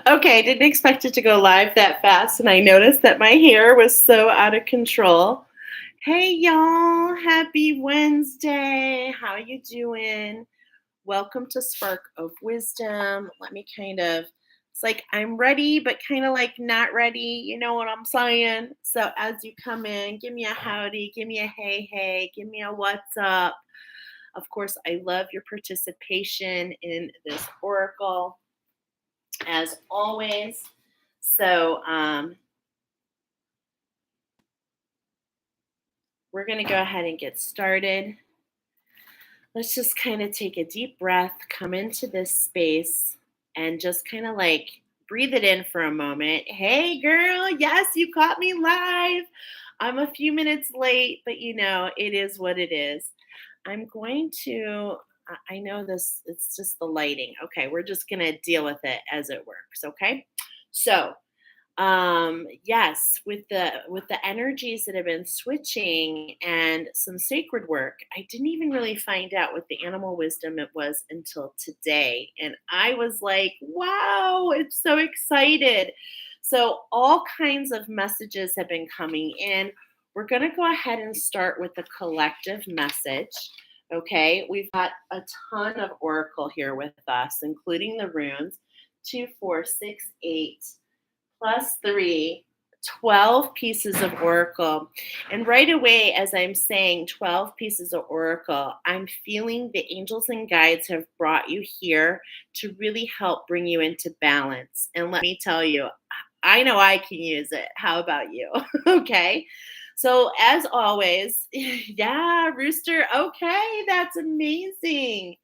Okay, didn't expect it to go live that fast, and I noticed that my hair was so out of control. Hey y'all, happy Wednesday. How you doing? Welcome to Spark of Wisdom. Let me it's like I'm ready, but kind of like not ready. You know what I'm saying? So as you come in, give me a howdy, give me a hey, hey, give me a what's up. Of course, I love your participation in this oracle as always. So we're going to go ahead and get started. Let's just kind of take a deep breath, come into this space, and just kind of like breathe it in for a moment. Hey, girl, yes, you caught me live. I'm a few minutes late, but it is what it is. I'm going to, I know this, it's just the lighting. Okay, we're just going to deal with it as it works. Okay. So, yes, with the energies that have been switching and some sacred work, I didn't even really find out what the animal wisdom it was until today, and I was like, wow, it's so excited. So all kinds of messages have been coming in. We're going to go ahead and start with the collective message. Okay, we've got a ton of oracle here with us, including the runes. 2, 4, 6, 8 plus 3, 12 pieces of oracle. And right away, as I'm saying 12 pieces of oracle, I'm feeling the angels and guides have brought you here to really help bring you into balance. And let me tell you, I know I can use it. How about you? Okay. So, as always, yeah, Rooster. Okay, that's amazing.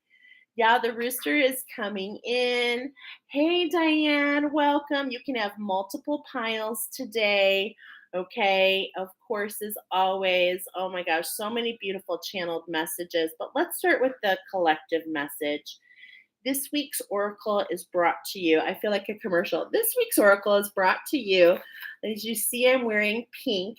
Yeah, the rooster is coming in. Hey, Diane, welcome. You can have multiple piles today. Okay, of course, as always. Oh my gosh, so many beautiful channeled messages. But let's start with the collective message. This week's oracle is brought to you. I feel like a commercial. This week's oracle is brought to you. As you see, I'm wearing pink,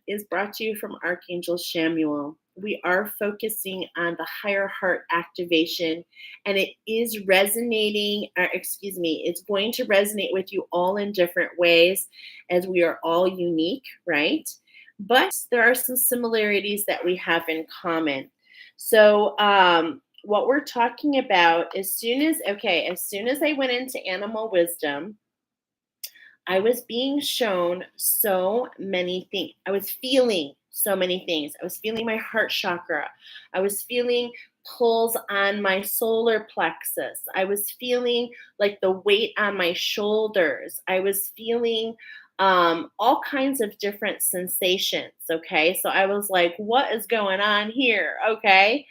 is brought to you from Archangel Shamuel. We are focusing on the higher heart activation, and it is resonating, it's going to resonate with you all in different ways as we are all unique, right? But there are some similarities that we have in common. So, what we're talking about, as soon as I went into animal wisdom, I was being shown so many things. I was feeling so many things. I was feeling my heart chakra. I was feeling pulls on my solar plexus. I was feeling like the weight on my shoulders. I was feeling all kinds of different sensations. Okay. So I was like, what is going on here? Okay.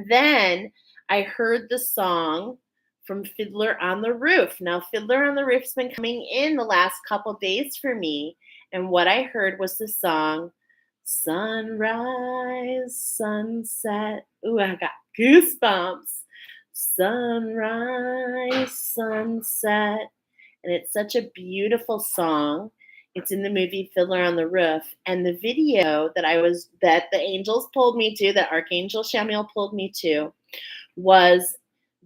Then I heard the song from Fiddler on the Roof. Now, Fiddler on the Roof's been coming in the last couple days for me, and what I heard was the song Sunrise, Sunset. Ooh, I got goosebumps. Sunrise, Sunset. And it's such a beautiful song. It's in the movie Fiddler on the Roof. And the video that the angels pulled me to, that Archangel Shamuel pulled me to, was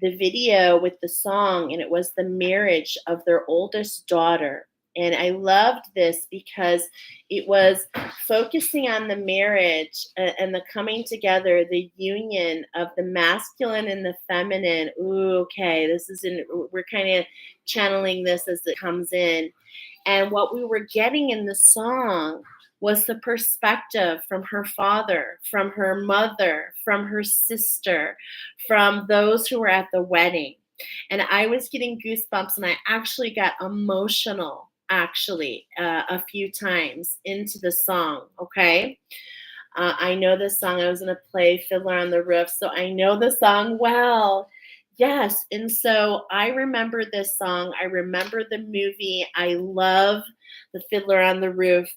the video with the song, and it was the marriage of their oldest daughter. And I loved this because it was focusing on the marriage and the coming together, the union of the masculine and the feminine. Ooh, okay, we're kind of channeling this as it comes in. And what we were getting in the song was the perspective from her father, from her mother, from her sister, from those who were at the wedding. And I was getting goosebumps, and I actually got emotional, a few times into the song. Okay. I know this song. I was going to play Fiddler on the Roof, so I know the song well. Yes. And so I remember this song. I remember the movie. I love the Fiddler on the Roof.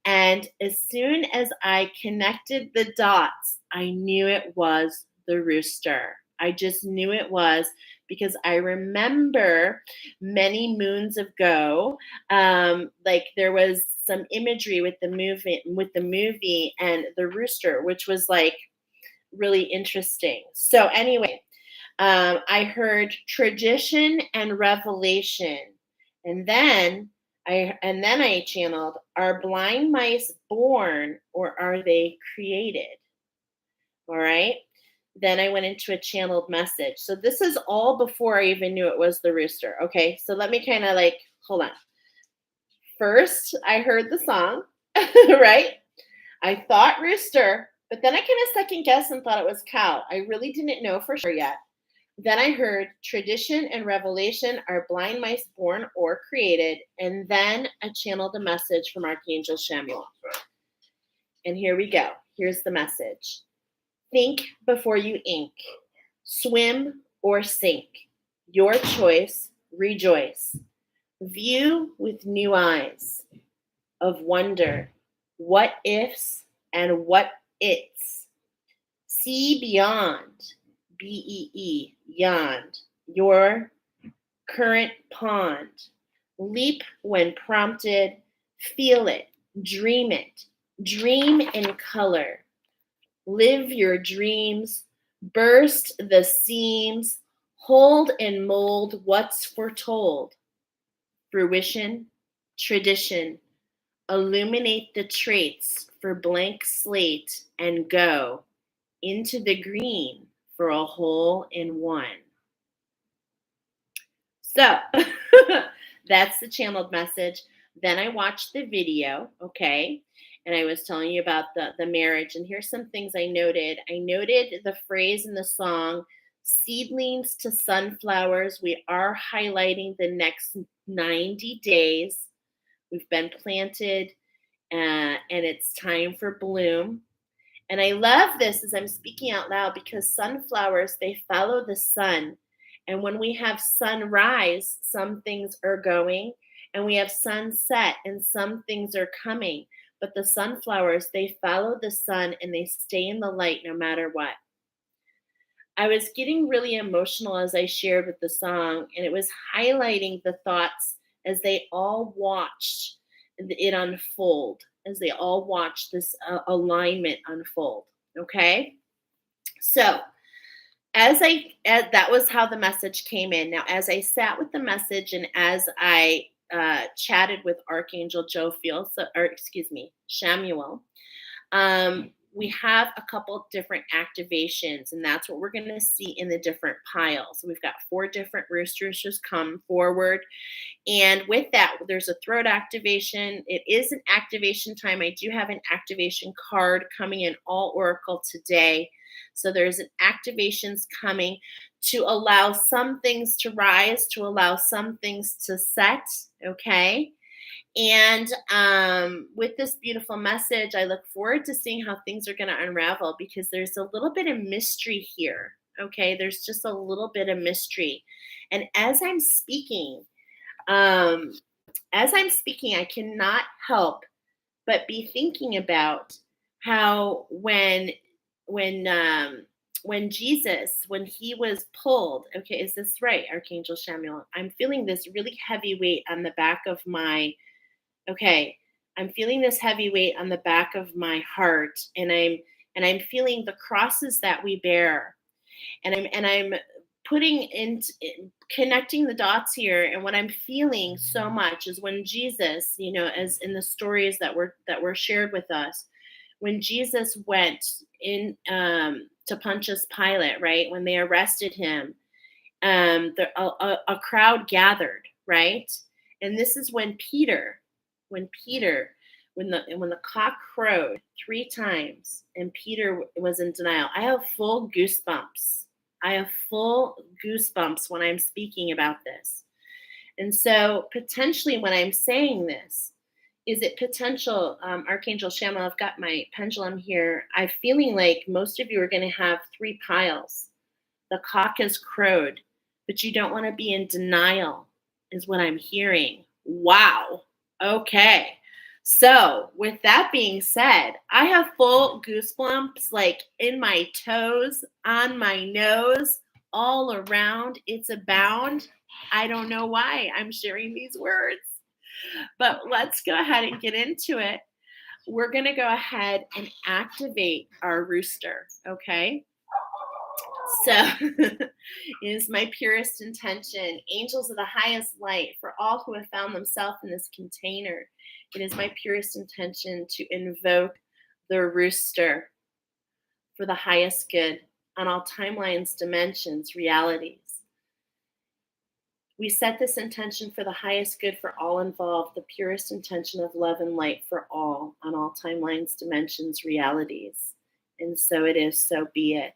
And as soon as I connected the dots, I knew it was the rooster. I just knew it was because I remember many moons ago, like there was some imagery with the movie and the rooster, which was like really interesting. So anyway, I heard tradition and revelation. And then I channeled, are blind mice born or are they created? All right. Then I went into a channeled message. So this is all before I even knew it was the rooster. Okay. So let me kind of like, hold on. First, I heard the song, right? I thought rooster, but then I kind of second guessed and thought it was cow. I really didn't know for sure yet. Then I heard tradition and revelation are blind mice born or created. And then I channeled a message from Archangel Samuel. And here we go. Here's the message. Think before you ink. Swim or sink. Your choice. Rejoice. View with new eyes of wonder. What ifs and what it's. See beyond. BEE. Yond. Your current pond. Leap when prompted. Feel it. Dream it. Dream in color. Live your dreams, burst the seams, hold and mold what's foretold. Fruition, tradition, illuminate the traits for blank slate and go into the green for a hole in one. So that's the channeled message. Then I watched the video, okay? And I was telling you about the marriage. And here's some things I noted. I noted the phrase in the song, seedlings to sunflowers. We are highlighting the next 90 days. We've been planted and it's time for bloom. And I love this as I'm speaking out loud because sunflowers, they follow the sun. And when we have sunrise, some things are going, and we have sunset, and some things are coming. But the sunflowers, they follow the sun and they stay in the light no matter what. I was getting really emotional as I shared with the song, and it was highlighting the thoughts as they all watched it unfold, as they all watched this alignment unfold. Okay, so as that was how the message came in. Now, as I sat with the message and as I chatted with Archangel Samuel, we have a couple different activations, and that's what we're going to see in the different piles. We've got 4 different roosters just come forward. And with that, there's a throat activation. It is an activation time. I do have an activation card coming in all Oracle today. So there's an activations coming to allow some things to rise, to allow some things to set, okay? And with this beautiful message, I look forward to seeing how things are going to unravel because there's a little bit of mystery here, okay? There's just a little bit of mystery. And as I'm speaking, I cannot help but be thinking about how when Jesus, when he was pulled, okay, is this right, Archangel Samuel? I'm feeling this really heavy weight on the back of my, okay, I'm feeling this heavy weight on the back of my heart, and I'm feeling the crosses that we bear, and I'm putting into connecting the dots here. And what I'm feeling so much is when Jesus, as in the stories that were shared with us, when Jesus went in to Pontius Pilate, right? When they arrested him, a crowd gathered, right? And this is when when the cock crowed 3 times and Peter was in denial. I have full goosebumps. When I'm speaking about this. And so potentially when I'm saying this, is it potential, Archangel Samuel, I've got my pendulum here. I'm feeling like most of you are going to have 3 piles. The cock has crowed, but you don't want to be in denial, is what I'm hearing. Wow. Okay. So with that being said, I have full goosebumps like in my toes, on my nose, all around. It's abound. I don't know why I'm sharing these words, but let's go ahead and get into it. We're going to go ahead and activate our rooster. Okay. So it is my purest intention, angels of the highest light, for all who have found themselves in this container. It is my purest intention to invoke the rooster for the highest good on all timelines, dimensions, realities. We set this intention for the highest good for all involved, the purest intention of love and light for all on all timelines, dimensions, realities. And so it is, so be it.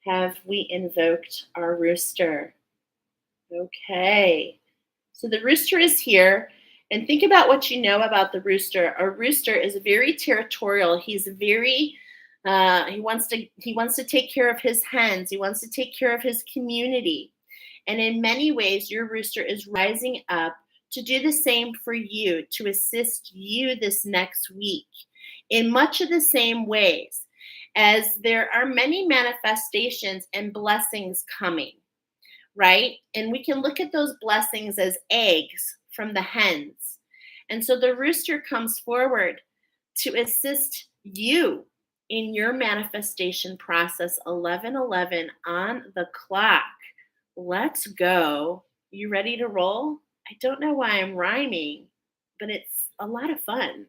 Have we invoked our rooster? Okay. So the rooster is here. And think about what you know about the rooster. A rooster is very territorial. He's very he wants to take care of his hens. He wants to take care of his community. And in many ways, your rooster is rising up to do the same for you, to assist you this next week in much of the same ways, as there are many manifestations and blessings coming, right? And we can look at those blessings as eggs from the hens. And so the rooster comes forward to assist you in your manifestation process. 11:11 on the clock. Let's go. You ready to roll? I don't know why I'm rhyming, but it's a lot of fun.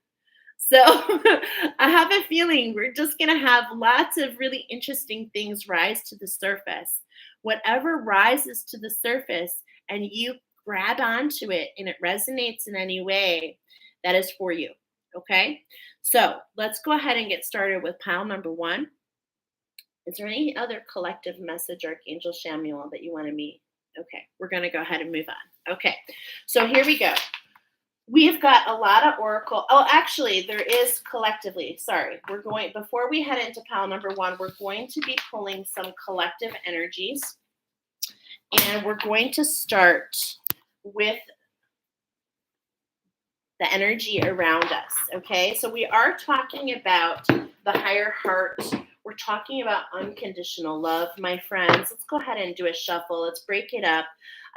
So I have a feeling we're just going to have lots of really interesting things rise to the surface. Whatever rises to the surface and you grab onto it and it resonates in any way, that is for you. Okay. So let's go ahead and get started with pile number one. Is there any other collective message, Archangel Samuel, that you want to meet? Okay. We're going to go ahead and move on. Okay. So here we go. We have got a lot of oracle. Oh, actually, there is collectively. Sorry. Before we head into pile number one, we're going to be pulling some collective energies. And we're going to start with the energy around us. Okay. So we are talking about the higher heart. We're talking about unconditional love, my friends. Let's go ahead and do a shuffle. Let's break it up.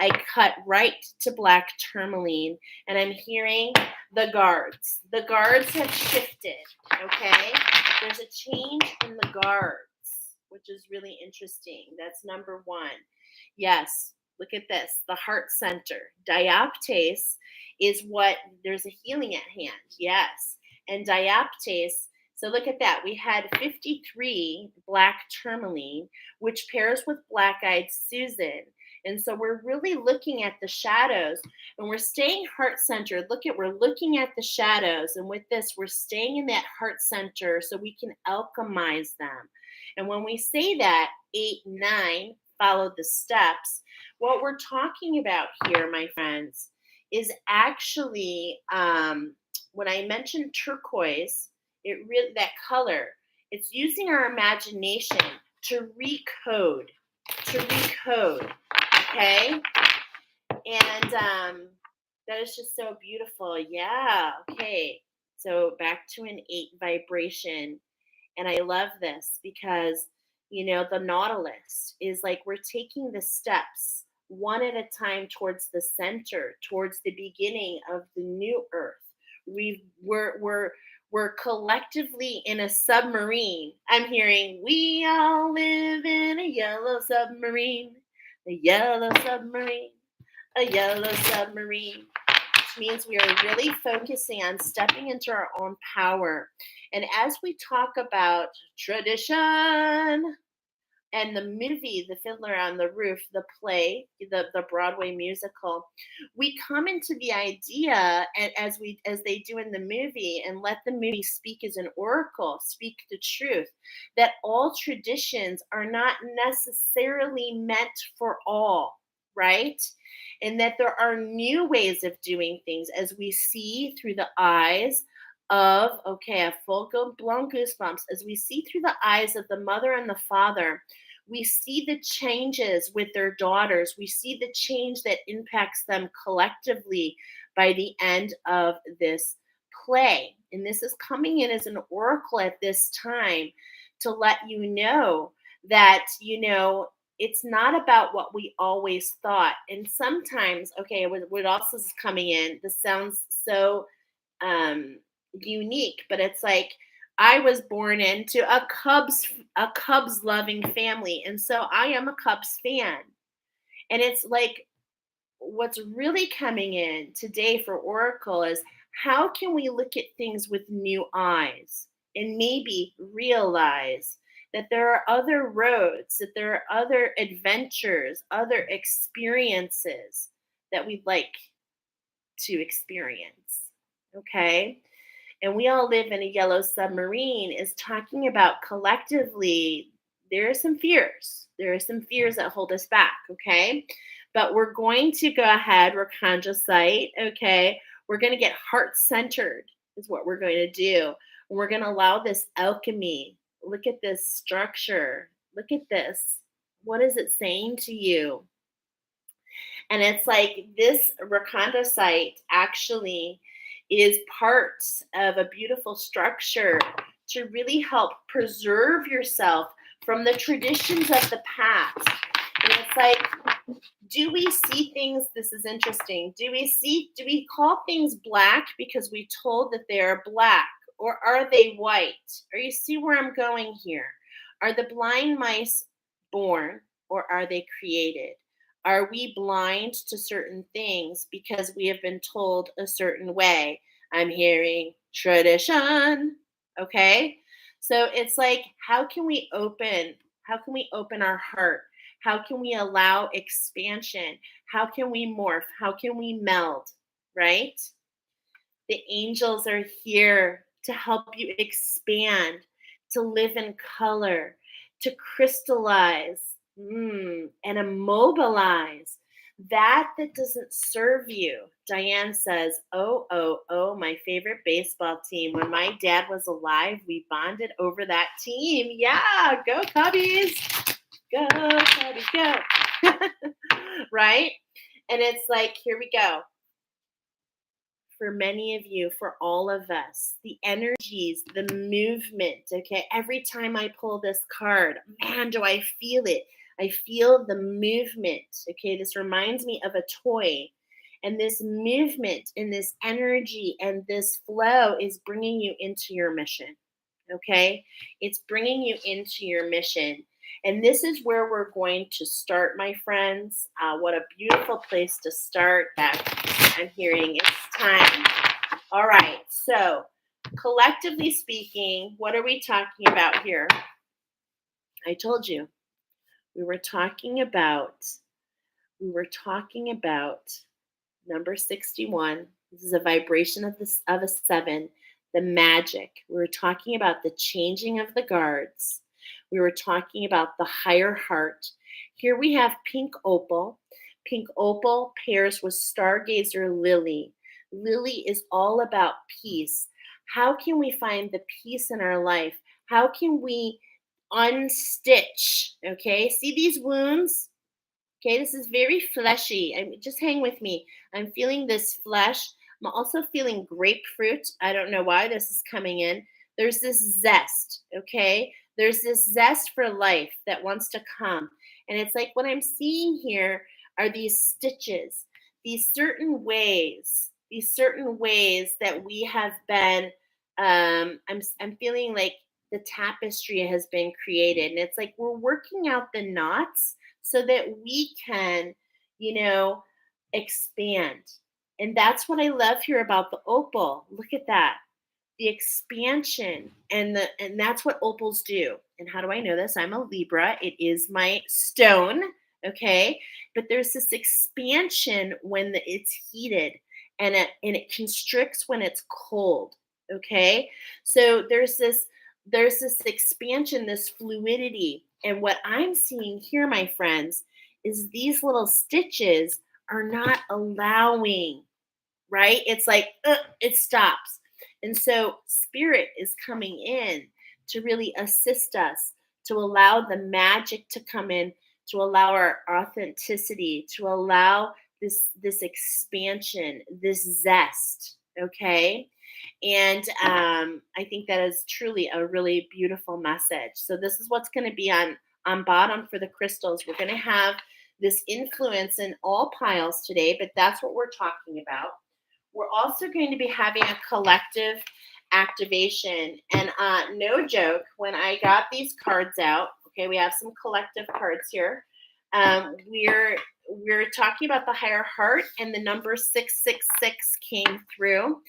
I cut right to black tourmaline, and I'm hearing the guards. The guards have shifted, okay? There's a change in the guards, which is really interesting. That's number one. Yes, look at this. The heart center. Dioptase is what, there's a healing at hand. Yes. And dioptase, so look at that. We had 53 black tourmaline, which pairs with black-eyed Susan. And so we're really looking at the shadows and we're staying heart centered. We're looking at the shadows. And with this, we're staying in that heart center so we can alchemize them. And when we say that, 8, 9, follow the steps, what we're talking about here, my friends, is actually when I mentioned turquoise, it really, that color, it's using our imagination to recode, okay? And that is just so beautiful. Yeah, okay. So back to an 8 vibration. And I love this because, the Nautilus is like we're taking the steps one at a time towards the center, towards the beginning of the new earth. We're collectively in a submarine. I'm hearing, we all live in a yellow submarine, a yellow submarine, a yellow submarine, which means we are really focusing on stepping into our own power. And as we talk about tradition, and the movie, The Fiddler on the Roof, the play, the Broadway musical, we come into the idea, and as they do in the movie, and let the movie speak as an oracle, speak the truth, that all traditions are not necessarily meant for all, right? And that there are new ways of doing things as we see through the eyes of, okay, a full blown goosebumps, as we see through the eyes of the mother and the father, we see the changes with their daughters. We see the change that impacts them collectively by the end of this play. And this is coming in as an oracle at this time to let you know that, it's not about what we always thought. And sometimes, okay, what else is coming in? This sounds so unique, but it's like I was born into a Cubs loving family, and so I am a Cubs fan. And it's like what's really coming in today for Oracle is how can we look at things with new eyes and maybe realize that there are other roads, that there are other adventures, other experiences that we'd like to experience. Okay? And we all live in a yellow submarine is talking about collectively there are some fears. There are some fears that hold us back, okay? But we're going to go ahead, we're conjacite, okay? We're going to get heart-centered is what we're going to do. And we're going to allow this alchemy. Look at this structure. Look at this. What is it saying to you? And it's like this recondosite actually is part of a beautiful structure to really help preserve yourself from the traditions of the past. And it's like, do we see things? This is interesting. Do we call things black because we told that they are black, or are they white? Or you see where I'm going here? Are the blind mice born, or are they created? Are we blind to certain things because we have been told a certain way? I'm hearing tradition. Okay? So it's like, how can we open our heart? How can we allow expansion? How can we morph? How can we meld? Right? The angels are here to help you expand, to live in color, to crystallize, and immobilize that doesn't serve you. Diane says, oh, my favorite baseball team. When my dad was alive, we bonded over that team. Yeah, go Cubbies. Go, Cubbies, go. Right? And it's like, here we go. For many of you, for all of us, the energies, the movement, okay? Every time I pull this card, man, do I feel it. I feel the movement, okay? This reminds me of a toy. And this movement and this energy and this flow is bringing you into your mission, okay? It's bringing you into your mission. And this is where we're going to start, my friends. What a beautiful place to start. I'm hearing it's time. All right. So, collectively speaking, what are we talking about here? I told you we were talking about number 61. This is a vibration of a 7, the magic. We were talking about the changing of the guards. We were talking about the higher heart. Here we have pink opal. Pink opal pairs with stargazer lily. Lily is all about peace. How can we find the peace in our life? How can we unstitch? Okay, see these wounds? Okay, this is very fleshy. Just hang with me. I'm feeling this flesh. I'm also feeling grapefruit. I don't know why this is coming in. There's this zest, okay? There's this zest for life that wants to come. And it's like what I'm seeing here are these stitches, these certain ways that we have been, I'm feeling like the tapestry has been created. And it's like we're working out the knots so that we can, expand. And that's what I love here about the opal. Look at that. The expansion and that's what opals do. And how do I know this? I'm a Libra. It is my stone, okay? But there's this expansion when it's heated and it constricts when it's cold, okay? So there's this expansion, this fluidity. And what I'm seeing here, my friends, is these little stitches are not allowing, right? It's like, it stops. And so spirit is coming in to really assist us, to allow the magic to come in, to allow our authenticity, to allow this expansion, this zest, okay? And I think that is truly a really beautiful message. So this is what's going to be on bottom for the crystals. We're going to have this influence in all piles today, but that's what we're talking about. We're also going to be having a collective activation. And no joke, when I got these cards out, okay, we have some collective cards here. We're talking about the higher heart, and the number 666 came through.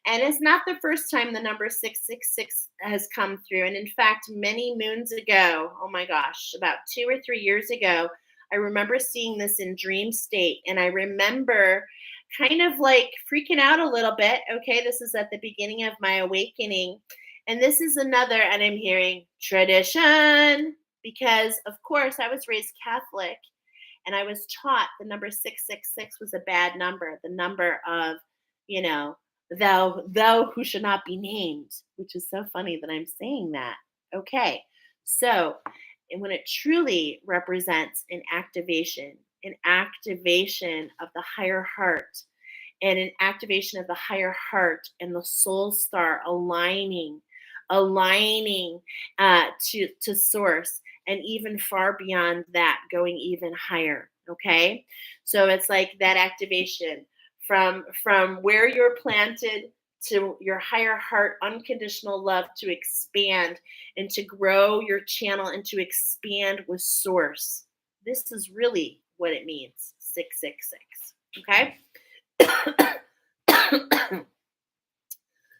And it's not the first time the number 666 has come through. And in fact, many moons ago, oh my gosh, about 2 or 3 years ago, I remember seeing this in dream state. And I remember kind of like freaking out a little bit. Okay, this is at the beginning of my awakening. And this is another, and I'm hearing tradition, because of course I was raised Catholic, and I was taught the number 666 was a bad number, the number of, you know, thou who should not be named, which is so funny that I'm saying that. Okay. So, and when it truly represents an activation of the higher heart, and an activation of the higher heart and the soul star aligning to source, and even far beyond that, going even higher. Okay, so it's like that activation from where you're planted to your higher heart, unconditional love to expand and to grow your channel and to expand with source. This is really what it means, 666. Okay.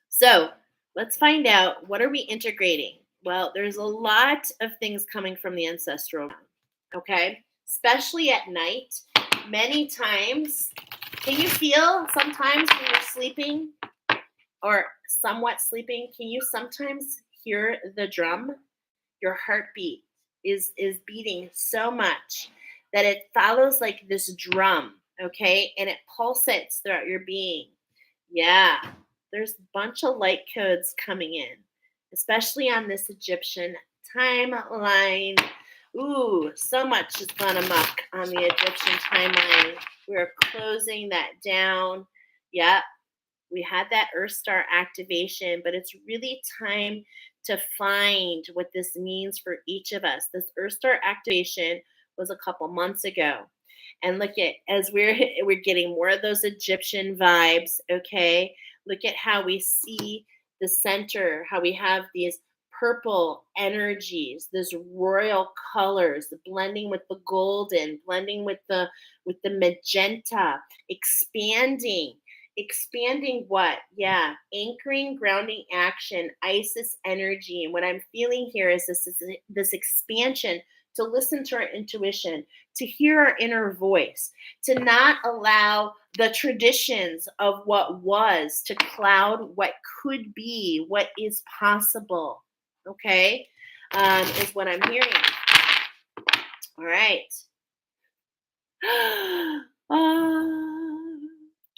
So let's find out, what are we integrating? Well, there's a lot of things coming from the ancestral realm, okay? Especially at night. Many times, can you feel sometimes when you're sleeping or somewhat sleeping, can you sometimes hear the drum? Your heartbeat is beating so much that it follows like this drum, okay? And it pulsates throughout your being. Yeah, there's a bunch of light codes coming in, especially on this Egyptian timeline. Ooh, so much has gone amok on the Egyptian timeline. We're closing that down. Yep, we had that Earth Star activation, but it's really time to find what this means for each of us. This Earth Star activation was a couple months ago. And look at, as we're getting more of those Egyptian vibes, okay? Look at how we see the center, how we have these purple energies, this royal colors, blending with the golden, blending with the magenta, expanding what? Yeah, anchoring, grounding action, Isis energy. And what I'm feeling here is this expansion to listen to our intuition, to hear our inner voice, to not allow the traditions of what was to cloud what could be, what is possible. Okay, is what I'm hearing. All right.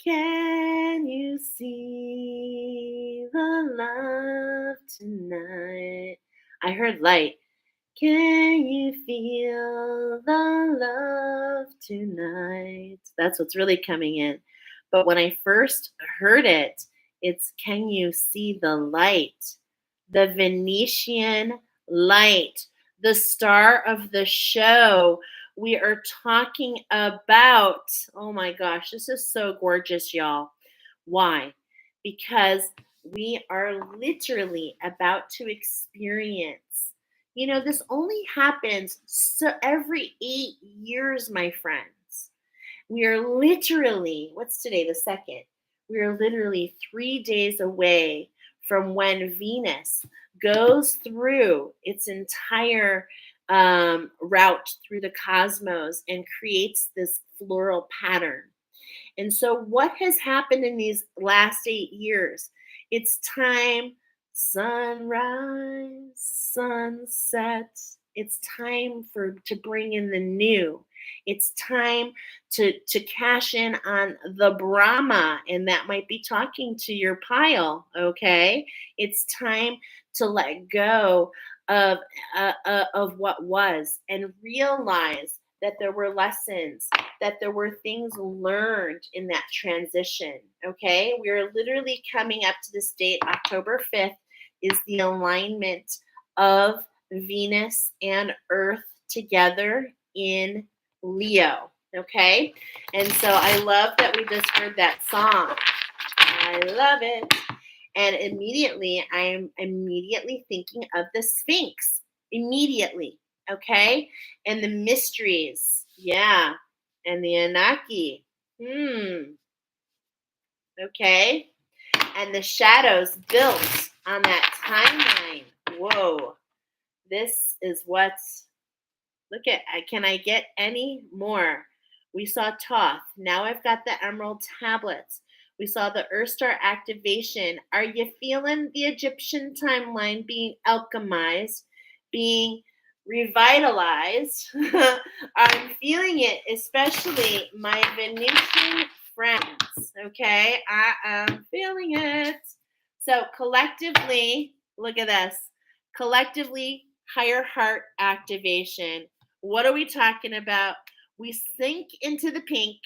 Can you see the love tonight? I heard light. Can you feel the love tonight? That's what's really coming in. But when I first heard it, it's, can you see the light? The Venetian light, the star of the show. We are talking about, oh my gosh, this is so gorgeous, y'all. Why? Because we are literally about to experience, this only happens so every 8 years, my friends. We are literally, what's today, the 2nd? We are literally 3 days away from when Venus goes through its entire route through the cosmos and creates this floral pattern. And so what has happened in these last 8 years? It's time, sunrise, sunset. It's time to bring in the new. It's time to cash in on the Brahma, and that might be talking to your pile, okay? It's time to let go of what was and realize that there were lessons, that there were things learned in that transition, okay? We're literally coming up to this date, October 5th, is the alignment of Venus and Earth together in Leo, okay? And so I love that we just heard that song. I love it. And immediately, I'm immediately thinking of the Sphinx. Immediately. Okay. And the mysteries. Yeah. And the Anunnaki. Okay. And the shadows built on that timeline. Whoa. This is what's, look at, can I get any more? We saw Thoth. Now I've got the emerald tablets. We saw the Earth Star activation. Are you feeling the Egyptian timeline being alchemized, being revitalized? I'm feeling it, especially my Venusian friends. Okay, I am feeling it. So collectively, look at this. Collectively, higher heart activation. What are we talking about? We sink into the pink.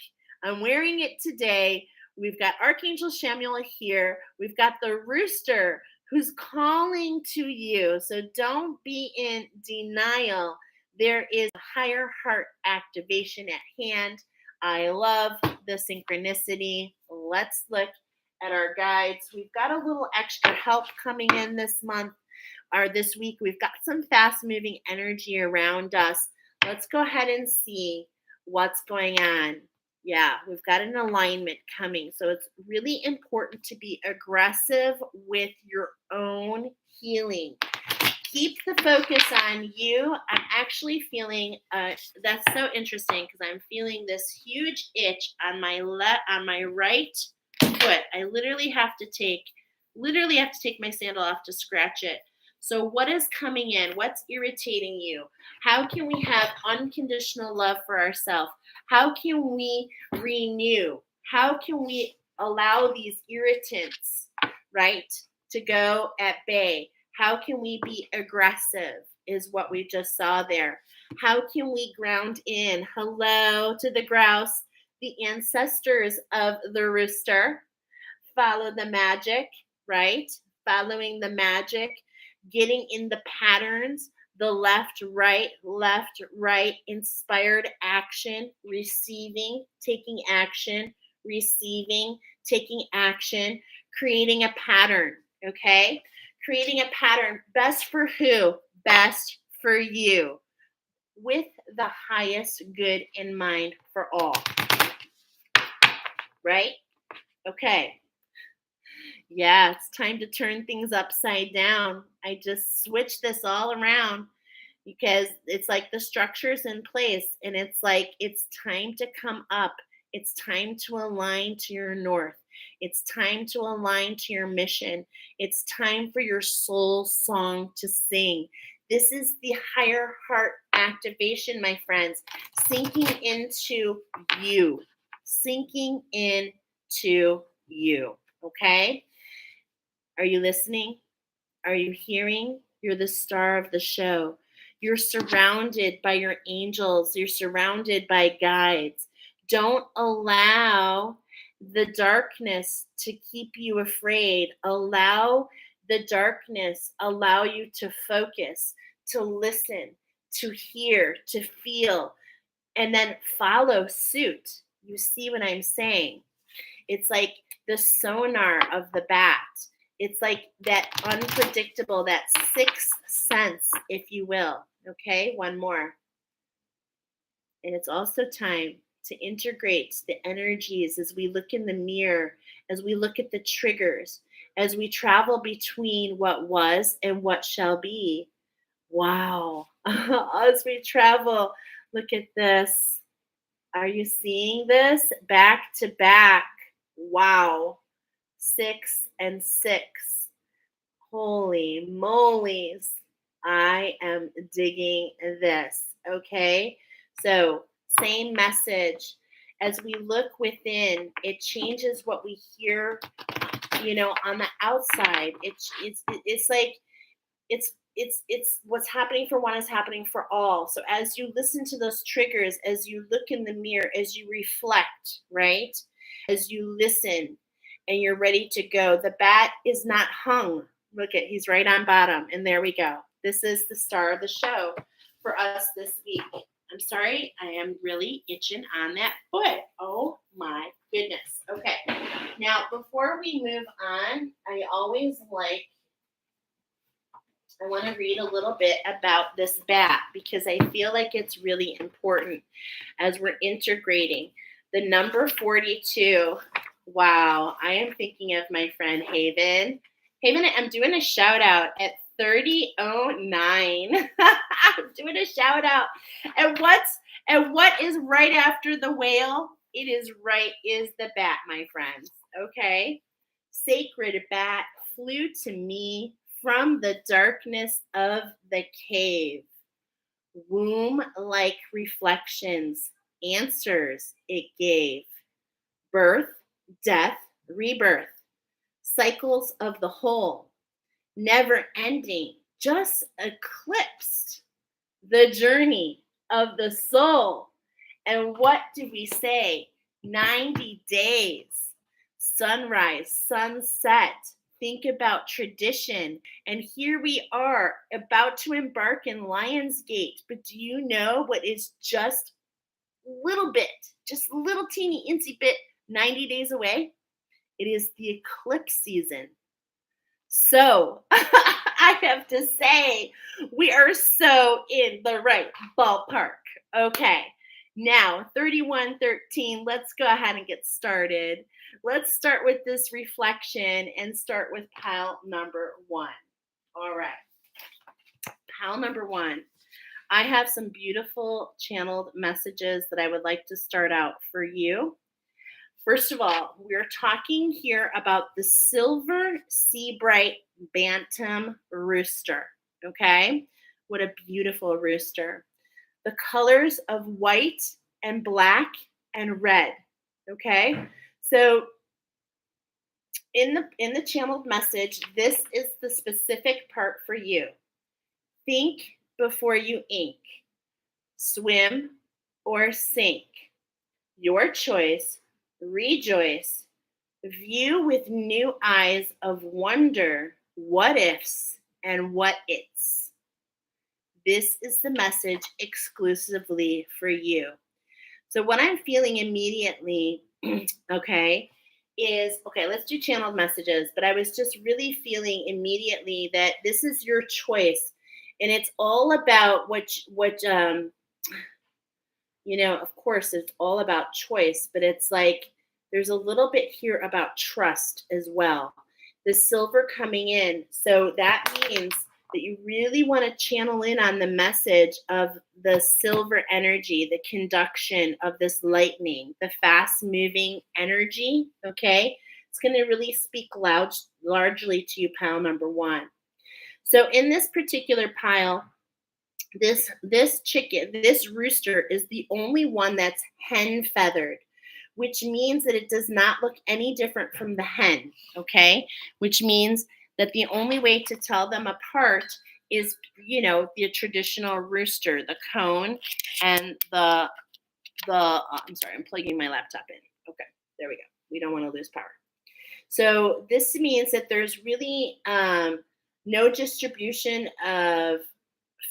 I'm wearing it today. We've got Archangel Samuel here. We've got the Rooster who's calling to you. So don't be in denial. There is a higher heart activation at hand. I love the synchronicity. Let's look at our guides. We've got a little extra help coming in this month or this week. We've got some fast moving energy around us. Let's go ahead and see what's going on. Yeah, we've got an alignment coming. So it's really important to be aggressive with your own healing. Keep the focus on you. I'm actually feeling that's so interesting because I'm feeling this huge itch on my right foot. I literally have to take my sandal off to scratch it. So what is coming in? What's irritating you? How can we have unconditional love for ourselves? How can we renew? How can we allow these irritants, right, to go at bay? How can we be aggressive is what we just saw there. How can we ground in? Hello to the grouse, the ancestors of the rooster. Follow the magic, right? Following the magic, getting in the patterns, the left, right, inspired action, receiving, taking action, receiving, taking action, creating a pattern, okay? Creating a pattern, best for who? Best for you, with the highest good in mind for all, right? Okay. Yeah, it's time to turn things upside down. I just switched this all around because it's like the structure's in place and it's like it's time to come up. It's time to align to your north. It's time to align to your mission. It's time for your soul song to sing. This is the higher heart activation, my friends, sinking into you, sinking into you. Okay? Are you listening? Are you hearing? You're the star of the show. You're surrounded by your angels. You're surrounded by guides. Don't allow the darkness to keep you afraid. Allow the darkness, allow you to focus, to listen, to hear, to feel, and then follow suit. You see what I'm saying? It's like the sonar of the bat. It's like that unpredictable, that sixth sense, if you will. Okay, one more. And it's also time to integrate the energies as we look in the mirror, as we look at the triggers, as we travel between what was and what shall be. Wow. As we travel, look at this. Are you seeing this? Back to back. Wow. 6 and 6. Holy molies. I am digging this. Okay. So, same message. As we look within, it changes what we hear, on the outside. It's like it's what's happening for one is happening for all. So as you listen to those triggers, as you look in the mirror, as you reflect, right? As you listen and you're ready to go, the bat is not hung. Look at, he's right on bottom. And there we go. This is the star of the show for us this week. I'm sorry, I am really itching on that foot. Oh my goodness. Okay. Now, before we move on, I want to read a little bit about this bat because I feel like it's really important as we're integrating. The number 42, wow, I am thinking of my friend Haven. Haven, I'm doing a shout out at 3009. I'm doing a shout out. And what is right after the whale? It is the bat, my friends. Okay. Sacred bat flew to me from the darkness of the cave. Womb like reflections, answers it gave. Birth, death, rebirth, cycles of the whole, never ending, just eclipsed the journey of the soul. And what do we say? 90 days, sunrise, sunset. Think about tradition. And here we are about to embark in Lionsgate. But do you know what is just a little bit, just a little teeny incy bit, 90 days away? It is the eclipse season. So I have to say, we are so in the right ballpark. Okay, now 3113, let's go ahead and get started. Let's start with this reflection and start with pile number 1. All right, pile number 1. I have some beautiful channeled messages that I would like to start out for you. First of all, we're talking here about the silver sea bright bantam rooster. Okay, what a beautiful rooster. The colors of white and black and red. Okay, so in the channeled message, this is the specific part for you. Think before you ink. Swim or sink. Your choice. Rejoice. View with new eyes of wonder, what ifs and what it's. This is the message exclusively for you. So what I'm feeling immediately, okay, let's do channeled messages, but I was just really feeling immediately that this is your choice, and it's all about of course, it's all about choice, but it's like there's a little bit here about trust as well. The silver coming in. So that means that you really want to channel in on the message of the silver energy, the conduction of this lightning, the fast moving energy. Okay. It's going to really speak largely to you, pile number 1. So in this particular pile, this rooster is the only one that's hen feathered, which means that it does not look any different from the hen, okay? Which means that the only way to tell them apart is, the traditional rooster, the cone, and I'm sorry, I'm plugging my laptop in. Okay, there we go. We don't want to lose power. So this means that there's really no distribution of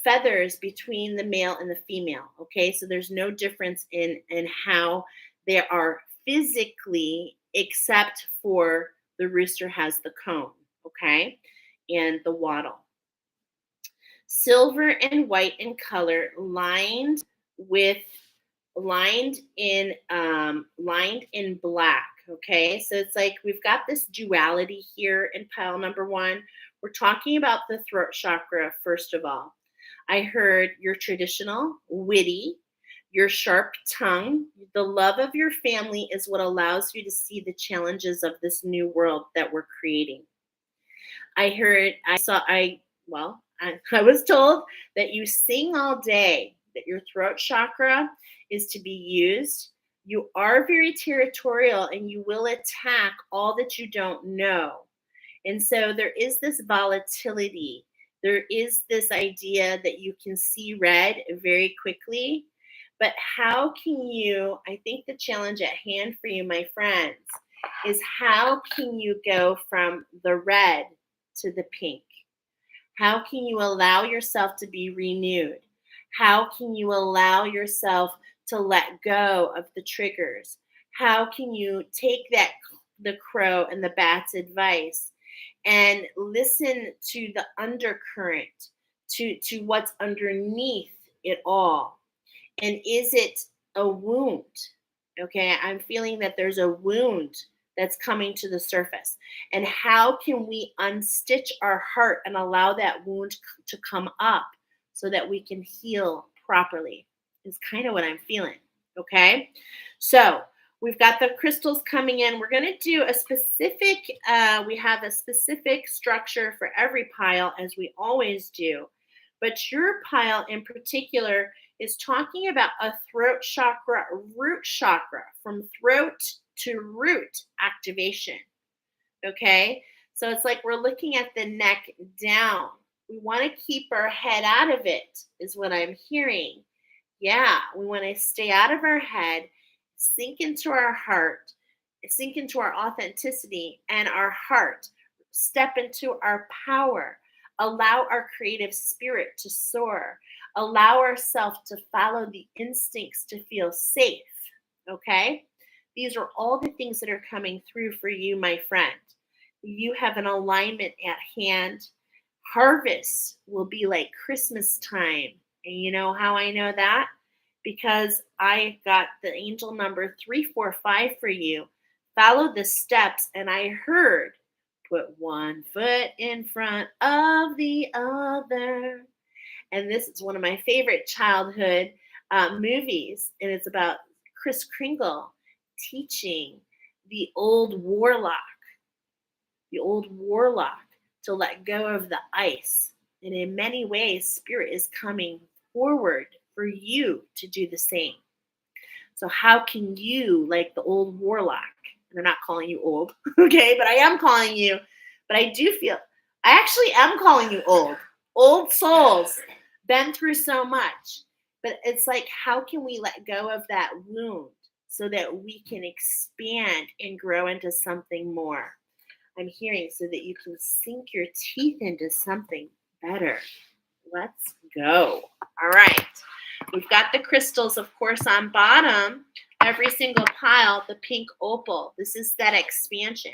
feathers between the male and the female. Okay, so there's no difference in how they are physically, except for the rooster has the cone, okay, and the wattle. Silver and white in color, lined in black. Okay, so it's like we've got this duality here in pile number 1. We're talking about the throat chakra first of all. I heard your traditional, witty, your sharp tongue. The love of your family is what allows you to see the challenges of this new world that we're creating. I was told that you sing all day, that your throat chakra is to be used. You are very territorial and you will attack all that you don't know. And so there is this volatility. There is this idea that you can see red very quickly. But how can you, I think the challenge at hand for you, my friends, is how can you go from the red to the pink? How can you allow yourself to be renewed? How can you allow yourself to let go of the triggers? How can you take the crow and the bat's advice and listen to the undercurrent, to what's underneath it all. And is it a wound? Okay, I'm feeling that there's a wound that's coming to the surface. And how can we unstitch our heart and allow that wound to come up so that we can heal properly? Is kind of what I'm feeling. Okay, so we've got the crystals coming in. We're going to do a specific, we have a specific structure for every pile, as we always do. But your pile in particular is talking about a throat chakra, root chakra, from throat to root activation. Okay. So it's like we're looking at the neck down. We want to keep our head out of it, is what I'm hearing. Yeah. We want to stay out of our head, sink into our heart, sink into our authenticity and our heart, step into our power, allow our creative spirit to soar, allow ourselves to follow the instincts to feel safe. Okay? These are all the things that are coming through for you, my friend. You have an alignment at hand. Harvest will be like Christmas time. And you know how I know that? Because I got the angel number 345 for you. Follow the steps, and I heard put one foot in front of the other. And this is one of my favorite childhood movies, and it's about Kris Kringle teaching the old warlock to let go of the ice. And in many ways, spirit is coming forward for you to do the same. So how can you, like the old warlock, and I'm not calling you old, okay, but I am calling you, but I do feel, I actually am calling you old souls, been through so much. But it's like, how can we let go of that wound so that we can expand and grow into something more? I'm hearing so that you can sink your teeth into something better. Let's go. All right. We've got the crystals, of course, on bottom. Every single pile, the pink opal. This is that expansion.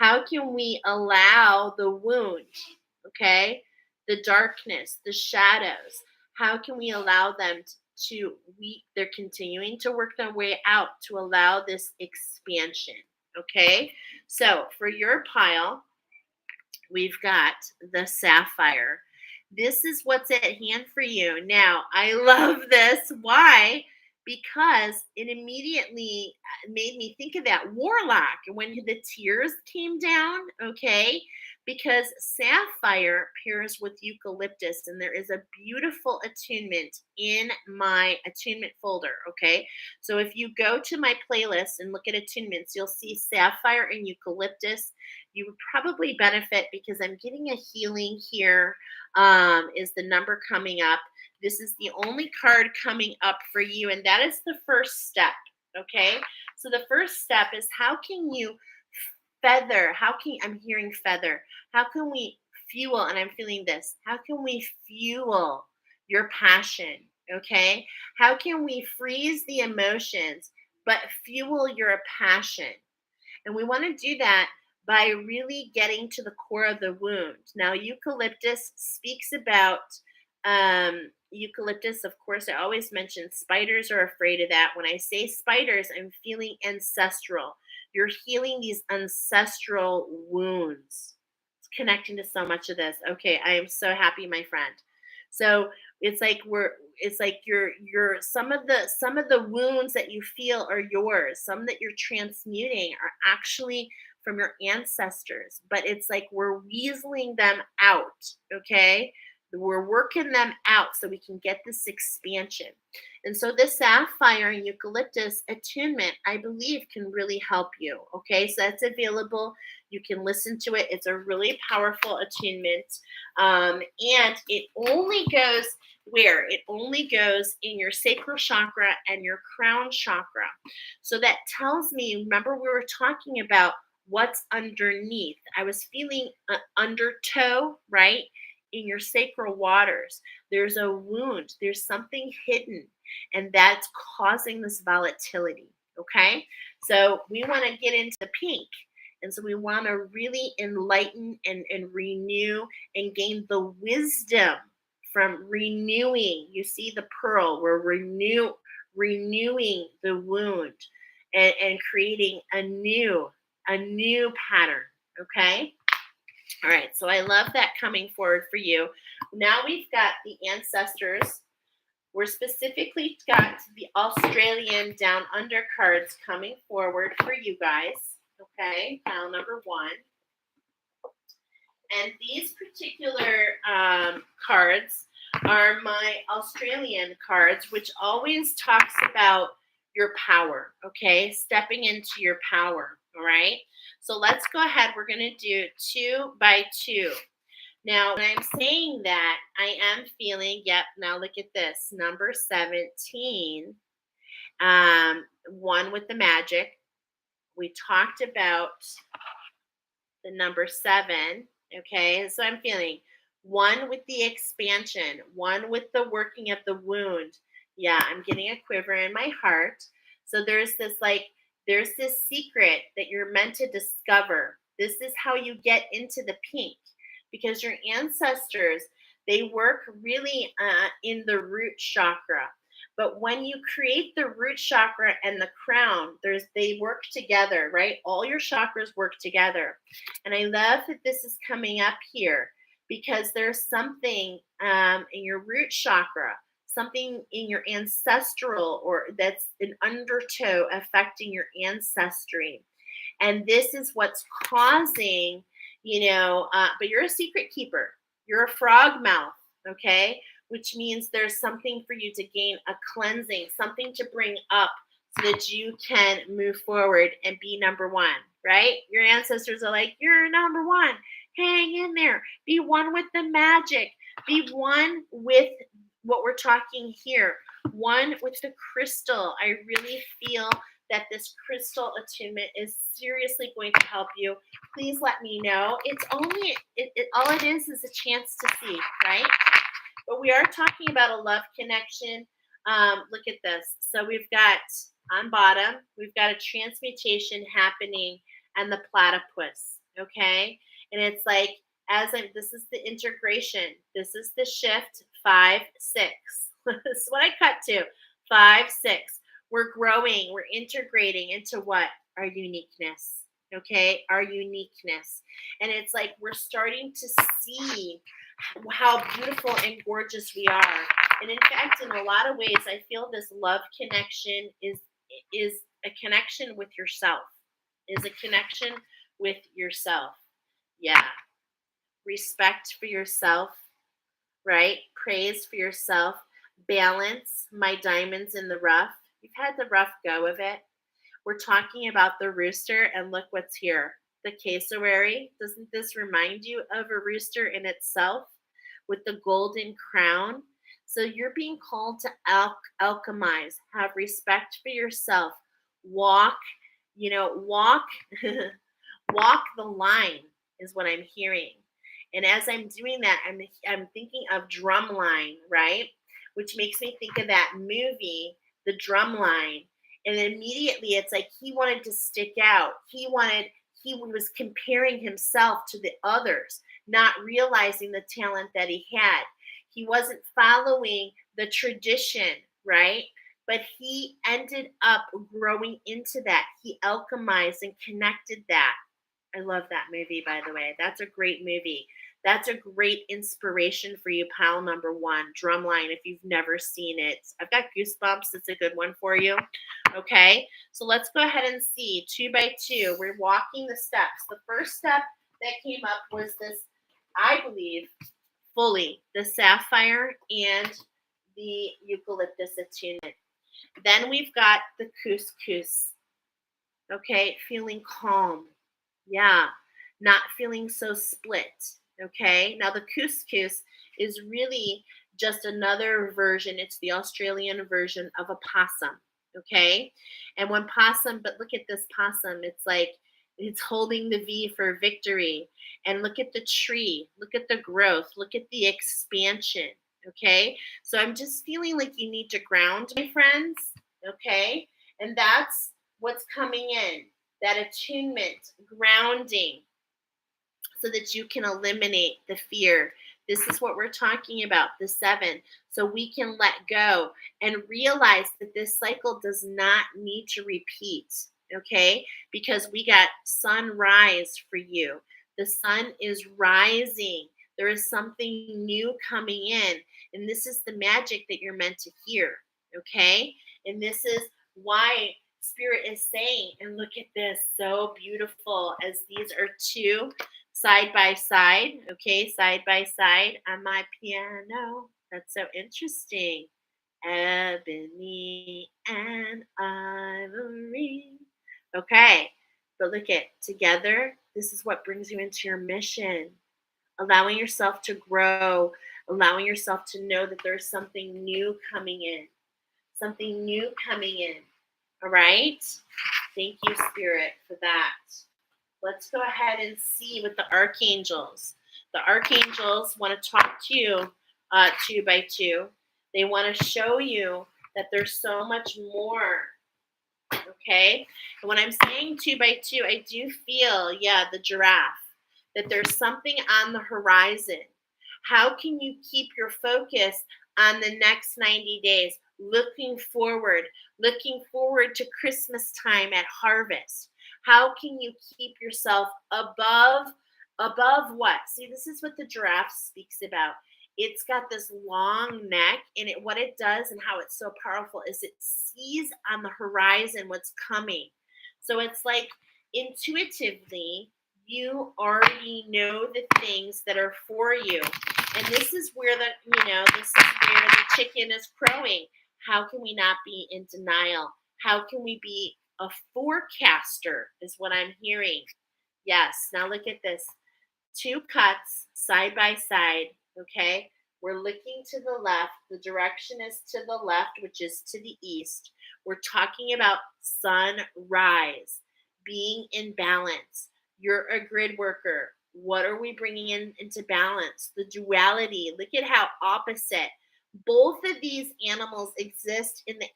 How can we allow the wound, okay, the darkness, the shadows, how can we allow them they're continuing to work their way out to allow this expansion, okay? So for your pile, we've got the sapphire. This is what's at hand for you. Now, I love this. Why? Because it immediately made me think of that warlock when the tears came down, okay? Because sapphire pairs with eucalyptus, and there is a beautiful attunement in my attunement folder, okay? So if you go to my playlist and look at attunements, you'll see sapphire and eucalyptus. You would probably benefit because I'm getting a healing here. Is the number coming up. This is the only card coming up for you, and that is the first step, okay? So the first step is how can you I'm hearing feather. How can we fuel, and I'm feeling this, how can we fuel your passion, okay? How can we freeze the emotions, but fuel your passion? And we want to do that by really getting to the core of the wound. Now, eucalyptus speaks about eucalyptus. Of course, I always mention spiders are afraid of that. When I say spiders, I'm feeling ancestral. You're healing these ancestral wounds. It's connecting to so much of this. Okay, I am so happy, my friend. So it's like you're some of the wounds that you feel are yours. Some that you're transmuting are actually from your ancestors, but it's like we're weaseling them out, okay? We're working them out so we can get this expansion. And so this sapphire and eucalyptus attunement, I believe, can really help you, okay? So that's available. You can listen to it. It's a really powerful attunement. And it only goes where? It only goes in your sacral chakra and your crown chakra. So that tells me, remember we were talking about what's underneath. I was feeling an undertow, right? In your sacral waters, there's a wound, there's something hidden, and that's causing this volatility, okay? So we want to get into the pink. And so we want to really enlighten and renew and gain the wisdom from renewing. You see the pearl, we're renewing the wound and creating a new pattern. Okay. All right. So I love that coming forward for you. Now we've got the ancestors. We're specifically got the Australian down under cards coming forward for you guys. Okay, pile number one. And these particular cards are my Australian cards, which always talks about your power, okay? Stepping into your power, all right? So let's go ahead. We're going to do 2 by 2. Now, when I'm saying that, I am feeling, yep, now look at this, number 17, one with the magic. We talked about the number 7, okay? So I'm feeling 1 with the expansion, 1 with the working of the wound. Yeah, I'm getting a quiver in my heart. So there's this secret that you're meant to discover. This is how you get into the pink, because your ancestors, they work really in the root chakra. But when you create the root chakra and the crown, they work together, right? All your chakras work together. And I love that this is coming up here, because there's something in your root chakra, something in your ancestral, or that's an undertow affecting your ancestry. And this is what's causing, but you're a secret keeper. You're a frog mouth, okay? Which means there's something for you to gain a cleansing, something to bring up so that you can move forward and be number one, right? Your ancestors are like, you're number one. Hang in there. Be one with the magic. Be one with what we're talking here. One with the crystal. I really feel that this crystal attunement is seriously going to help you. Please let me know. It's only, all it is a chance to see, right? But we are talking about a love connection. Look at this. So we've got on bottom, we've got a transmutation happening and the platypus, okay? And it's like, this is the integration. This is the shift, 5, 6. This is what I cut to, 5, 6. We're growing, we're integrating into what? Our uniqueness, okay? Our uniqueness. And it's like we're starting to see how beautiful and gorgeous we are. And in fact, in a lot of ways, I feel this love connection is a connection with yourself, is a connection with yourself. Yeah. Respect for yourself, right? Praise for yourself. Balance, my diamonds in the rough. You've had the rough go of it. We're talking about the rooster, and look what's here. The cassowary. Doesn't this remind you of a rooster in itself with the golden crown? So you're being called to alchemize, have respect for yourself, walk, walk, walk the line is what I'm hearing. And as I'm doing that, I'm thinking of Drumline, right? Which makes me think of that movie, The Drumline. And immediately it's like he wanted to stick out. He was comparing himself to the others, not realizing the talent that he had. He wasn't following the tradition, right? But he ended up growing into that. He alchemized and connected that. I love that movie, by the way. That's a great movie. That's a great inspiration for you, pile number 1, Drumline, if you've never seen it. I've got goosebumps. It's a good one for you. Okay, so let's go ahead and see 2 by 2. We're walking the steps. The first step that came up was this, I believe, fully the sapphire and the eucalyptus attunement. Then we've got the couscous. Okay, feeling calm. Yeah, not feeling so split. Okay, now the couscous is really just another version. It's the Australian version of a possum. Okay, and when possum, but look at this possum, it's like it's holding the V for victory. And look at the tree, look at the growth, look at the expansion. Okay, so I'm just feeling like you need to ground, my friends. Okay, and that's what's coming in. that attunement, grounding, so that you can eliminate the fear. This is what we're talking about, the 7. So we can let go and realize that this cycle does not need to repeat, okay? Because we got sunrise for you. The sun is rising. There is something new coming in. And this is the magic that you're meant to hear, okay? And this is why Spirit is saying, and look at this, so beautiful, as these are two side by side, okay, side by side on my piano. That's so interesting. Ebony and ivory. Okay, but look at together. This is what brings you into your mission. Allowing yourself to grow, allowing yourself to know that there's something new coming in. Something new coming in. All right? Thank you, Spirit, for that. Let's go ahead and see with the archangels. The archangels want to talk to you 2 by 2. They want to show you that there's so much more. Okay? And when I'm saying 2 by 2, I do feel, the giraffe, that there's something on the horizon. How can you keep your focus on the next 90 days, looking forward to Christmas time at harvest? How can you keep yourself above what? See, this is what the giraffe speaks about. It's got this long neck, and what it does and how it's so powerful is it sees on the horizon what's coming. So it's like intuitively, you already know the things that are for you. And this is where this is where the chicken is crowing. How can we not be in denial? How can we be a forecaster is what I'm hearing. Yes. Now look at this. 2 cuts side by side. Okay. We're looking to the left. The direction is to the left, which is to the east. We're talking about sunrise, being in balance. You're a grid worker. What are we bringing into balance? The duality. Look at how opposite. Both of these animals exist in the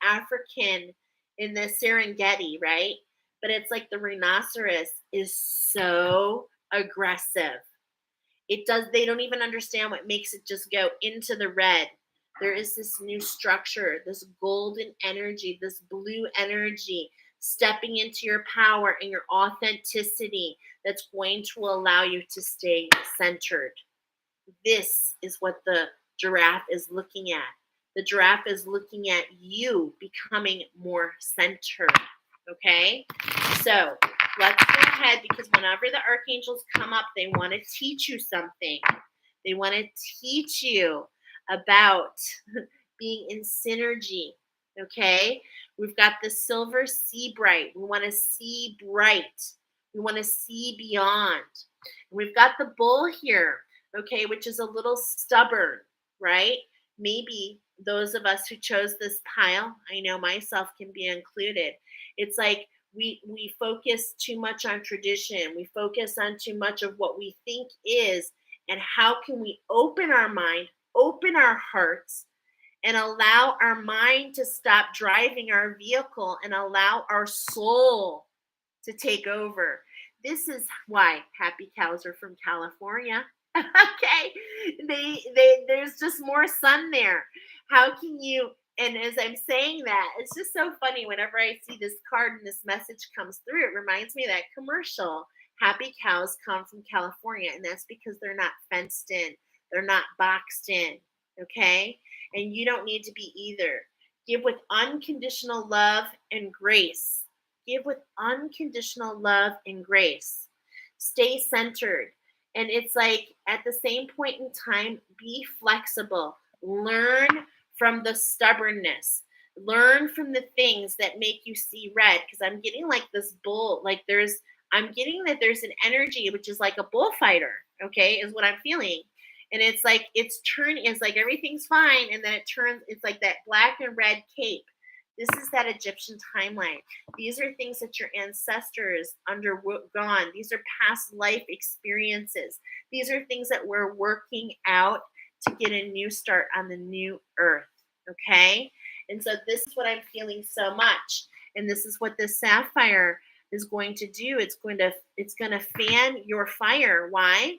Serengeti, right? But it's like the rhinoceros is so aggressive. They don't even understand what makes it just go into the red. There is this new structure, this golden energy, this blue energy, stepping into your power and your authenticity that's going to allow you to stay centered. This is what the giraffe is looking at. The giraffe is looking at you becoming more centered. Okay? So let's go ahead, because whenever the archangels come up, they want to teach you something. They want to teach you about being in synergy. Okay? We've got the silver sea bright. We want to see bright. We want to see beyond. We've got the bull here, okay, which is a little stubborn, right? Maybe those of us who chose this pile, I know myself can be included. It's like we focus too much on tradition. We focus on too much of what we think is, and how can we open our mind, open our hearts, and allow our mind to stop driving our vehicle and allow our soul to take over. This is why happy cows are from California. Okay, there's just more sun there. How can you? And as I'm saying that, it's just so funny. Whenever I see this card and this message comes through, it reminds me of that commercial. Happy cows come from California, and that's because they're not fenced in. They're not boxed in. Okay, and you don't need to be either. Give with unconditional love and grace. Give with unconditional love and grace. Stay centered. And it's like at the same point in time, be flexible. Learn from the stubbornness. Learn from the things that make you see red. Because I'm getting like this bull, I'm getting that there's an energy which is like a bullfighter, okay, is what I'm feeling. And it's like it's like everything's fine, and then it turns, it's like that black and red cape. This is that Egyptian timeline. These are things that your ancestors undergone. These are past life experiences. These are things that we're working out to get a new start on the new earth, okay? And so this is what I'm feeling so much. And this is what the sapphire is going to do, it's going to fan your fire. Why?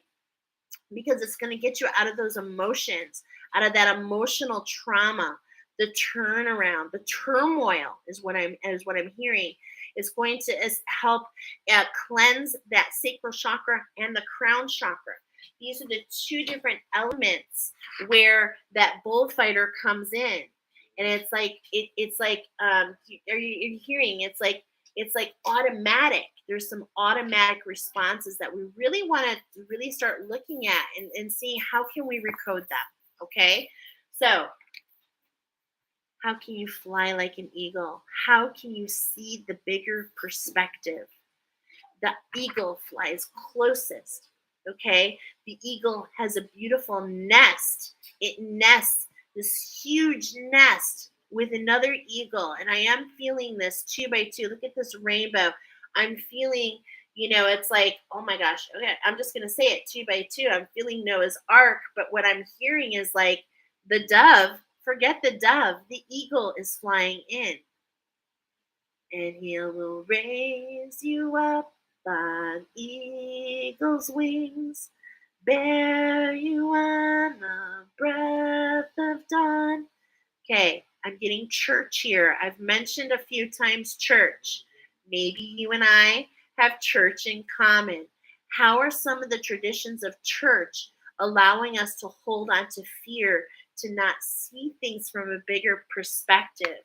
Because it's going to get you out of those emotions, out of that emotional trauma, the turnaround, the turmoil is what I'm hearing. It's going to help cleanse that sacral chakra and the crown chakra. These are the two different elements where that bullfighter comes in, and it's like are you hearing? It's like automatic. There's some automatic responses that we really want to really start looking at and seeing how can we recode them. Okay, so how can you fly like an eagle? How can you see the bigger perspective? The eagle flies closest. Okay, the eagle has a beautiful nest. It nests this huge nest with another eagle, and I am feeling this 2 by 2. Look at this rainbow. I'm feeling, it's like, oh my gosh. Okay, I'm just gonna say it, 2 by 2. I'm feeling Noah's Ark, but what I'm hearing is like the dove. Forget the dove. The eagle is flying in, and he will raise you up on eagle's wings, bear you on the breath of dawn. Okay, I'm getting church here. I've mentioned a few times church. Maybe you and I have church in common. How are some of the traditions of church allowing us to hold on to fear, to not see things from a bigger perspective?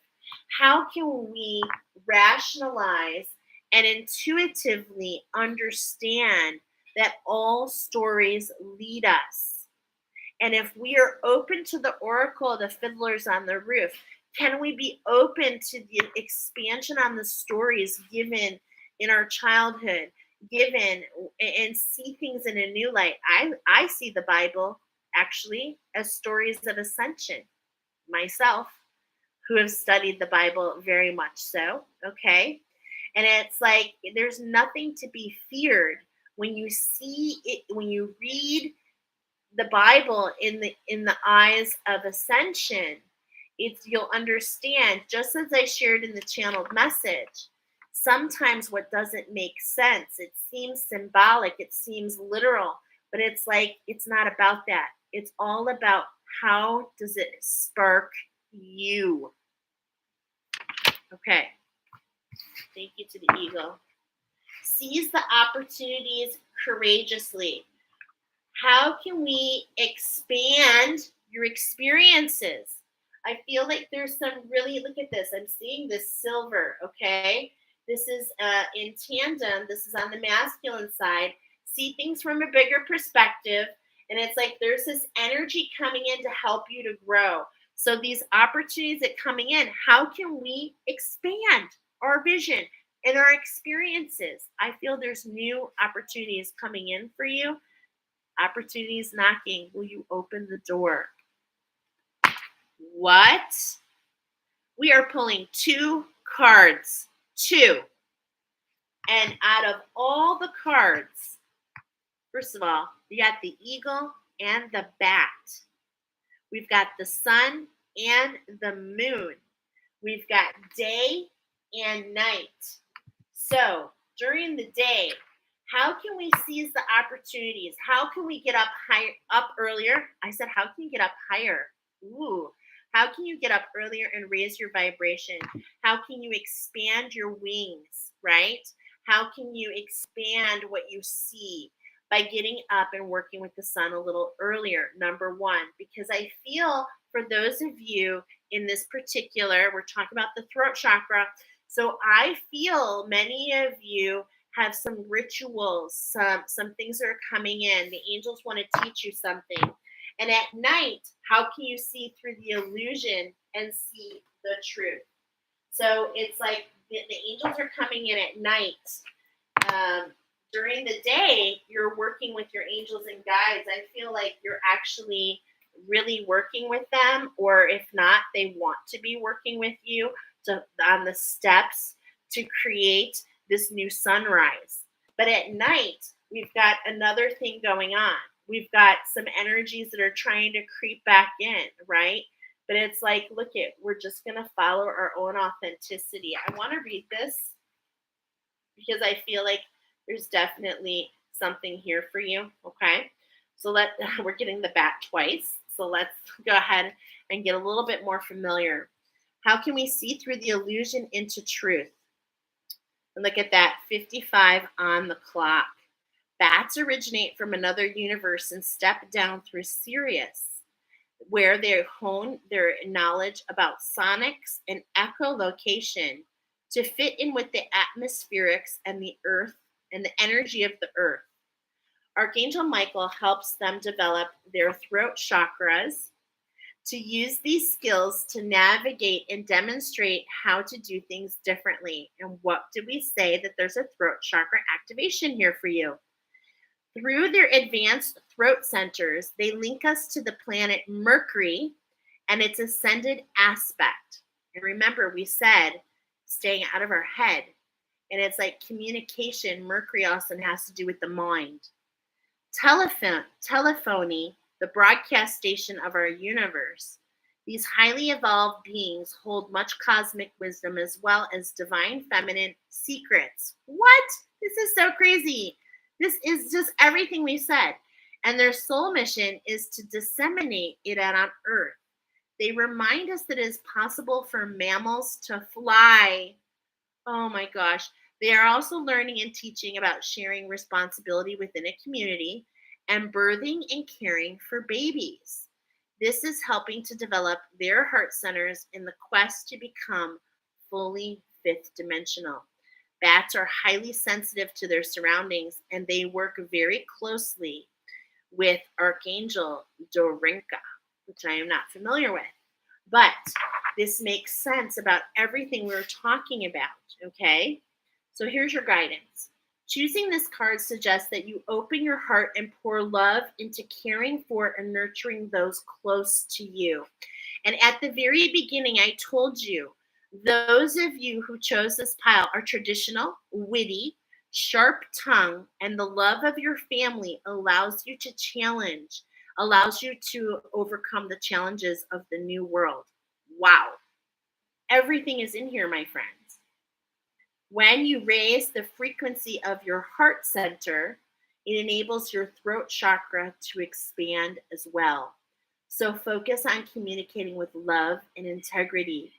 How can we rationalize and intuitively understand that all stories lead us? And if we are open to the oracle of the fiddlers on the roof, can we be open to the expansion on the stories given in our childhood, given and see things in a new light? I see the Bible actually as stories of ascension myself, who have studied the Bible very much so, okay? And it's like there's nothing to be feared when you see it, when you read the Bible in the eyes of ascension. You'll understand, just as I shared in the channeled message, sometimes what doesn't make sense, it seems symbolic, it seems literal, but it's like it's not about that. It's all about how does it spark you. Okay. Thank you to the eagle. Seize the opportunities courageously. How can we expand your experiences? I feel like there's some really, look at this. I'm seeing this silver, okay? This is in tandem. This is on the masculine side. See things from a bigger perspective. And it's like there's this energy coming in to help you to grow. So these opportunities that coming in, how can we expand our vision and our experiences? I feel there's new opportunities coming in for you. Opportunities knocking. Will you open the door? What? We are pulling 2 cards. 2. And out of all the cards, first of all, we got the eagle and the bat. We've got the sun and the moon. We've got day and night. So during the day, how can we seize the opportunities? How can we get up higher, up earlier? I said, how can you get up higher? Ooh, how can you get up earlier and raise your vibration? How can you expand your wings, right? How can you expand what you see? By getting up and working with the sun a little earlier, number 1, because I feel for those of you in this particular, we're talking about the throat chakra. So I feel many of you have some rituals, some things that are coming in. The angels want to teach you something. And at night, how can you see through the illusion and see the truth? So it's like the angels are coming in at night. During the day, you're working with your angels and guides. I feel like you're actually really working with them, or if not, they want to be working with you on the steps to create this new sunrise. But at night, we've got another thing going on. We've got some energies that are trying to creep back in, right? But it's like, look it, we're just going to follow our own authenticity. I want to read this. because I feel like there's definitely something here for you. Okay. So we're getting the bat twice. So let's go ahead and get a little bit more familiar. How can we see through the illusion into truth? And look at that 55 on the clock. Bats originate from another universe and step down through Sirius, where they hone their knowledge about sonics and echolocation to fit in with the atmospherics and the earth and the energy of the earth. Archangel Michael helps them develop their throat chakras to use these skills to navigate and demonstrate how to do things differently. And what did we say? That there's a throat chakra activation here for you. Through their advanced throat centers, they link us to the planet Mercury and its ascended aspect. And remember, we said staying out of our head. And it's like communication. Mercury also has to do with the mind. Telephony, the broadcast station of our universe. These highly evolved beings hold much cosmic wisdom as well as divine feminine secrets. What? This is so crazy. This is just everything we said. And their sole mission is to disseminate it out on Earth. They remind us that it is possible for mammals to fly. Oh my gosh. They are also learning and teaching about sharing responsibility within a community and birthing and caring for babies. This is helping to develop their heart centers in the quest to become fully fifth dimensional. Bats are highly sensitive to their surroundings and they work very closely with Archangel Dorinka, which I am not familiar with. But this makes sense about everything we're talking about, okay? So here's your guidance. Choosing this card suggests that you open your heart and pour love into caring for and nurturing those close to you. And at the very beginning, I told you, those of you who chose this pile are traditional, witty, sharp tongue, and the love of your family allows you to challenge, allows you to overcome the challenges of the new world. Wow. Everything is in here, my friends. When you raise the frequency of your heart center, it enables your throat chakra to expand as well. So focus on communicating with love and integrity.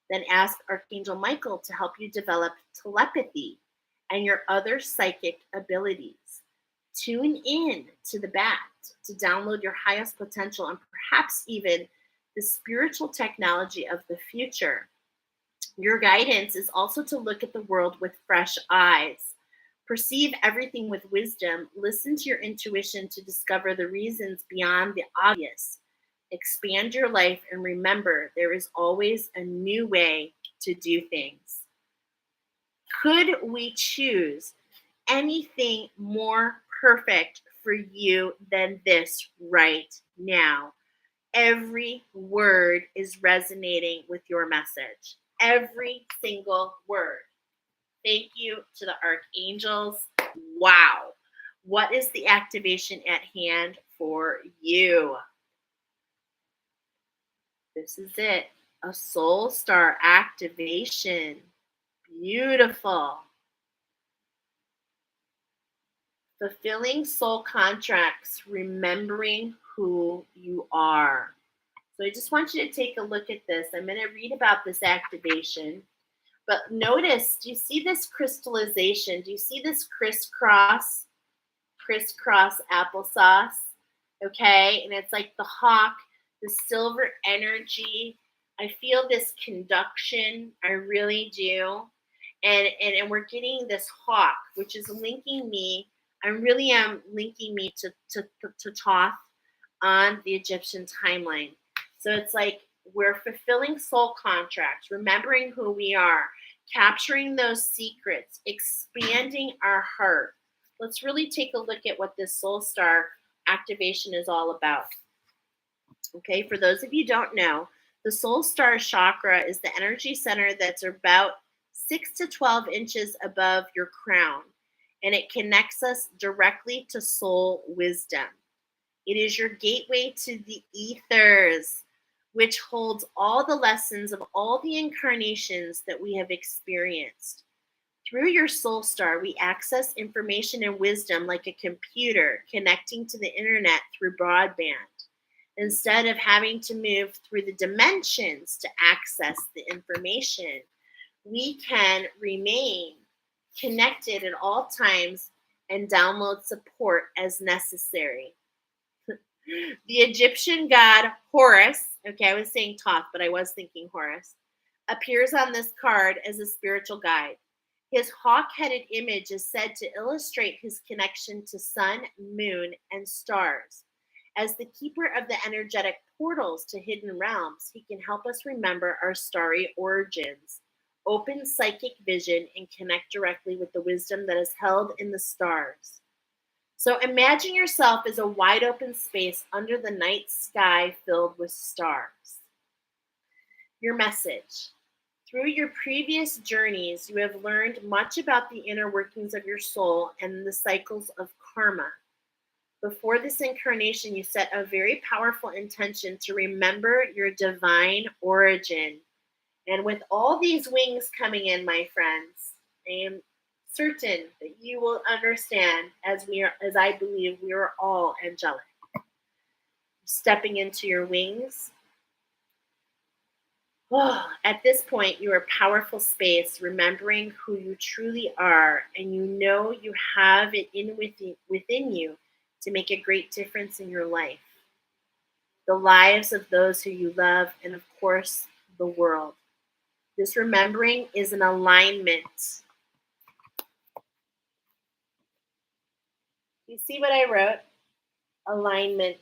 Then ask Archangel Michael to help you develop telepathy and your other psychic abilities. Tune in to the bat to download your highest potential and perhaps even the spiritual technology of the future. Your guidance is also to look at the world with fresh eyes. Perceive everything with wisdom. Listen to your intuition to discover the reasons beyond the obvious. Expand your life and remember there is always a new way to do things. Could we choose anything more perfect for you than this right now? Every word is resonating with your message. Every single word. Thank you to the archangels. Wow. What is the activation at hand for you? This is it. A soul star activation. Beautiful. Fulfilling soul contracts, remembering who you are. So I just want you to take a look at this. I'm going to read about this activation. But notice, do you see this crystallization? Do you see this crisscross applesauce? Okay, and it's like the hawk, the silver energy. I feel this conduction. I really do. And we're getting this hawk, which is linking me. I really am linking me to Thoth on the Egyptian timeline. So it's like we're fulfilling soul contracts, remembering who we are, capturing those secrets, expanding our heart. Let's really take a look at what this soul star activation is all about. Okay, for those of you who don't know, the soul star chakra is the energy center that's about 6 to 12 inches above your crown, and it connects us directly to soul wisdom. It is your gateway to the ethers, which holds all the lessons of all the incarnations that we have experienced. Through your soul star, we access information and wisdom like a computer connecting to the internet through broadband. Instead of having to move through the dimensions to access the information, we can remain connected at all times and download support as necessary. The Egyptian god Horus, okay, I was saying Thoth, but I was thinking Horus, appears on this card as a spiritual guide. His hawk-headed image is said to illustrate his connection to sun, moon, and stars. As the keeper of the energetic portals to hidden realms, he can help us remember our starry origins, open psychic vision, and connect directly with the wisdom that is held in the stars. So imagine yourself as a wide open space under the night sky filled with stars. Your message. Through your previous journeys, you have learned much about the inner workings of your soul and the cycles of karma. Before this incarnation, you set a very powerful intention to remember your divine origin. And with all these wings coming in, my friends, I am certain that you will understand as I believe we are all angelic. Stepping into your wings. Oh, at this point, you are a powerful space, remembering who you truly are, and you know you have it within you to make a great difference in your life, the lives of those who you love, and of course, the world. This remembering is an alignment. You see what I wrote? Alignment.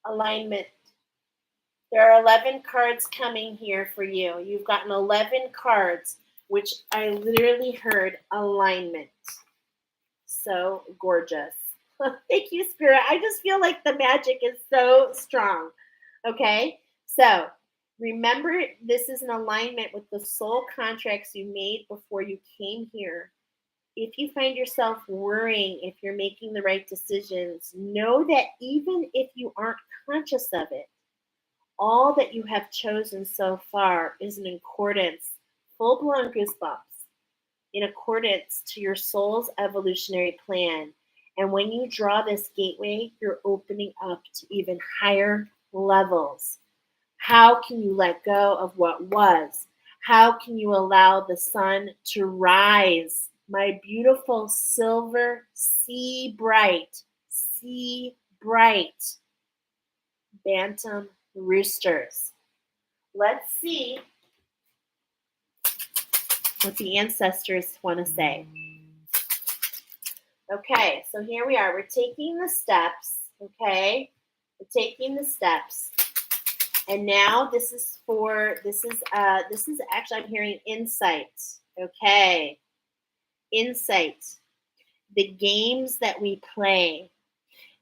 Alignment. There are 11 cards coming here for you. You've gotten 11 cards, which I literally heard alignment. So gorgeous. Thank you, Spirit. I just feel like the magic is so strong. Okay? So remember, this is an alignment with the soul contracts you made before you came here. If you find yourself worrying if you're making the right decisions, know that even if you aren't conscious of it, all that you have chosen so far is in accordance, full-blown goosebumps, in accordance to your soul's evolutionary plan. And when you draw this gateway, you're opening up to even higher levels. How can you let go of what was? How can you allow the sun to rise? My beautiful silver, sea bright bantam roosters. Let's see what the ancestors want to say. Okay, so here we are. We're taking the steps, okay? We're taking the steps. And now this is actually, I'm hearing insight. Okay. Insight. The games that we play.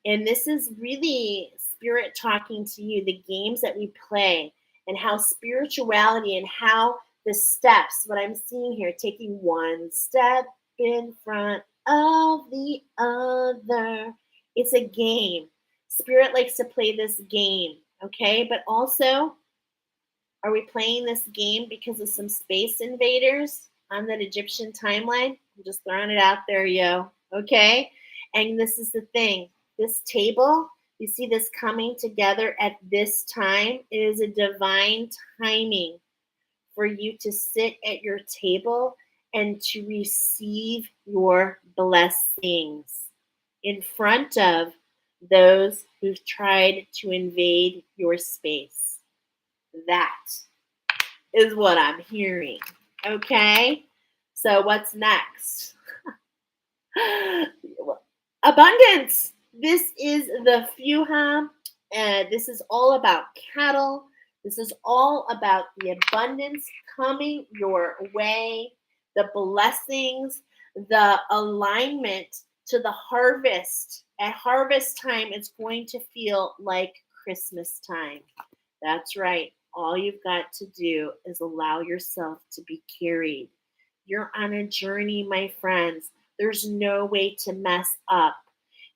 And this is really spirit talking to you, the games that we play and how spirituality and how the steps, what I'm seeing here, taking one step in front of the other. It's a game. Spirit likes to play this game, okay? But also, are we playing this game because of some space invaders on that Egyptian timeline? I'm just throwing it out there, yo, okay? And this is the thing. This table, you see this coming together at this time, it is a divine timing for you to sit at your table and to receive your blessings in front of those who've tried to invade your space. That is what I'm hearing. Okay? So what's next? Abundance. This is the Fuha. This is all about cattle. This is all about the abundance coming your way, the blessings, the alignment to the harvest. At harvest time, it's going to feel like Christmas time. That's right. All you've got to do is allow yourself to be carried. You're on a journey, my friends. There's no way to mess up.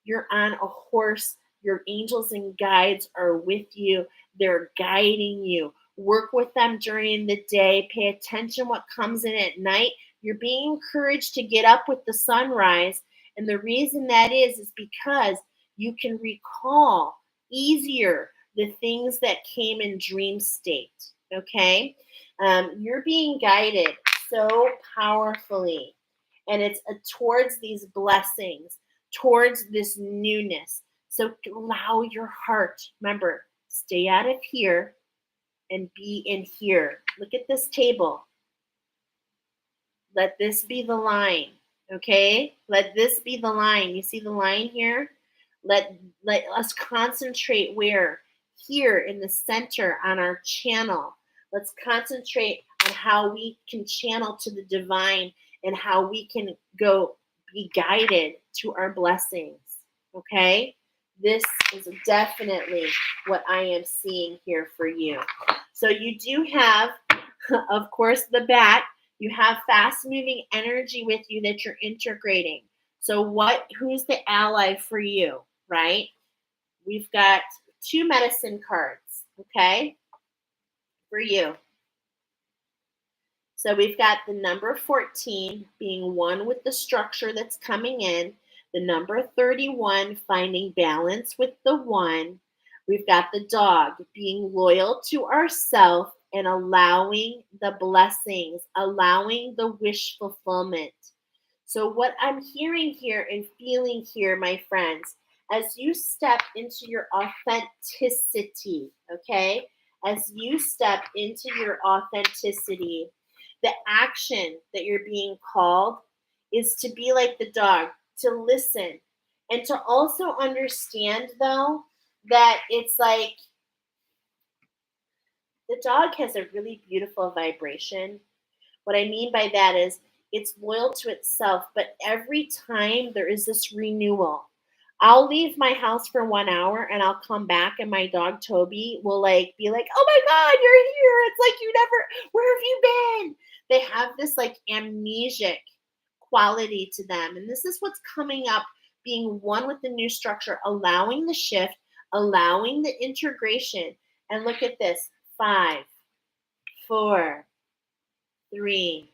You're on a horse. Your angels and guides are with you. They're guiding you. Work with them during the day. Pay attention what comes in at night. You're being encouraged to get up with the sunrise. And the reason that is because you can recall easier the things that came in dream state. Okay? You're being guided so powerfully. And it's towards these blessings, towards this newness. So allow your heart, remember, stay out of here and be in here. Look at this table. Let this be the line, okay? Let this be the line. You see the line here? Let us concentrate where? Here in the center on our channel. Let's concentrate on how we can channel to the divine and how we can go be guided to our blessings, okay? This is definitely what I am seeing here for you. So you do have, of course, the bat. You have fast moving energy with you that you're integrating. So who's the ally for you, right? We've got 2 medicine cards, okay, for you. So we've got the number 14 being one with the structure that's coming in, the number 31 finding balance with the 1. We've got the dog being loyal to ourself and allowing the blessings, allowing the wish fulfillment. So what I'm hearing here and feeling here, my friends, as you step into your authenticity, okay? As you step into your authenticity, the action that you're being called is to be like the dog, to listen, and to also understand, though, that it's like the dog has a really beautiful vibration. What I mean by that is it's loyal to itself, but every time there is this renewal. I'll leave my house for 1 hour and I'll come back and my dog Toby will be like, "Oh my God, you're here." It's like where have you been? They have this like amnesic quality to them. And this is what's coming up, being one with the new structure, allowing the shift, allowing the integration. And look at this, 5, 4, 3,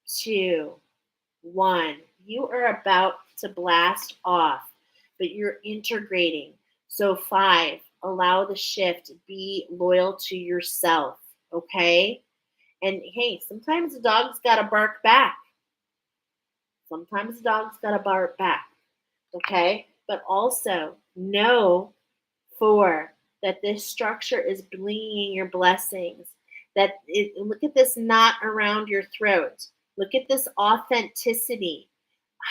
2, 1. You are about to blast off, but you're integrating. So 5, allow the shift, be loyal to yourself, okay? And hey, sometimes the dog's got to bark back. Sometimes the dog's got to bark back, okay? But also know that this structure is bringing your blessings. Look at this knot around your throat. Look at this authenticity.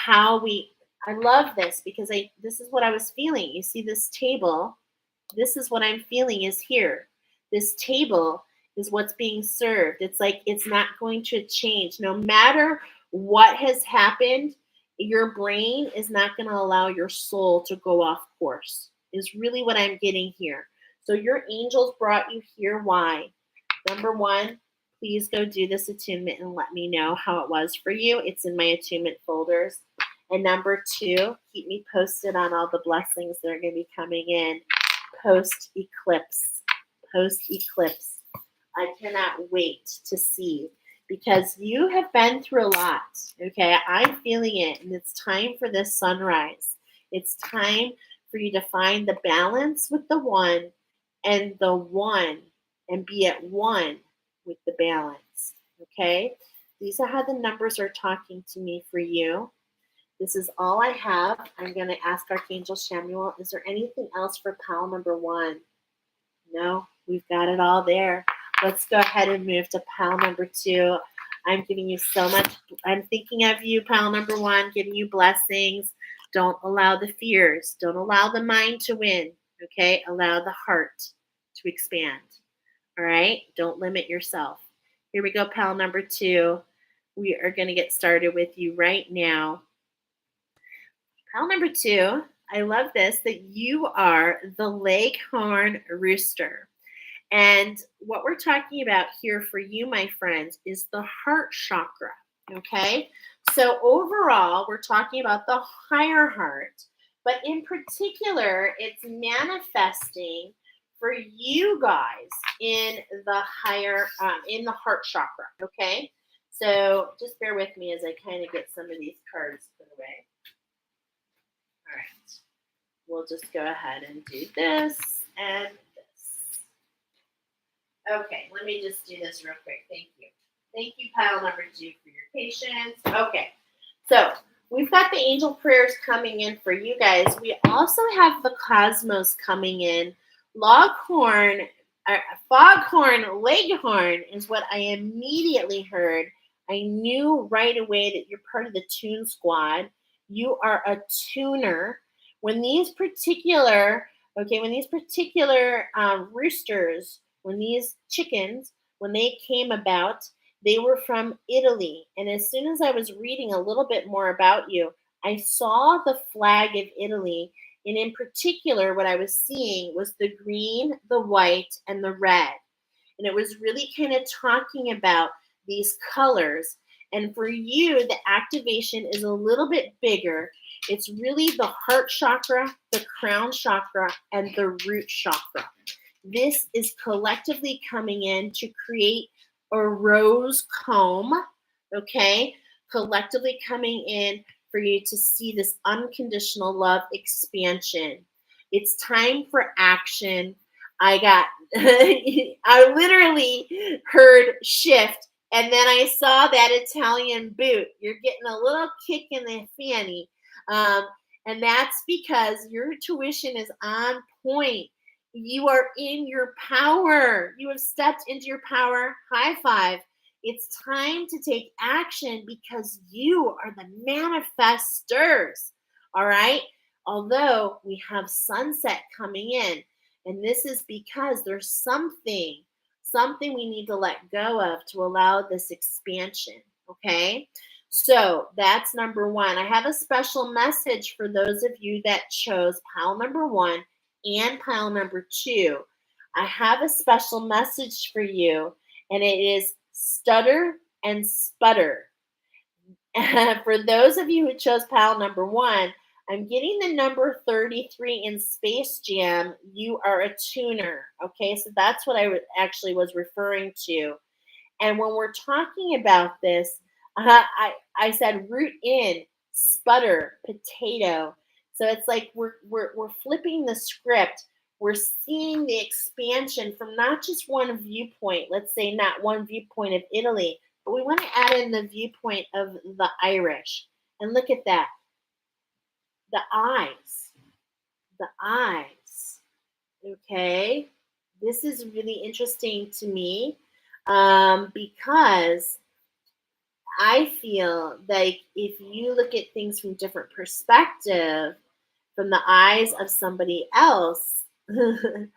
I love this because this is what I was feeling. You see this table? This is what I'm feeling is here. This table is what's being served. It's like it's not going to change. No matter what has happened, your brain is not going to allow your soul to go off course, is really what I'm getting here. So your angels brought you here. Why? Number 1, please go do this attunement and let me know how it was for you. It's in my attunement folders. And number 2, keep me posted on all the blessings that are going to be coming in post-eclipse. Post-eclipse. I cannot wait to see, because you have been through a lot, okay? I'm feeling it, and it's time for this sunrise. It's time for you to find the balance with the 1 and the 1 and be at 1 with the balance, okay? These are how the numbers are talking to me for you. This is all I have. I'm going to ask Archangel Samuel, is there anything else for pile number 1? No, we've got it all there. Let's go ahead and move to pile number 2. I'm giving you so much. I'm thinking of you, pile number 1, giving you blessings. Don't allow the fears. Don't allow the mind to win, okay? Allow the heart to expand, all right? Don't limit yourself. Here we go, pile number 2. We are going to get started with you right now. Pile number 2, I love this, that you are the Leghorn Rooster. And what we're talking about here for you, my friends, is the heart chakra, okay? So overall, we're talking about the higher heart, but in particular, it's manifesting for you guys in the higher, in the heart chakra, okay? So just bear with me as I kind of get some of these cards put away. All right. We'll just go ahead and do this and this. Okay, let me just do this real quick. Thank you. Thank you, pile number 2, for your patience. Okay, so we've got the angel prayers coming in for you guys. We also have the cosmos coming in. Foghorn Leghorn is what I immediately heard. I knew right away that you're part of the tune squad. You are a tuner. When these particular roosters, when these chickens, when they came about, they were from Italy. And as soon as I was reading a little bit more about you, I saw the flag of Italy. And in particular, what I was seeing was the green, the white, and the red. And it was really kind of talking about these colors. And for you, the activation is a little bit bigger. It's really the heart chakra, the crown chakra, and the root chakra. This is collectively coming in to create a rose comb, okay? Collectively coming in for you to see this unconditional love expansion. It's time for action. I literally heard shift, and then I saw that Italian boot. You're getting a little kick in the fanny. And that's because your tuition is on point. You are in your power. You have stepped into your power. High five. It's time to take action because you are the manifestors. All right. Although we have sunset coming in, and this is because there's something we need to let go of to allow this expansion. Okay. So that's number 1. I have a special message for those of you that chose pile number 1 and pile number 2. I have a special message for you, and it is stutter and sputter. For those of you who chose pile number 1, I'm getting the number 33 in Space Jam. You are a tuner. Okay, so that's what I actually was referring to. And when we're talking about this, I said root in, sputter, potato. So it's like we're flipping the script. We're seeing the expansion from not just one viewpoint. Let's say not one viewpoint of Italy, but we want to add in the viewpoint of the Irish. And look at that. The eyes. The eyes. Okay. This is really interesting to me because I feel like if you look at things from different perspective, from the eyes of somebody else, why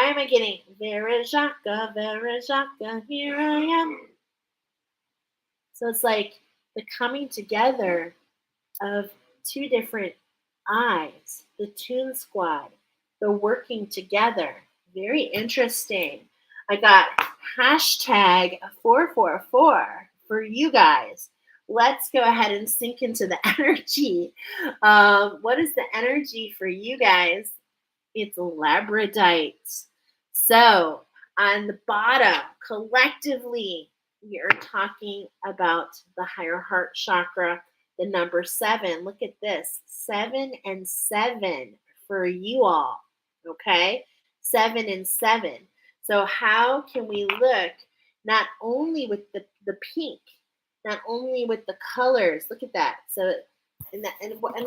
am I getting Vera Jacques, here I am? So it's like the coming together of two different eyes, the Toon Squad, the working together. Very interesting. I got hashtag 444 for you guys. Let's go ahead and sink into the energy. What is the energy for you guys? It's labradite. So on the bottom, collectively, we are talking about the higher heart chakra, the number 7. Look at this, 7 and 7 for you all. Okay, 7 and 7. So how can we look not only with the pink, not only with the colors? Look at that. So and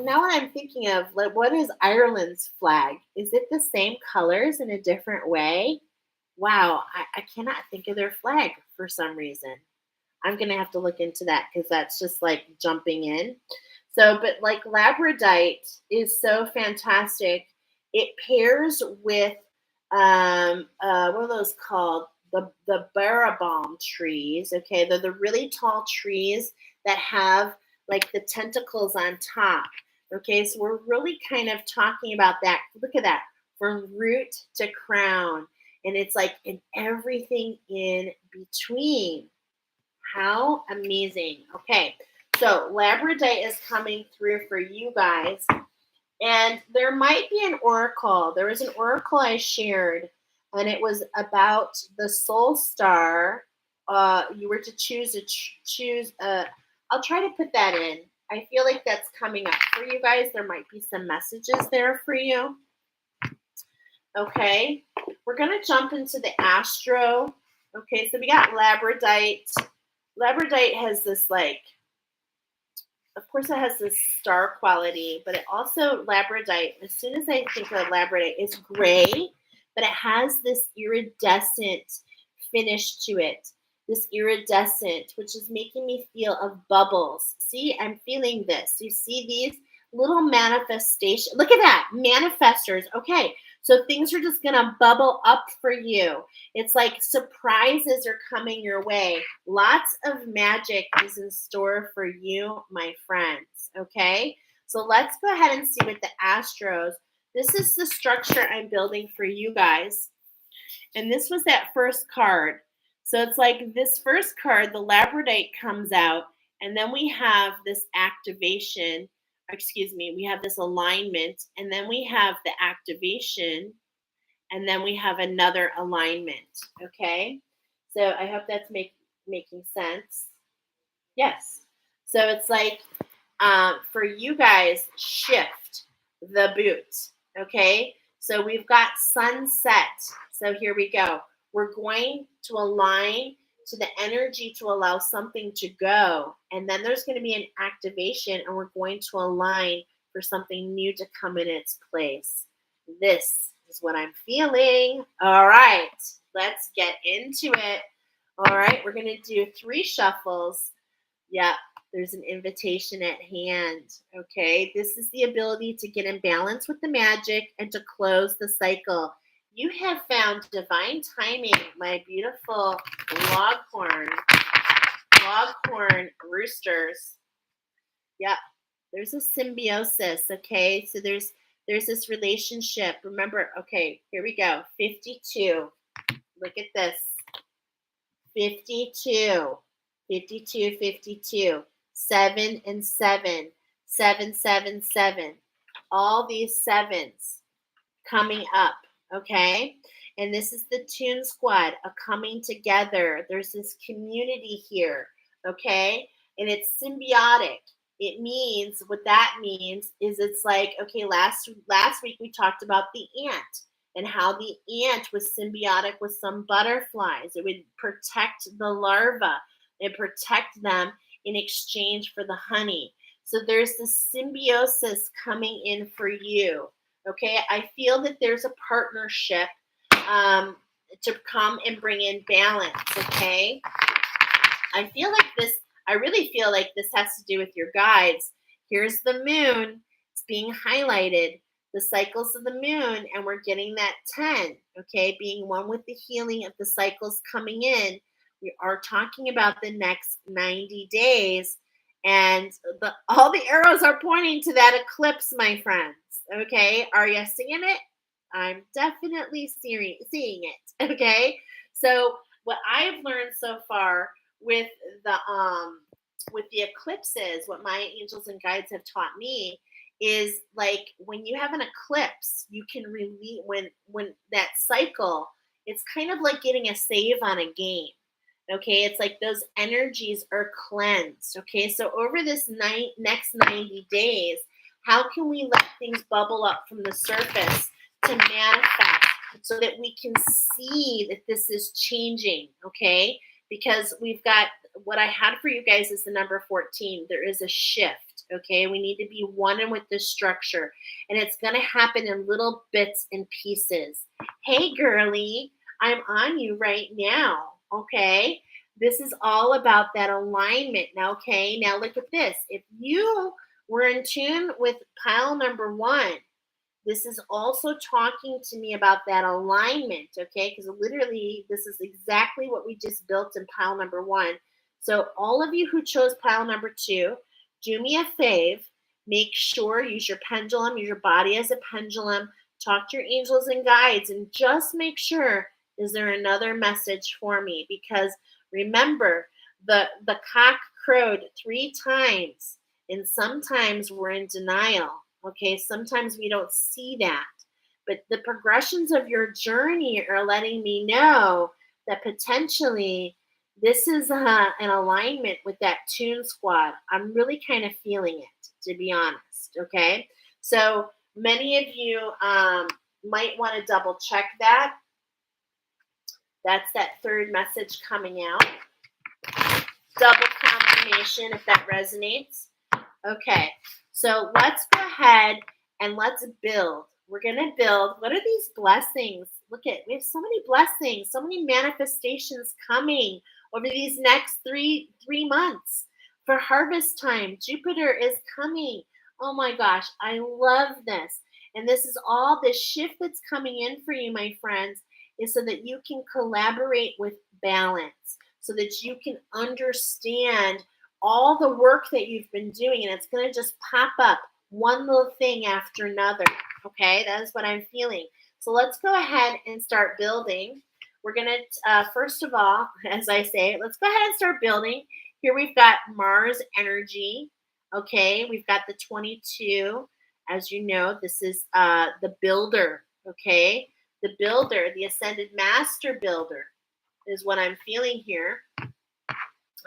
now what I'm thinking of, like, what is Ireland's flag? Is it the same colors in a different way? Wow, I cannot think of their flag for some reason. I'm going to have to look into that because that's just like jumping in. So, but like labradite is so fantastic. It pairs with, what are those called? The barabom trees. Okay, they're the really tall trees that have like the tentacles on top. Okay, so we're really kind of talking about that. Look at that, from root to crown. And it's like in everything in between. How amazing. Okay, so labradite is coming through for you guys. And there might be an oracle. There was an oracle I shared, and it was about the soul star you were to choose I'll try to put that in. I feel like that's coming up for you guys. There might be some messages there for you. Okay, we're gonna jump into the astro. Okay, so we got labradorite. Labradorite has this of course it has this star quality, but it also labradorite. As soon as I think of labradorite, it's gray, but it has this iridescent finish to it. This iridescent, which is making me feel of bubbles. See, I'm feeling this. You see these little manifestation. Look at that, manifestors. Okay, so things are just gonna bubble up for you. It's like surprises are coming your way. Lots of magic is in store for you, my friends. Okay, so let's go ahead and see what the Astros. This is the structure I'm building for you guys. And this was that first card. So it's like this first card, the labradorite comes out, and then we have this activation. Excuse me, we have this alignment, and then we have the activation, and then we have another alignment. Okay, so I hope that's making sense. Yes. So it's like for you guys, shift the boot. Okay, so we've got sunset. So here we go. We're going to align to the energy to allow something to go. And then there's going to be an activation, and we're going to align for something new to come in its place. This is what I'm feeling. All right, let's get into it. All right, we're going to do 3 shuffles. Yeah, there's an invitation at hand. Okay, this is the ability to get in balance with the magic and to close the cycle. You have found divine timing, my beautiful loghorn roosters. Yep, there's a symbiosis. Okay, so there's this relationship. Remember, okay, here we go. 52. Look at this. 52. 52, 52, 7 and 7, 7, 7, 7. All these sevens coming up, okay? And this is the Toon Squad, a coming together. There's this community here, okay? And it's symbiotic. It means, what that means is it's like, okay, last week we talked about the ant and how the ant was symbiotic with some butterflies. It would protect the larva and protect them in exchange for the honey. So there's this symbiosis coming in for you. Okay, I feel that there's a partnership to come and bring in balance. Okay, I really feel like this has to do with your guides. Here's the moon. It's being highlighted. The cycles of the moon, and we're getting that 10. Okay, being one with the healing of the cycles coming in. We are talking about the next 90 days, and all the arrows are pointing to that eclipse, my friends. Okay, are you seeing it? I'm definitely seeing it. Okay, so what I've learned so far with the eclipses, what my angels and guides have taught me is like when you have an eclipse, you can release when that cycle. It's kind of like getting a save on a game. Okay, it's like those energies are cleansed. Okay, so over this next 90 days, how can we let things bubble up from the surface to manifest so that we can see that this is changing? Okay, because we've got what I had for you guys is the number 14. There is a shift. Okay, we need to be one with the structure, and it's going to happen in little bits and pieces. Hey, girly, I'm on you right now. Okay, this is all about that alignment. Now, okay, now look at this. If you were in tune with pile number 1, this is also talking to me about that alignment, okay? Because literally, this is exactly what we just built in pile number 1. So all of you who chose pile number 2, do me a fave. Make sure, use your pendulum, use your body as a pendulum, talk to your angels and guides, and just make sure, is there another message for me? Because remember, the cock crowed 3 times, and sometimes we're in denial. Okay, sometimes we don't see that. But the progressions of your journey are letting me know that potentially This is an alignment with that Tune Squad. I'm really kind of feeling it, to be honest. Okay. So many of you might want to double check that. That's that third message coming out. Double confirmation if that resonates. Okay. So let's go ahead and let's build. We're going to build. What are these blessings? Look at, we have so many blessings, so many manifestations coming over these next three months. For harvest time, Jupiter is coming. Oh my gosh, I love this. And this is all this shift that's coming in for you, my friends, is so that you can collaborate with balance, so that you can understand all the work that you've been doing, and it's going to just pop up one little thing after another. Okay, that is what I'm feeling. So let's go ahead and start building. We're going to, first of all, as I say, let's go ahead and start building. Here we've got Mars energy. Okay, we've got the 22. As you know, this is the builder. Okay, the builder, the ascended master builder is what I'm feeling here.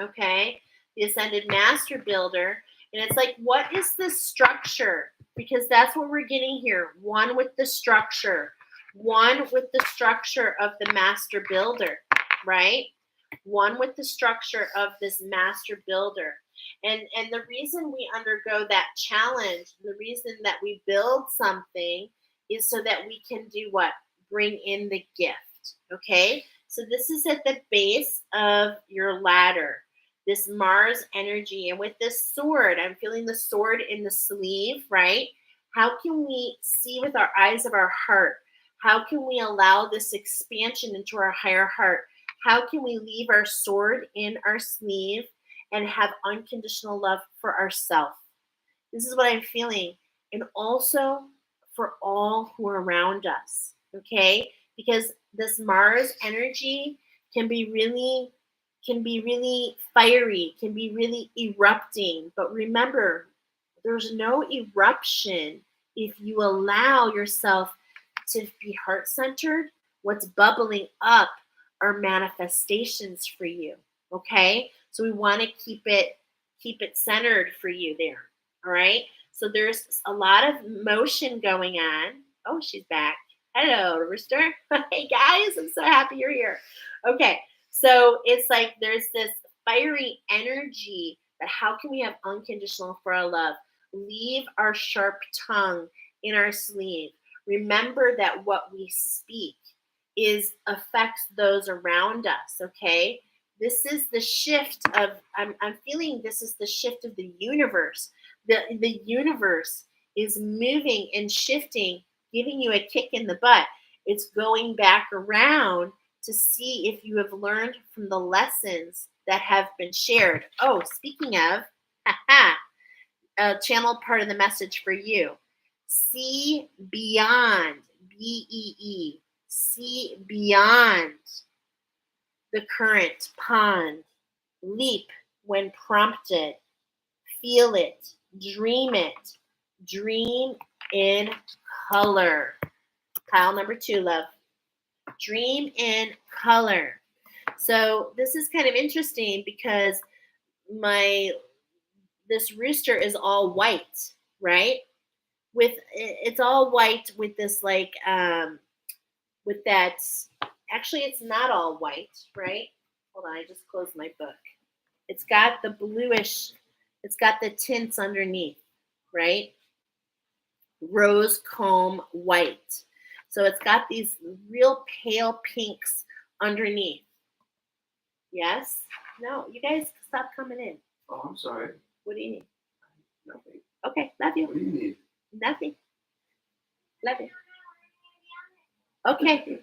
Okay, the ascended master builder. And it's like, what is the structure? Because that's what we're getting here. One with the structure. One with the structure of the master builder, right? One with the structure of this master builder. And the reason we undergo that challenge, the reason that we build something is so that we can do what? Bring in the gift, okay? So this is at the base of your ladder, this Mars energy. And with this sword, I'm feeling the sword in the sleeve, right? How can we see with our eyes of our heart? How can we allow this expansion into our higher heart? How can we leave our sword in our sleeve and have unconditional love for ourselves? This is what I'm feeling. And also for all who are around us, okay? Because this Mars energy can be really fiery, can be really erupting. But remember, there's no eruption if you allow yourself to be heart-centered. What's bubbling up are manifestations for you. Okay? So we want to keep it centered for you there. All right? So there's a lot of motion going on. Oh, she's back. Hello, Rooster. Hey guys, I'm so happy you're here. Okay. So it's like there's this fiery energy that how can we have unconditional for our love? Leave our sharp tongue in our sleeve. Remember that what we speak is affects those around us, okay? This is the shift of I'm feeling this is the shift of the universe. The universe is moving and shifting, giving you a kick in the butt. It's going back around to see if you have learned from the lessons that have been shared. Oh, speaking of, a channel part of the message for you. See beyond, BEE. See beyond the current pond. Leap when prompted. Feel it. Dream it. Dream in color. Pile number 2, love. Dream in color. So this is kind of interesting because this rooster is all white, right? It's all white with this like with that. Actually, it's not all white, right? Hold on, I just closed my book. It's got the bluish. It's got the tints underneath, right? Rose comb white. So it's got these real pale pinks underneath. Yes? No, you guys stop coming in. Oh, I'm sorry. What do you need? Nothing. Okay, love you. What do you need? Nothing. Love you. Okay.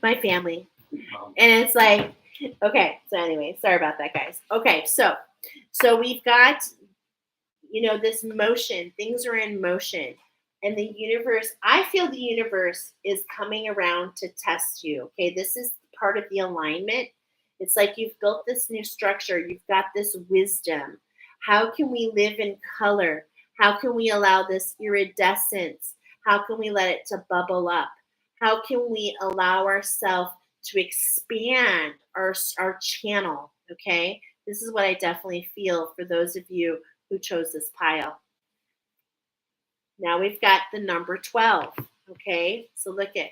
My family. And it's like, okay, so anyway, sorry about that, guys. Okay, so we've got, this motion. Things are in motion. And the universe, I feel the universe is coming around to test you. Okay, this is part of the alignment. It's like you've built this new structure. You've got this wisdom. How can we live in color? How can we allow this iridescence? How can we let it to bubble up? How can we allow ourselves to expand our channel, okay? This is what I definitely feel for those of you who chose this pile. Now we've got the number 12, okay? So look at,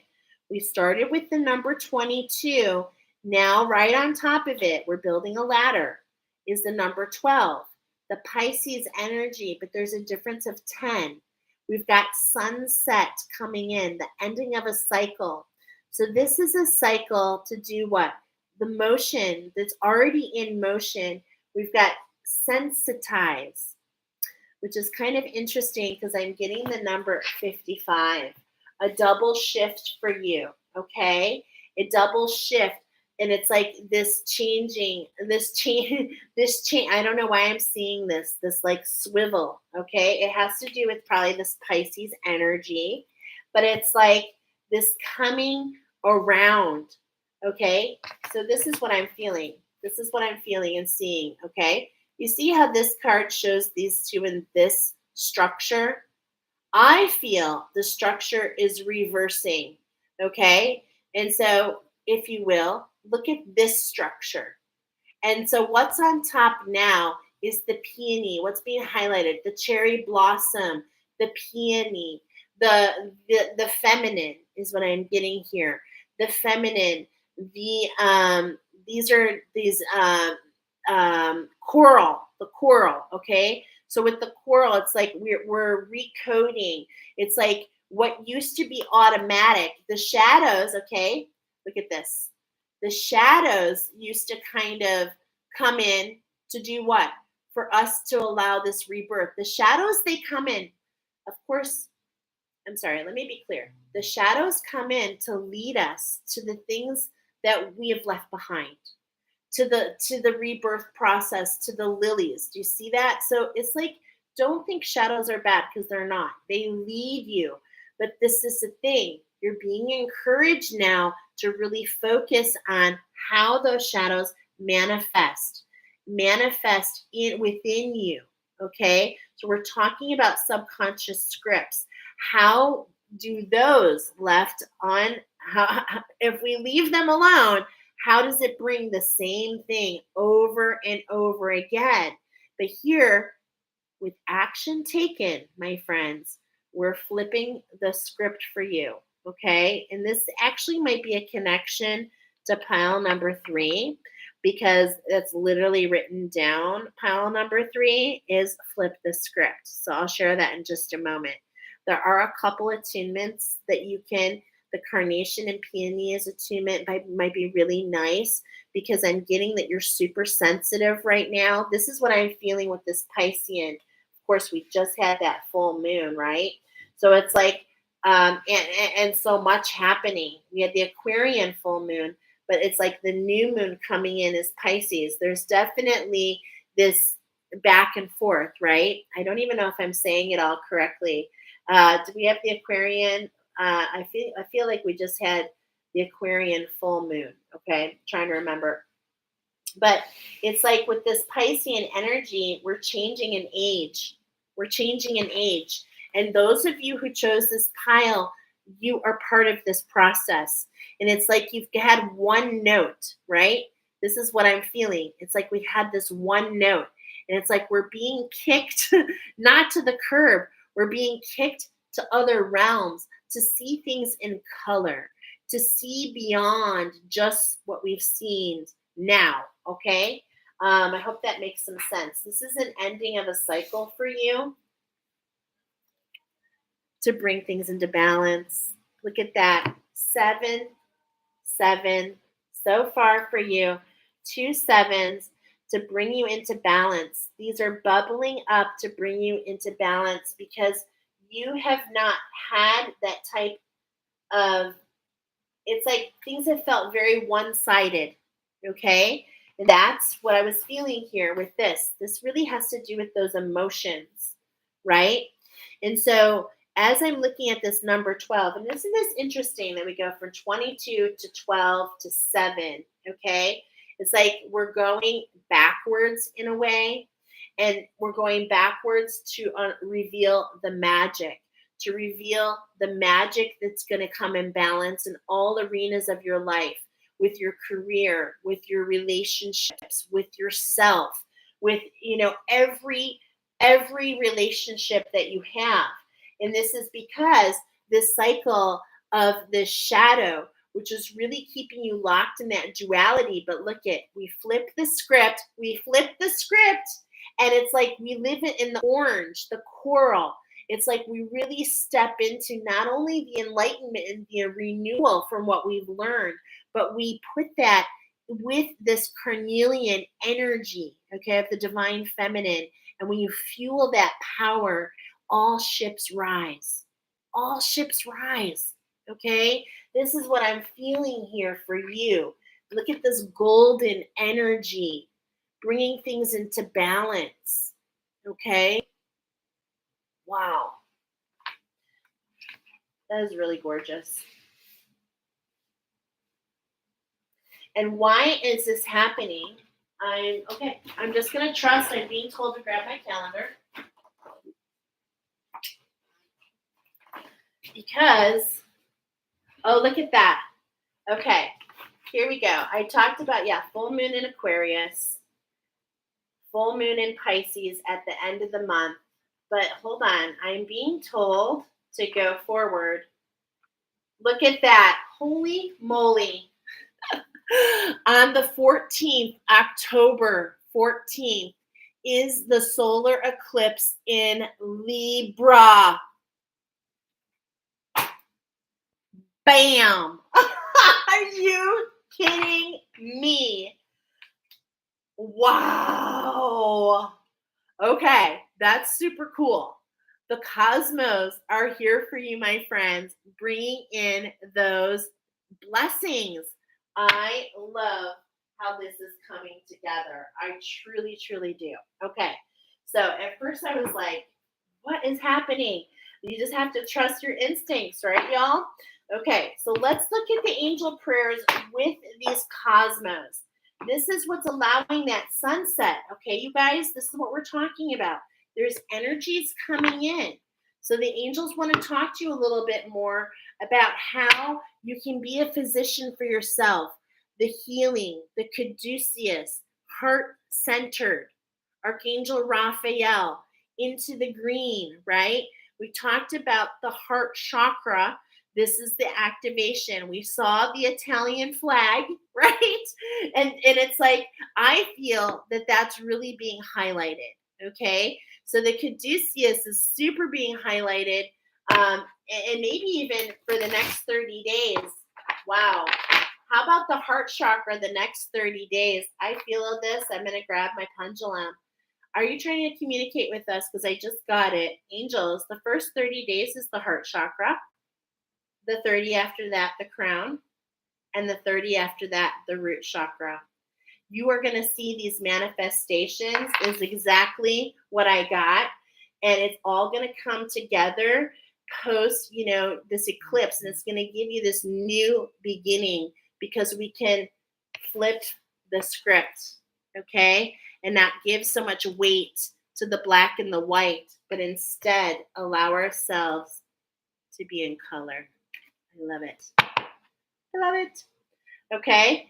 we started with the number 22. Now right on top of it, we're building a ladder, is the number 12. The Pisces energy, but there's a difference of 10. We've got sunset coming in, the ending of a cycle. So this is a cycle to do what? The motion that's already in motion. We've got sensitize, which is kind of interesting because I'm getting the number 55, a double shift for you, okay? A double shift. And it's like this changing, this change, I don't know why I'm seeing this like swivel, okay? It has to do with probably this Pisces energy, but it's like this coming around, okay? So this is what I'm feeling. This is what I'm feeling and seeing, okay? You see how this card shows these two in this structure? I feel the structure is reversing, okay? And so, if you will, look at this structure. And so what's on top now is the peony. What's being highlighted? The cherry blossom, the peony, the feminine is what I'm getting here. The feminine, these are these coral, the coral, okay? So with the coral, it's like we're recoding. It's like what used to be automatic, the shadows, okay? Look at this. The shadows used to kind of come in to do what? For us to allow this rebirth. The shadows, they come in, of course, I'm sorry, let me be clear. The shadows come in to lead us to the things that we have left behind, to the rebirth process, to the lilies. Do you see that? So it's like, don't think shadows are bad, because they're not. They lead you. But this is the thing. You're being encouraged now to really focus on how those shadows manifest in within you. Okay? So we're talking about subconscious scripts. How do those left on, if we leave them alone, how does it bring the same thing over and over again? But here, with action taken, my friends, we're flipping the script for you, okay? And this actually might be a connection to pile number 3, because it's literally written down. Pile number 3 is flip the script. So I'll share that in just a moment. There are a couple attunements that you can, the carnation and peony's attunement might be really nice, because I'm getting that you're super sensitive right now. This is what I'm feeling with this Piscean. Of course, we just had that full moon, right? So it's like, and so much happening. We had the Aquarian full moon, but it's like the new moon coming in is Pisces. There's definitely this back and forth, right? I don't even know if I'm saying it all correctly. Do we have the Aquarian? I feel like we just had the Aquarian full moon. Okay, I'm trying to remember. But it's like with this Piscean energy, we're changing in age. We're changing in age. And those of you who chose this pile, you are part of this process. And it's like you've had one note, right? This is what I'm feeling. It's like we had this one note. And it's like we're being kicked, not to the curb. We're being kicked to other realms, to see things in color, to see beyond just what we've seen now, okay? I hope that makes some sense. This is an ending of a cycle for you to bring things into balance. Look at that. 7, 7. So far for you. 2 7s to bring you into balance. These are bubbling up to bring you into balance, because you have not had that type of, it's like things have felt very one-sided, okay? And that's what I was feeling here with this. This really has to do with those emotions, right? And so as I'm looking at this number 12, and isn't this interesting that we go from 22 to 12 to 7, okay? It's like we're going backwards in a way, and we're going backwards to reveal the magic, to reveal the magic that's going to come in balance in all arenas of your life, with your career, with your relationships, with yourself, with every relationship that you have. And this is because this cycle of this shadow, which is really keeping you locked in that duality. But look at, we flip the script, and it's like we live it in the orange, the coral. It's like we really step into not only the enlightenment and the renewal from what we've learned, but we put that with this carnelian energy, okay, of the divine feminine. And when you fuel that power, all ships rise. All ships rise, okay? This is what I'm feeling here for you. Look at this golden energy, bringing things into balance, okay? Wow. That is really gorgeous. And why is this happening? I'm just going to trust. I'm being told to grab my calendar. Because, oh, look at that. Okay, here we go. I talked about, full moon in Aquarius, full moon in Pisces at the end of the month. But hold on, I'm being told to go forward. Look at that. Holy moly. On the 14th, October 14th, is the solar eclipse in Libra. Bam! Are you kidding me? Wow. Okay, that's super cool. The cosmos are here for you, my friends, bringing in those blessings. I love how this is coming together. I truly, truly do. Okay, so at first I was like, what is happening? You just have to trust your instincts, right, y'all? Okay, so let's look at the angel prayers with these cosmos. This is what's allowing that sunset. Okay, you guys, this is what we're talking about. There's energies coming in. So the angels want to talk to you a little bit more about how you can be a physician for yourself, the healing, the caduceus, heart-centered, Archangel Raphael, into the green, right? We talked about the heart chakra. This is the activation. We saw the Italian flag, right? And it's like, I feel that that's really being highlighted, okay? So the caduceus is super being highlighted, and maybe even for the next 30 days. Wow. How about the heart chakra the next 30 days? I feel this. I'm going to grab my pendulum. Are you trying to communicate with us? Because I just got it. Angels, the first 30 days is the heart chakra. The 30 after that, the crown. And the 30 after that, the root chakra. You are going to see these manifestations is exactly what I got. And it's all going to come together post, this eclipse. And it's going to give you this new beginning because we can flip the script, okay? And not give so much weight to the black and the white, but instead allow ourselves to be in color. I love it. I love it. Okay.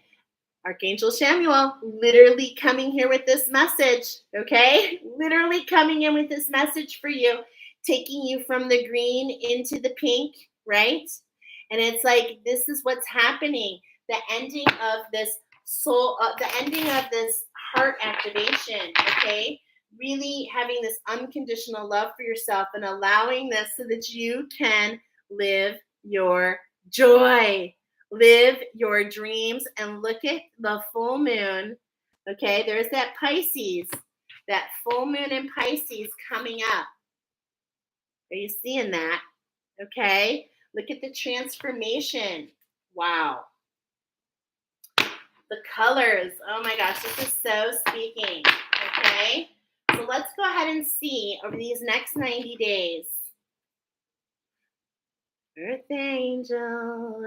Archangel Samuel literally coming here with this message, okay? Literally coming in with this message for you, taking you from the green into the pink, right? And it's like, this is what's happening. The ending of this soul, the ending of this heart activation, okay? Really having this unconditional love for yourself and allowing this so that you can live your joy. Live your dreams, and look at the full moon. Okay, there's that Pisces, that full moon in Pisces coming up. Are you seeing that? Okay, look at the transformation. Wow. The colors. Oh my gosh, this is so speaking. Okay, so let's go ahead and see over these next 90 days. Earth angel,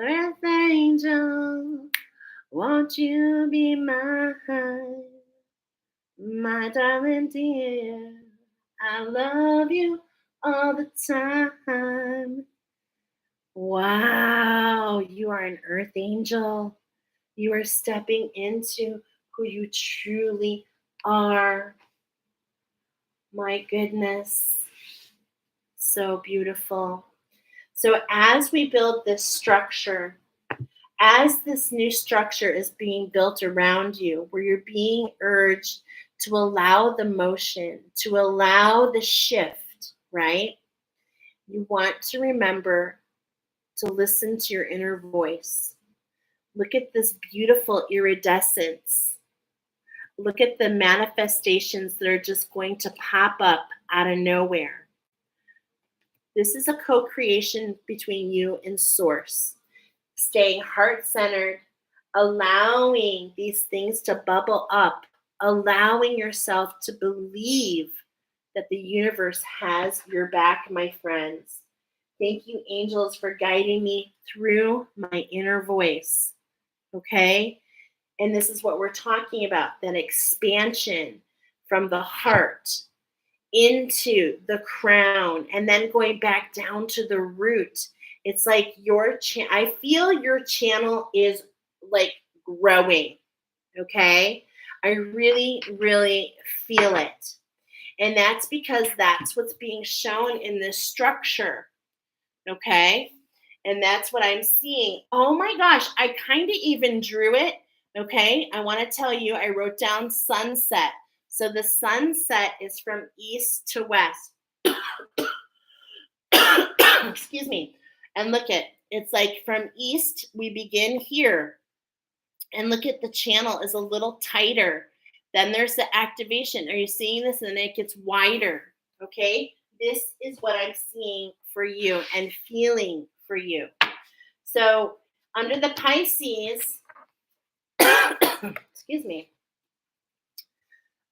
won't you be mine, my darling dear? I love you all the time. Wow, you are an earth angel. You are stepping into who you truly are. My goodness. So beautiful. So, as we build this structure, as this new structure is being built around you, where you're being urged to allow the motion, to allow the shift, right? You want to remember to listen to your inner voice. Look at this beautiful iridescence. Look at the manifestations that are just going to pop up out of nowhere. This is a co creation between you and Source. Staying heart centered, allowing these things to bubble up, allowing yourself to believe that the universe has your back, my friends. Thank you, angels, for guiding me through my inner voice. Okay? And this is what we're talking about, that expansion from the heart into the crown and then going back down to the root. It's like I feel your channel is like growing. Okay? I really, really feel it. And that's because that's what's being shown in this structure. Okay? And that's what I'm seeing. Oh my gosh, I kind of even drew it. Okay? I want to tell you, I wrote down sunset. So the sunset is from east to west. Excuse me. And look at it's like from east, we begin here. And look at the channel is a little tighter. Then there's the activation. Are you seeing this? And then it gets wider. Okay? This is what I'm seeing for you and feeling for you. So under the Pisces, excuse me,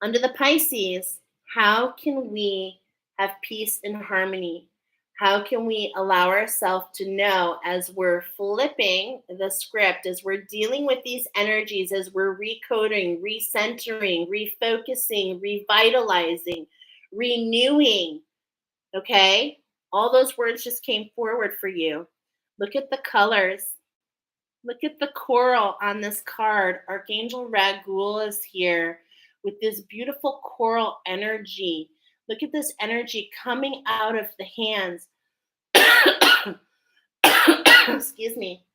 under the Pisces, how can we have peace and harmony? How can we allow ourselves to know as we're flipping the script, as we're dealing with these energies, as we're recoding, recentering, refocusing, revitalizing, renewing, okay? All those words just came forward for you. Look at the colors. Look at the coral on this card. Archangel Ragul is here with this beautiful coral energy. Look at this energy coming out of the hands. Excuse me.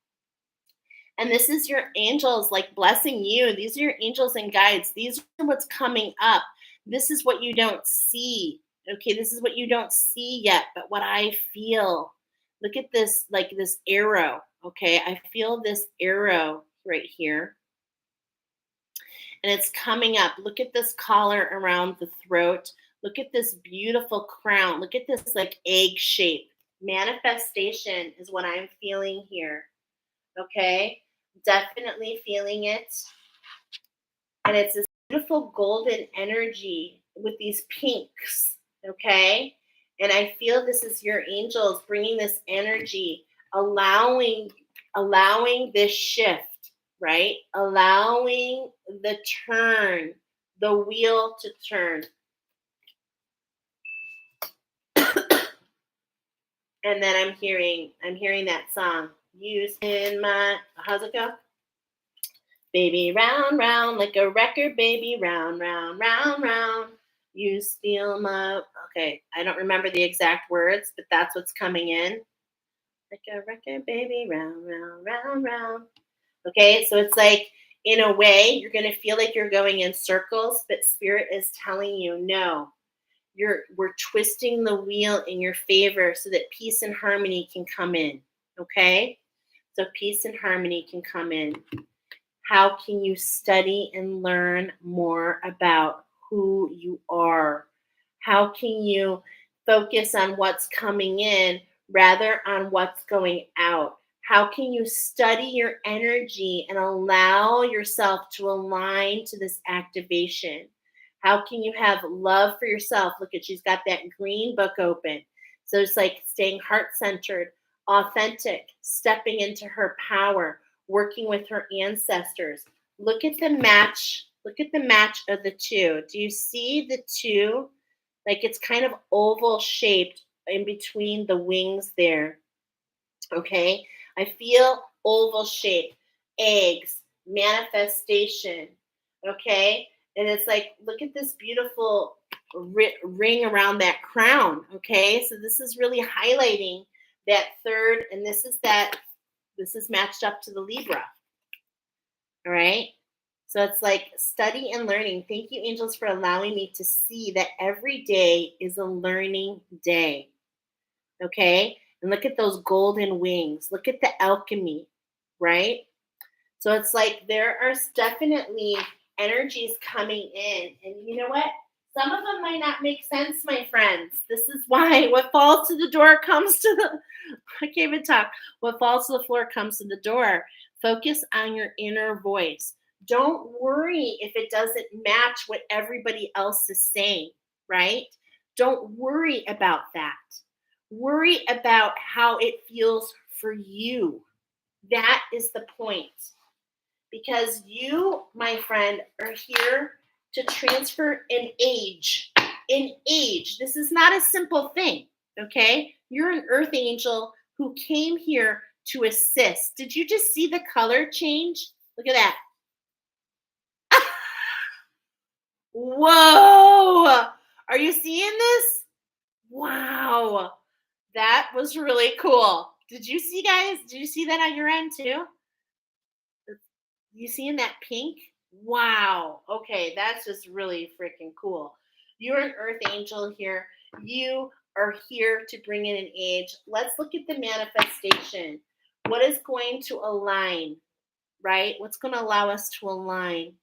And this is your angels like blessing you. These are your angels and guides. These are what's coming up. This is what you don't see. Okay, this is what you don't see yet, but what I feel. Look at this, like this arrow. Okay, I feel this arrow right here. And it's coming up. Look at this collar around the throat. Look at this beautiful crown. Look at this like egg shape. Manifestation is what I'm feeling here. Okay, definitely feeling it. And it's this beautiful golden energy with these pinks. Okay, and I feel this is your angels bringing this energy, allowing this shift, right? Allowing the turn, the wheel to turn. And then I'm hearing that song. Use in my, how's it go? Baby, round, round, like a record, baby, round, round, round, round. You steal my, okay, I don't remember the exact words, but that's what's coming in. Like a record, baby, round, round, round, round. Okay, so it's like, in a way, you're going to feel like you're going in circles, but Spirit is telling you, no, we're twisting the wheel in your favor so that peace and harmony can come in. Okay, so peace and harmony can come in. How can you study and learn more about who you are? How can you focus on what's coming in rather on what's going out? How can you study your energy and allow yourself to align to this activation? How can you have love for yourself? Look at, she's got that green book open. So it's like staying heart-centered, authentic, stepping into her power, working with her ancestors. Look at the match. Look at the match of the two. Do you see the two? Like it's kind of oval shaped in between the wings there. Okay. I feel oval shape, eggs, manifestation. Okay? And it's like, look at this beautiful ring around that crown. Okay? So this is really highlighting that third, and this is matched up to the Libra. All right? So it's like study and learning. Thank you, angels, for allowing me to see that every day is a learning day. Okay? And look at those golden wings. Look at the alchemy, right? So it's like there are definitely energies coming in. And you know what? Some of them might not make sense, my friends. This is why what falls to the door comes to the, I can't even talk. What falls to the floor comes to the door. Focus on your inner voice. Don't worry if it doesn't match what everybody else is saying, right? Don't worry about that. Worry about how it feels for you. That is the point. Because you, my friend, are here to transfer an age. An age. This is not a simple thing, okay? You're an earth angel who came here to assist. Did you just see the color change? Look at that. Whoa! Are you seeing this? Wow. That was really cool. Did you see, guys? Did you see that on your end too? You seeing that pink? Wow. Okay, that's just really freaking cool. You're an earth angel here. You are here to bring in an age. Let's look at the manifestation. What is going to align, right? What's going to allow us to align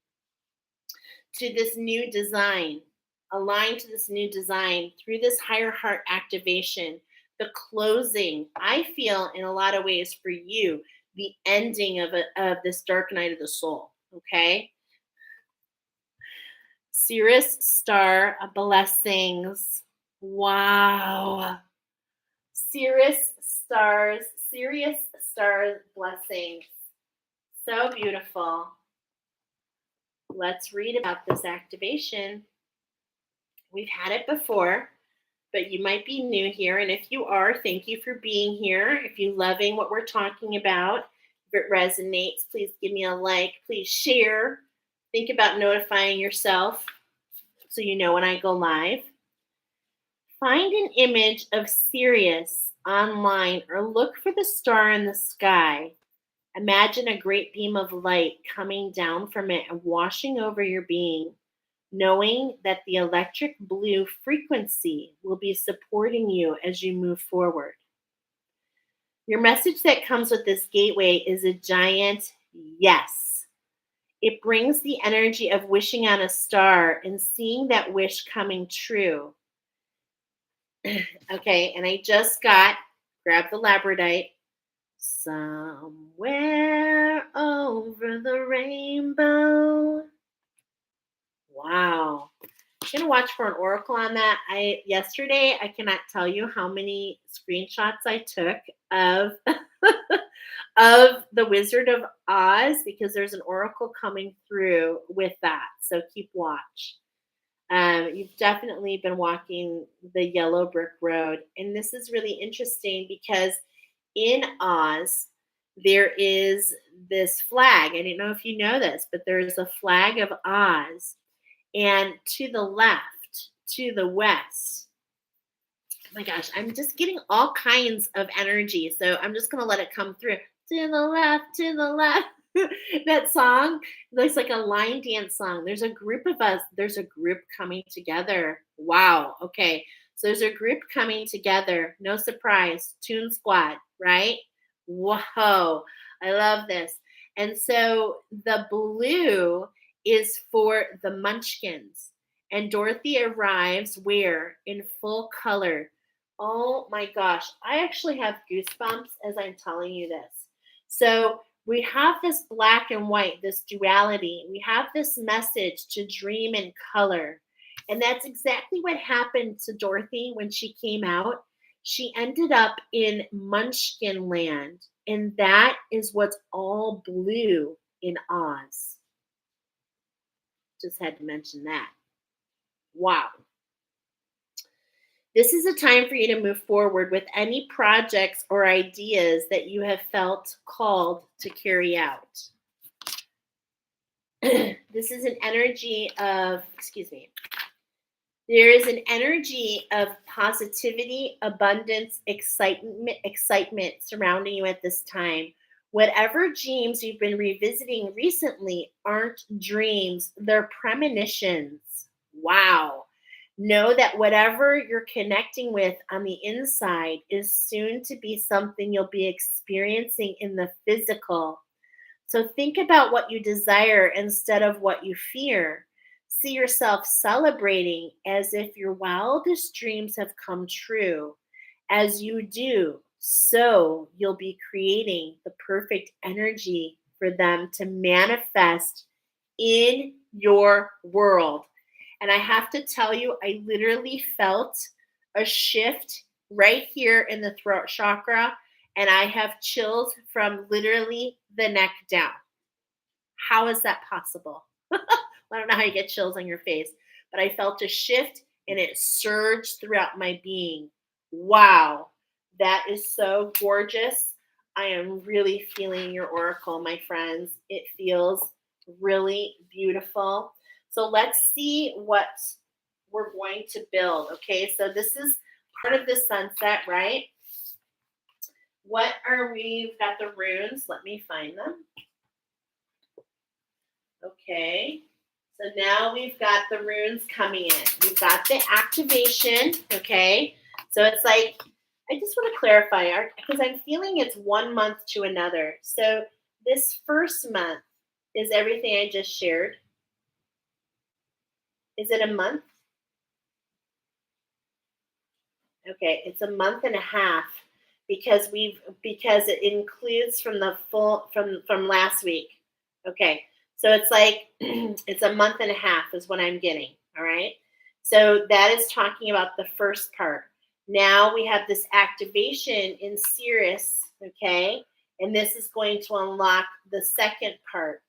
to this new design? Align to this new design through this higher heart activation. The closing, I feel in a lot of ways for you, the ending of this dark night of the soul. Okay. Cirrus star blessings. Wow. Sirius star blessings. So beautiful. Let's read about this activation. We've had it before, but you might be new here. And if you are, thank you for being here. If you're loving what we're talking about, if it resonates, please give me a like. Please share. Think about notifying yourself so you know when I go live. Find an image of Sirius online or look for the star in the sky. Imagine a great beam of light coming down from it and washing over your being, knowing that the electric blue frequency will be supporting you as you move forward. Your message that comes with this gateway is a giant yes. It brings the energy of wishing on a star and seeing that wish coming true. Okay, and I just grab the labradite. Somewhere over the rainbow. Wow. I'm gonna watch for an oracle on that. Yesterday I cannot tell you how many screenshots I took of of the Wizard of Oz because there's an oracle coming through with that. So keep watch. You've definitely been walking the yellow brick road, and this is really interesting because in Oz there is this flag. I don't know if you know this, but there's a flag of Oz. And to the left, to the west, oh my gosh, I'm just getting all kinds of energy. So I'm just going to let it come through. To the left, to the left. That song looks like a line dance song. There's a group of us. There's a group coming together. Wow. Okay. So there's a group coming together. No surprise. Toon Squad, right? Whoa. I love this. And so the blue is for the Munchkins. And Dorothy arrives where? In full color. Oh my gosh. I actually have goosebumps as I'm telling you this. So we have this black and white, this duality. We have this message to dream in color. And that's exactly what happened to Dorothy when she came out. She ended up in Munchkin land. And that is what's all blue in Oz. Just had to mention that. Wow. This is a time for you to move forward with any projects or ideas that you have felt called to carry out. This is an energy of, excuse me, there is an energy of positivity, abundance, excitement surrounding you at this time. Whatever dreams you've been revisiting recently aren't dreams, they're premonitions. Wow. Know that whatever you're connecting with on the inside is soon to be something you'll be experiencing in the physical. So think about what you desire instead of what you fear. See yourself celebrating as if your wildest dreams have come true. As you do, so you'll be creating the perfect energy for them to manifest in your world. And I have to tell you, I literally felt a shift right here in the throat chakra, and I have chills from literally the neck down. How is that possible? I don't know how you get chills on your face, but I felt a shift and it surged throughout my being. Wow, that is so gorgeous. I am really feeling your oracle, my friends. It feels really beautiful. So let's see what we're going to build. Okay, so this is part of the sunset, right? What are we? We've got the runes. Let me find them. Okay. So now we've got the runes coming in. We've got the activation. Okay. So it's like, I just want to clarify, because I'm feeling it's 1 month to another. So this first month is everything I just shared. Is it a month? Okay, it's a month and a half because it includes from the full from last week. Okay. So it's like it's a month and a half is what I'm getting. All right. So that is talking about the first part. Now we have this activation in Sirius, okay? And this is going to unlock the second part.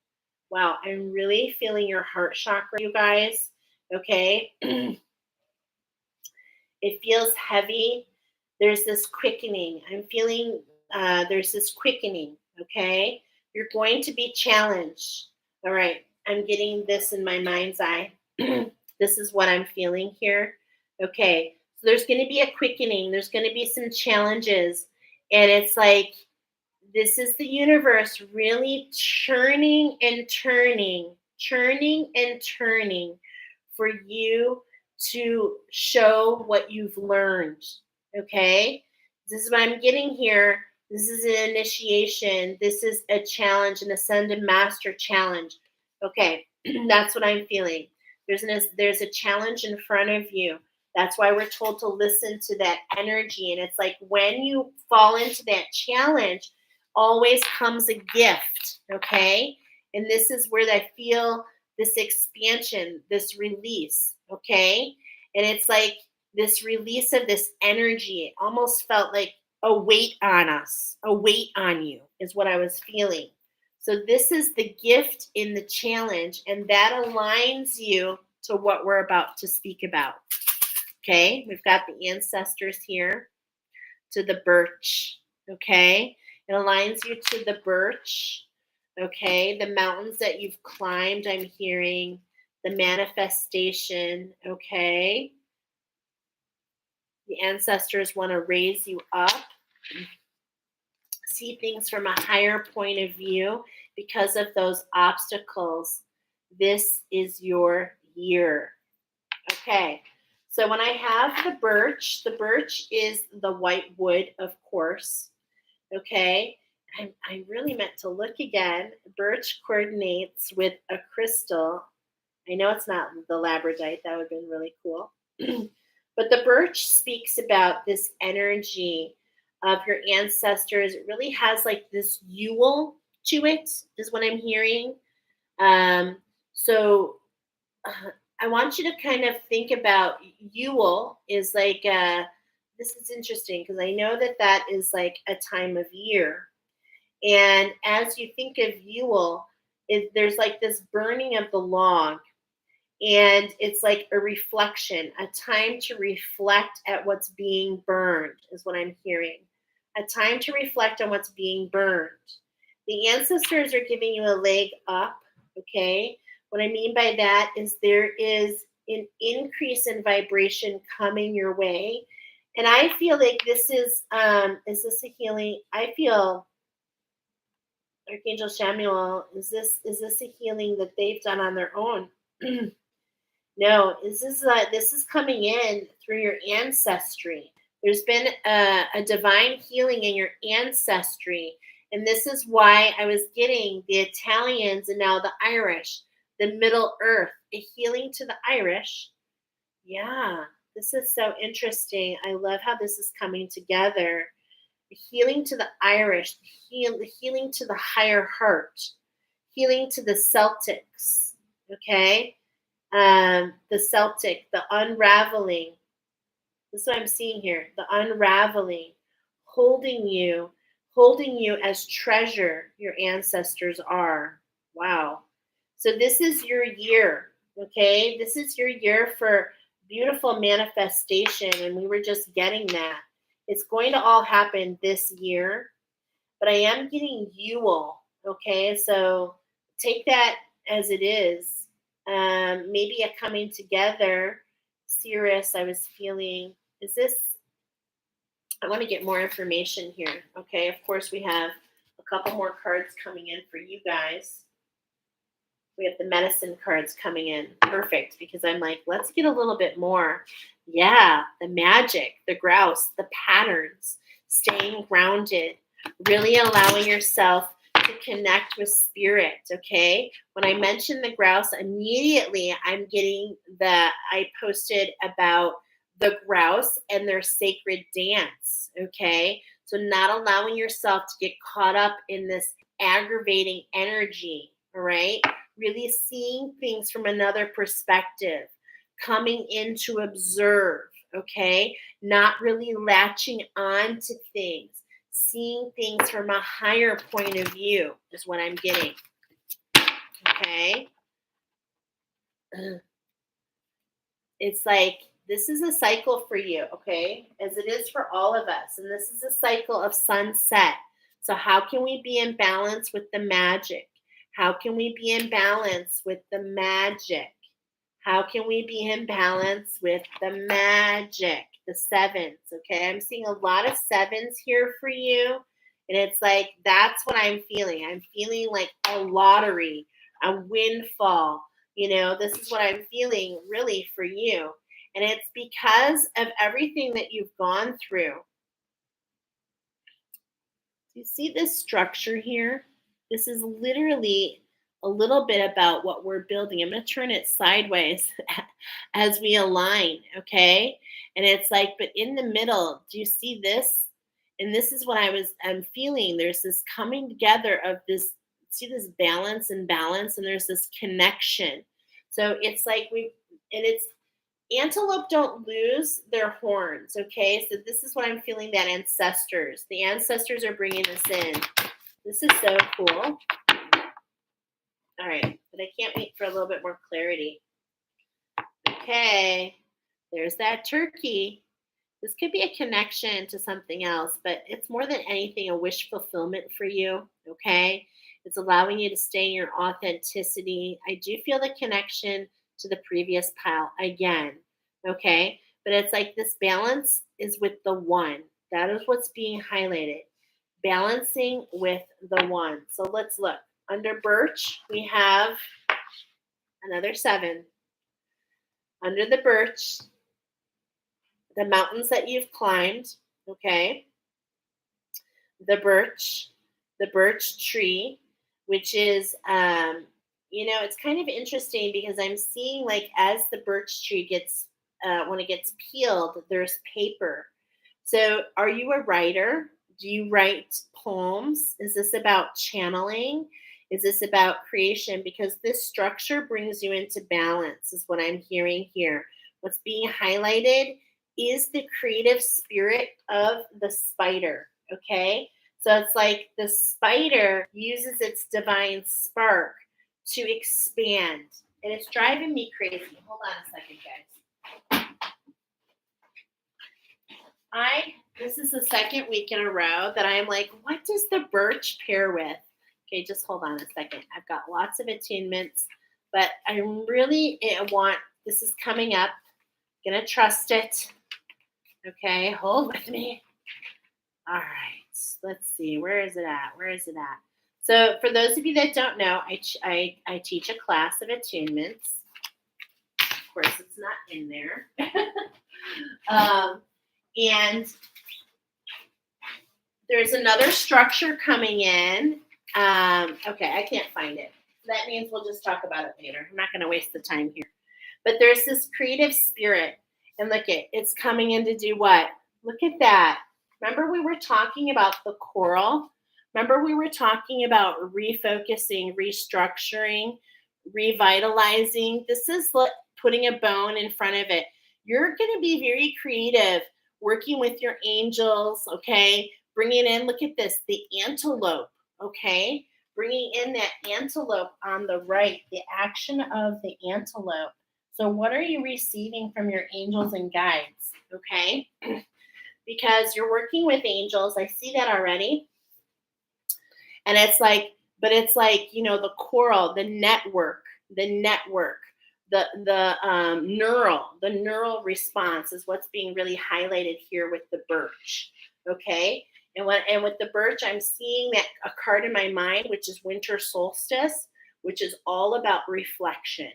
Wow, I'm really feeling your heart chakra, you guys. Okay. It feels heavy. There's this quickening. I'm feeling there's this quickening. Okay. You're going to be challenged. All right. I'm getting this in my mind's eye. This is what I'm feeling here. Okay. So there's going to be a quickening. There's going to be some challenges. And it's like, this is the universe really churning and turning for you to show what you've learned. Okay? This is what I'm getting here. This is an initiation. This is a challenge, an ascended master challenge. Okay, that's what I'm feeling. There's a challenge in front of you. That's why we're told to listen to that energy. And it's like when you fall into that challenge, always comes a gift. Okay? And this is where I feel this expansion, this release, okay? And it's like this release of this energy. It almost felt like a weight on us, a weight on you is what I was feeling. So this is the gift in the challenge, and that aligns you to what we're about to speak about. Okay, we've got the ancestors here to the birch. Okay, it aligns you to the birch. Okay, the mountains that you've climbed, I'm hearing the manifestation. Okay, the ancestors want to raise you up, see things from a higher point of view because of those obstacles. This is your year. Okay, so when I have the birch is the white wood, of course. Okay, I really meant to look again. Birch coordinates with a crystal. I know it's not the labradorite. That would have been really cool. But the birch speaks about this energy of your ancestors. It really has like this Yule to it, is what I'm hearing. Um, so I want you to kind of think about Yule is like, this is interesting because I know that that is like a time of year. And as you think of Yule, there's like this burning of the log, and it's like a reflection, a time to reflect at what's being burned, is what I'm hearing. A time to reflect on what's being burned. The ancestors are giving you a leg up, okay? What I mean by that is there is an increase in vibration coming your way. And I feel like this is this a healing? I feel Archangel Samuel, is this a healing that they've done on their own? No, this is coming in through your ancestry. There's been a divine healing in your ancestry, and this is why I was getting the Italians and now the Irish, the Middle Earth, a healing to the Irish. Yeah, this is so interesting. I love how this is coming together. The healing to the Irish, the healing to the higher heart, healing to the Celtics. Okay, the Celtic, the unraveling. This is what I'm seeing here. The unraveling, holding you as treasure your ancestors are. Wow. So this is your year, okay? This is your year for beautiful manifestation, and we were just getting that. It's going to all happen this year, but I am getting Yule, okay? So take that as it is. Maybe a coming together. Cirrus, I was feeling, is this, I want to get more information here, okay? Of course, we have a couple more cards coming in for you guys. We have the medicine cards coming in. Perfect, because I'm like, let's get a little bit more. Yeah, the magic, the grouse, the patterns, staying grounded, really allowing yourself to connect with spirit, okay? When I mentioned the grouse, immediately I'm getting I posted about the grouse and their sacred dance, okay? So not allowing yourself to get caught up in this aggravating energy, all right? Really seeing things from another perspective, coming in to observe, okay? Not really latching on to things, seeing things from a higher point of view is what I'm getting, okay? It's like this is a cycle for you, okay? As it is for all of us. And this is a cycle of sunset. So, how can we be in balance with the magic? How can we be in balance with the magic? How can we be in balance with the magic? The sevens, okay? I'm seeing a lot of sevens here for you. And it's like, that's what I'm feeling. I'm feeling like a lottery, a windfall. This is what I'm feeling really for you. And it's because of everything that you've gone through. Do you see this structure here? This is literally a little bit about what we're building. I'm going to turn it sideways as we align, okay? And it's like, but in the middle, do you see this? And this is what I'm feeling. There's this coming together of this, see this balance, and there's this connection. So it's like and it's antelope don't lose their horns, okay? So this is what I'm feeling, that the ancestors are bringing this in. This is so cool. All right, but I can't wait for a little bit more clarity. Okay, there's that turkey. This could be a connection to something else, but it's more than anything a wish fulfillment for you, okay? It's allowing you to stay in your authenticity. I do feel the connection to the previous pile again, okay? But it's like this balance is with the one. That is what's being highlighted. Balancing with the one. So let's look. Under birch, we have another 7. Under the birch, the mountains that you've climbed, okay? The birch tree, which is, it's kind of interesting because I'm seeing like as the birch tree gets, when it gets peeled, there's paper. So are you a writer? Do you write poems? Is this about channeling? Is this about creation? Because this structure brings you into balance, is what I'm hearing here. What's being highlighted is the creative spirit of the spider, okay? So it's like the spider uses its divine spark to expand. And it's driving me crazy. Hold on a second, guys. This is the second week in a row that I'm like, what does the birch pair with? Okay, just hold on a second. I've got lots of attunements, But I really want, this is coming up. Gonna trust it. Okay, hold with me. All right, let's see. Where is it at? Where is it at? So, for those of you that don't know, I teach a class of attunements. Of course, it's not in there. And there's another structure coming in. Okay, I can't find it. That means we'll just talk about it later. I'm not going to waste the time here. But there's this creative spirit. And look, it's coming in to do what? Look at that. Remember we were talking about the coral? Remember we were talking about refocusing, restructuring, revitalizing? This is putting a bone in front of it. You're going to be very creative working with your angels, okay? Bringing in, look at this, the antelope, okay? Bringing in that antelope on the right, the action of the antelope. So what are you receiving from your angels and guides, okay? Because you're working with angels. I see that already. And it's like, but it's like, the coral, the network, the neural response is what's being really highlighted here with the birch, okay? And with the birch, I'm seeing that a card in my mind, which is winter solstice, which is all about reflection,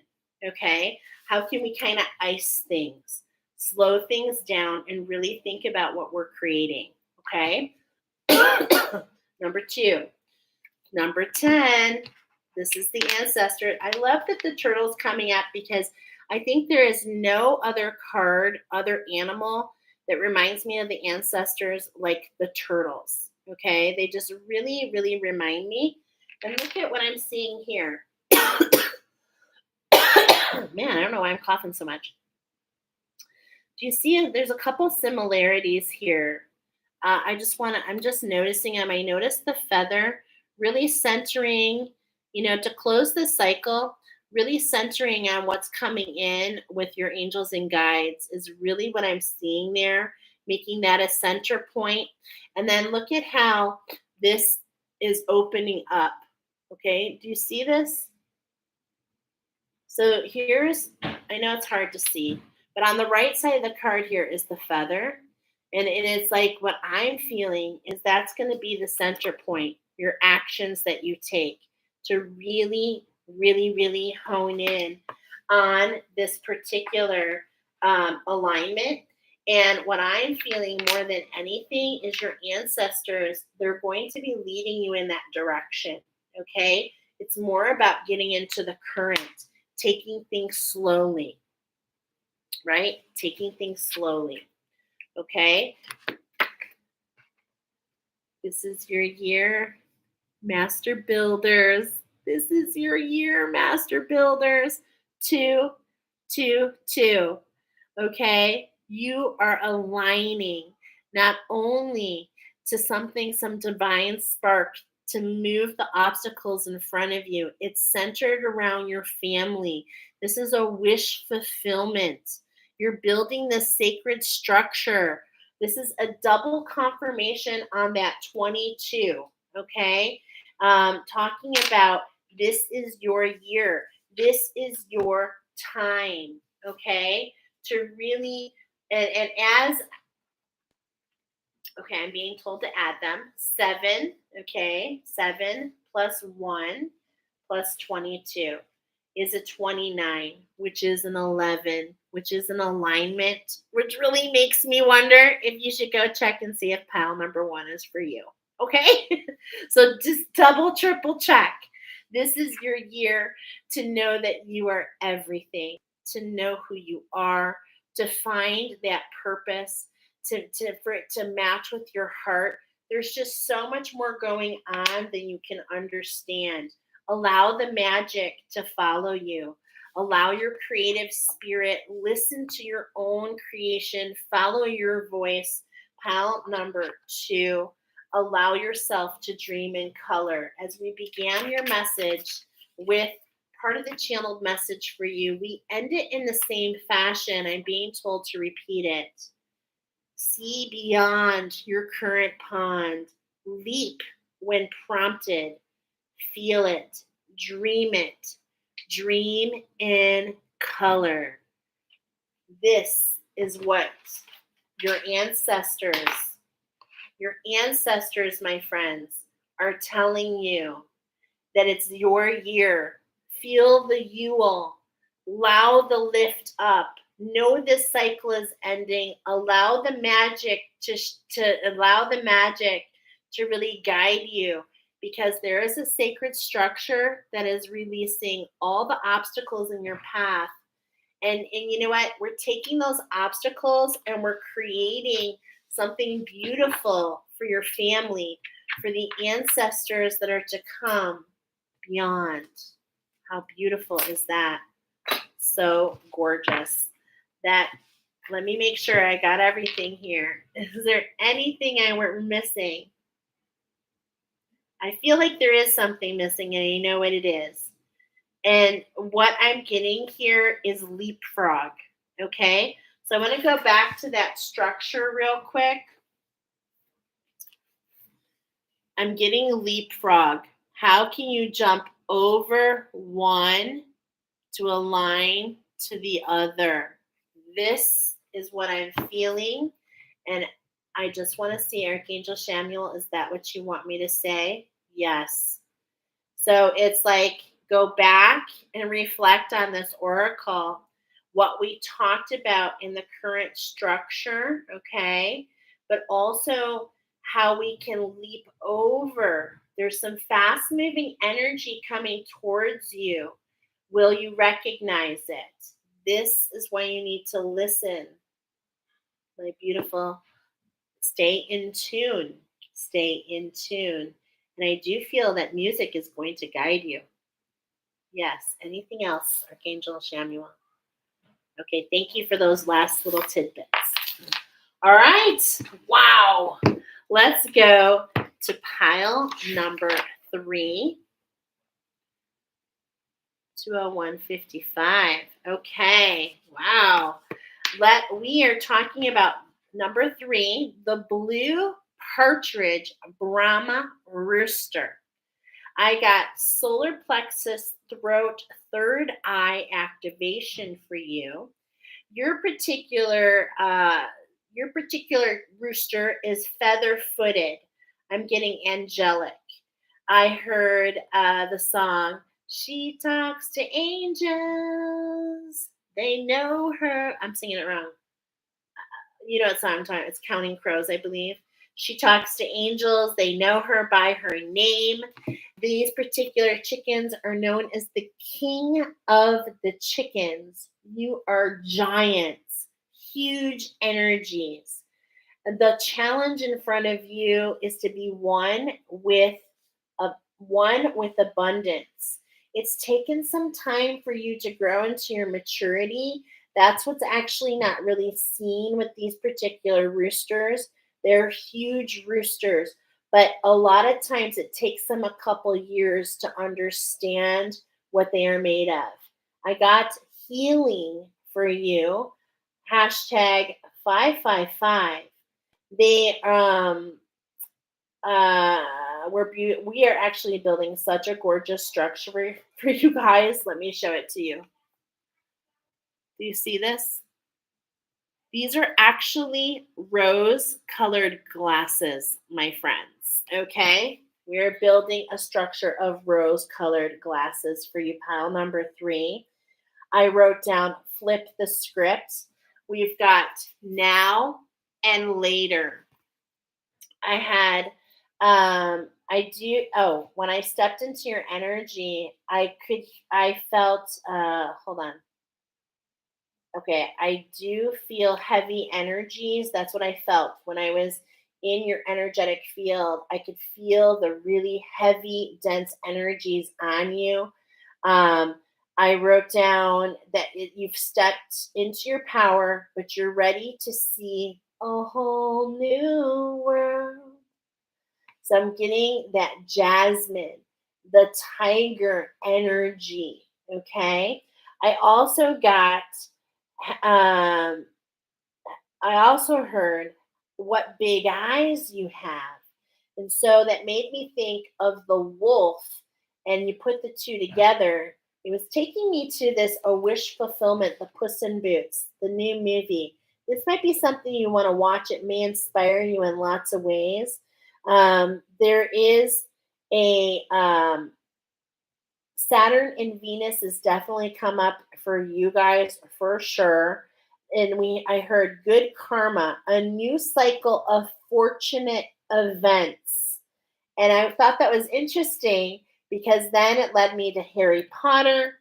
okay? How can we kind of ice things, slow things down, and really think about what we're creating, okay? Number 2. Number 10, this is the ancestor. I love that the turtle's coming up because I think there is no other card, other animal that reminds me of the ancestors like the turtles. Okay, they just really, really remind me. And look at what I'm seeing here. Man, I don't know why I'm coughing so much. Do you see? There's a couple similarities here. I'm just noticing them. I noticed the feather really centering, to close the cycle, really centering on what's coming in with your angels and guides is really what I'm seeing there, making that a center point. And then look at how this is opening up. Okay, do you see this? So I know it's hard to see, but on the right side of the card here is the feather. And it's like what I'm feeling is that's going to be the center point, your actions that you take to really, really, really hone in on this particular alignment. And what I'm feeling more than anything is your ancestors, they're going to be leading you in that direction. Okay. It's more about getting into the current, taking things slowly, right? Taking things slowly. Okay. This is your year, Master Builders. This is your year, Master Builders. 2, 2, 2. Okay. You are aligning not only to some divine spark to move the obstacles in front of you. It's centered around your family. This is a wish fulfillment. You're building this sacred structure. This is a double confirmation on that 22, okay? Talking about this is your year. This is your time, okay? To really, and as, okay, I'm being told to add them. 7, okay? 7 plus 1 plus 22 is a 29, which is an 11, which is an alignment, which really makes me wonder if you should go check and see if pile number 1 is for you. Okay? So just double, triple check. This is your year to know that you are everything, to know who you are, to find that purpose, for it to match with your heart. There's just so much more going on than you can understand. Allow the magic to follow you. Allow your creative spirit. Listen to your own creation. Follow your voice. Pile number 2. Allow yourself to dream in color. As we began your message with part of the channeled message for you, we end it in the same fashion. I'm being told to repeat it. See beyond your current pond. Leap when prompted. Feel it. Dream it. Dream in color. This is what your ancestors, my friends, are telling you that it's your year. Feel the Yule. Allow the lift up. Know this cycle is ending. Allow the magic to really guide you, because there is a sacred structure that is releasing all the obstacles in your path. And you know what? We're taking those obstacles and we're creating something beautiful for your family, for the ancestors that are to come beyond. How beautiful is that? So gorgeous. That Let me make sure I got everything here. Is there anything I were missing? I feel like there is something missing and I know what it is. And what I'm getting here is leapfrog. Okay? So I want to go back to that structure real quick. I'm getting leapfrog. How can you jump over one to align to the other? This is what I'm feeling. And I just want to see, Archangel Samuel, is that what you want me to say? Yes. So it's like, go back and reflect on this oracle, what we talked about in the current structure, okay? But also how we can leap over. There's some fast moving energy coming towards you. Will you recognize it? This is why you need to listen. My beautiful, stay in tune. Stay in tune. And I do feel that music is going to guide you. Yes. Anything else, Archangel Samuel? Okay. Thank you for those last little tidbits. All right. Wow. Let's go to pile number 3. 201.55. Okay. Wow. We are talking about number 3, the blue partridge Brahma rooster. I got solar plexus, throat, third eye activation for you. Your particular rooster is feather footed. I'm getting angelic. I heard the song, "She talks to angels. They know her." I'm singing it wrong. You know what song I'm talking? It's Counting Crows, I believe. She talks to angels. They know her by her name. These particular chickens are known as the king of the chickens. You are giants, huge energies. The challenge in front of you is to be one with abundance. It's taken some time for you to grow into your maturity. That's what's actually not really seen with these particular roosters. They're huge roosters, but a lot of times it takes them a couple years to understand what they are made of. I got healing for you. Hashtag 555. They we are actually building such a gorgeous structure for you guys. Let me show it to you. Do you see this? These are actually rose colored glasses, my friends. Okay? We are building a structure of rose colored glasses for you, pile number 3. I wrote down flip the script. We've got now and later. I had when I stepped into your energy, I felt hold on. Okay, I do feel heavy energies. That's what I felt when I was in your energetic field. I could feel the really heavy, dense energies on you. I wrote down that you've stepped into your power, but you're ready to see a whole new world. So I'm getting that jasmine, the tiger energy. Okay. I also got, um, I also heard what big eyes you have. And so that made me think of the wolf, and you put the two together. It was taking me to this A Wish Fulfillment, the Puss in Boots, the new movie. This might be something you want to watch. It may inspire you in lots of ways. There is a Saturn and Venus has definitely come up for you guys for sure. And I heard good karma, a new cycle of fortunate events. And I thought that was interesting because then it led me to Harry Potter,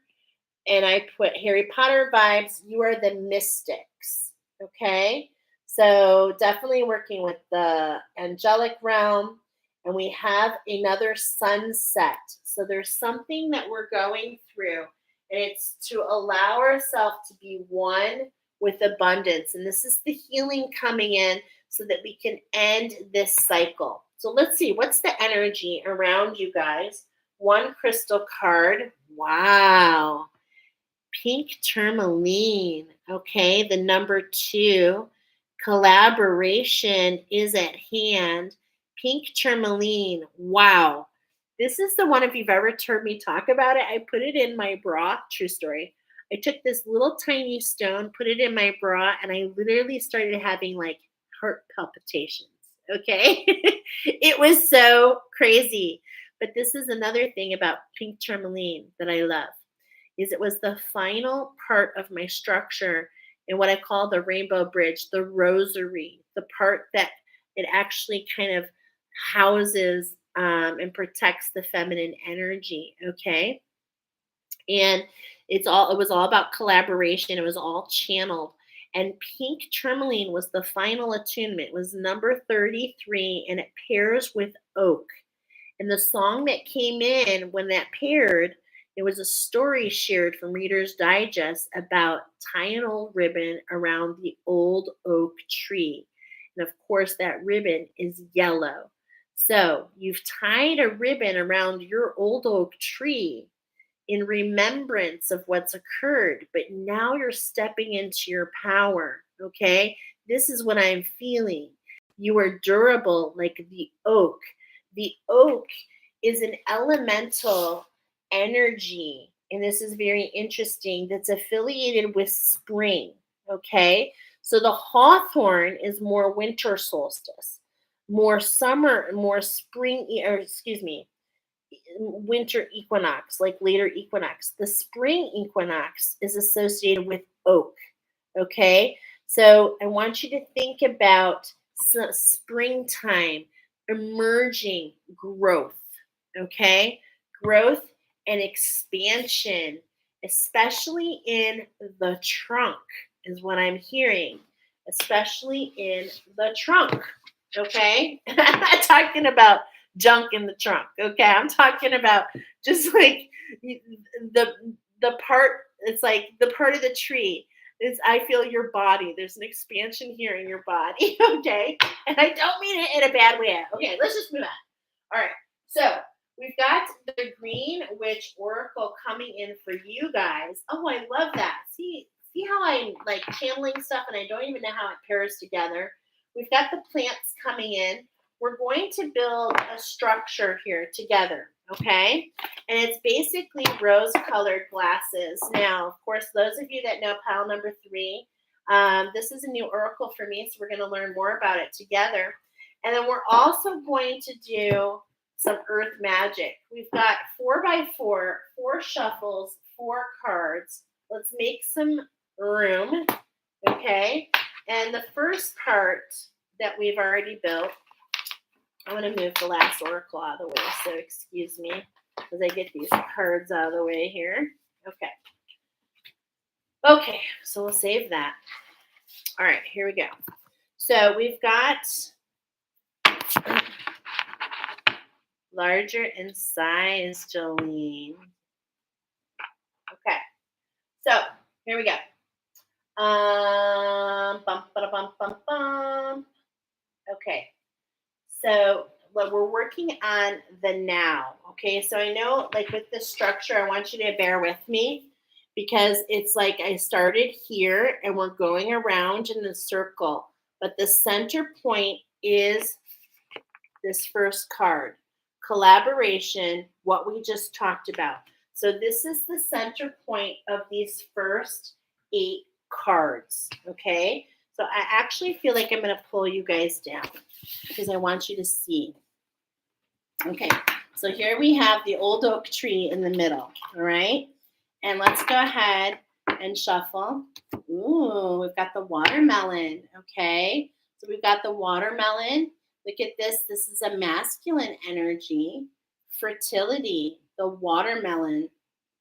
and I put Harry Potter vibes. You are the mystics. Okay. So definitely working with the angelic realm. And we have another sunset. So there's something that we're going through, and it's to allow ourselves to be one with abundance. And this is the healing coming in so that we can end this cycle. So let's see, what's the energy around you guys? One crystal card. Wow. Pink tourmaline. Okay, the number 2. Collaboration is at hand. Pink tourmaline. Wow. This is the one, if you've ever heard me talk about it, I put it in my bra. True story. I took this little tiny stone, put it in my bra, and I literally started having like heart palpitations. Okay. It was so crazy. But this is another thing about pink tourmaline that I love is it was the final part of my structure in what I call the rainbow bridge, the rosary, the part that it actually kind of houses and protects the feminine energy. Okay. And it was all about collaboration. It was all channeled. And pink tourmaline was the final attunement. It was number 33, and it pairs with oak. And the song that came in when that paired, it was a story shared from Reader's Digest about tying an old ribbon around the old oak tree. And of course, that ribbon is yellow. So you've tied a ribbon around your old oak tree in remembrance of what's occurred, but now you're stepping into your power. Okay. This is what I'm feeling. You are durable like the oak. The oak is an elemental energy, and this is very interesting, that's affiliated with spring. Okay. So the hawthorn is more winter solstice, more summer, more spring, or excuse me, winter equinox, like later equinox. The spring equinox is associated with oak. Okay. So I want you to think about springtime, emerging growth. Okay. Growth and expansion, especially in the trunk, is what I'm hearing, especially in the trunk. Okay. I'm not talking about junk in the trunk. Okay. I'm talking about just like the part, it's like the part of the tree is, I feel your body. There's an expansion here in your body. Okay. And I don't mean it in a bad way. Okay, let's just move on. All right. So we've got the Green Witch Oracle coming in for you guys. Oh, I love that. See how I'm like channeling stuff and I don't even know how it pairs together. We've got the plants coming in. We're going to build a structure here together, okay? And it's basically rose-colored glasses. Now, of course, those of you that know pile number 3, this is a new oracle for me, so we're going to learn more about it together. And then we're also going to do some earth magic. We've got 4x4, 4 shuffles, 4 cards. Let's make some room, okay? And the first part that we've already built, I'm going to move the last oracle out of the way, so excuse me as I get these cards out of the way here. Okay. Okay, so we'll save that. All right, here we go. So we've got larger in size, Jolene. Okay, so here we go. Bum, ba-da-bum, bum, bum. Okay, so we're working on the now. Okay, so I know, like with this structure, I want you to bear with me because it's like I started here and we're going around in a circle, but the center point is this first card, collaboration, what we just talked about. So this is the center point of these first 8 cards, okay? So I actually feel like I'm going to pull you guys down because I want you to see. Okay, so here we have the old oak tree in the middle, all right? And let's go ahead and shuffle. Ooh, we've got the watermelon, okay? So we've got the watermelon. Look at this. This is a masculine energy. Fertility, the watermelon.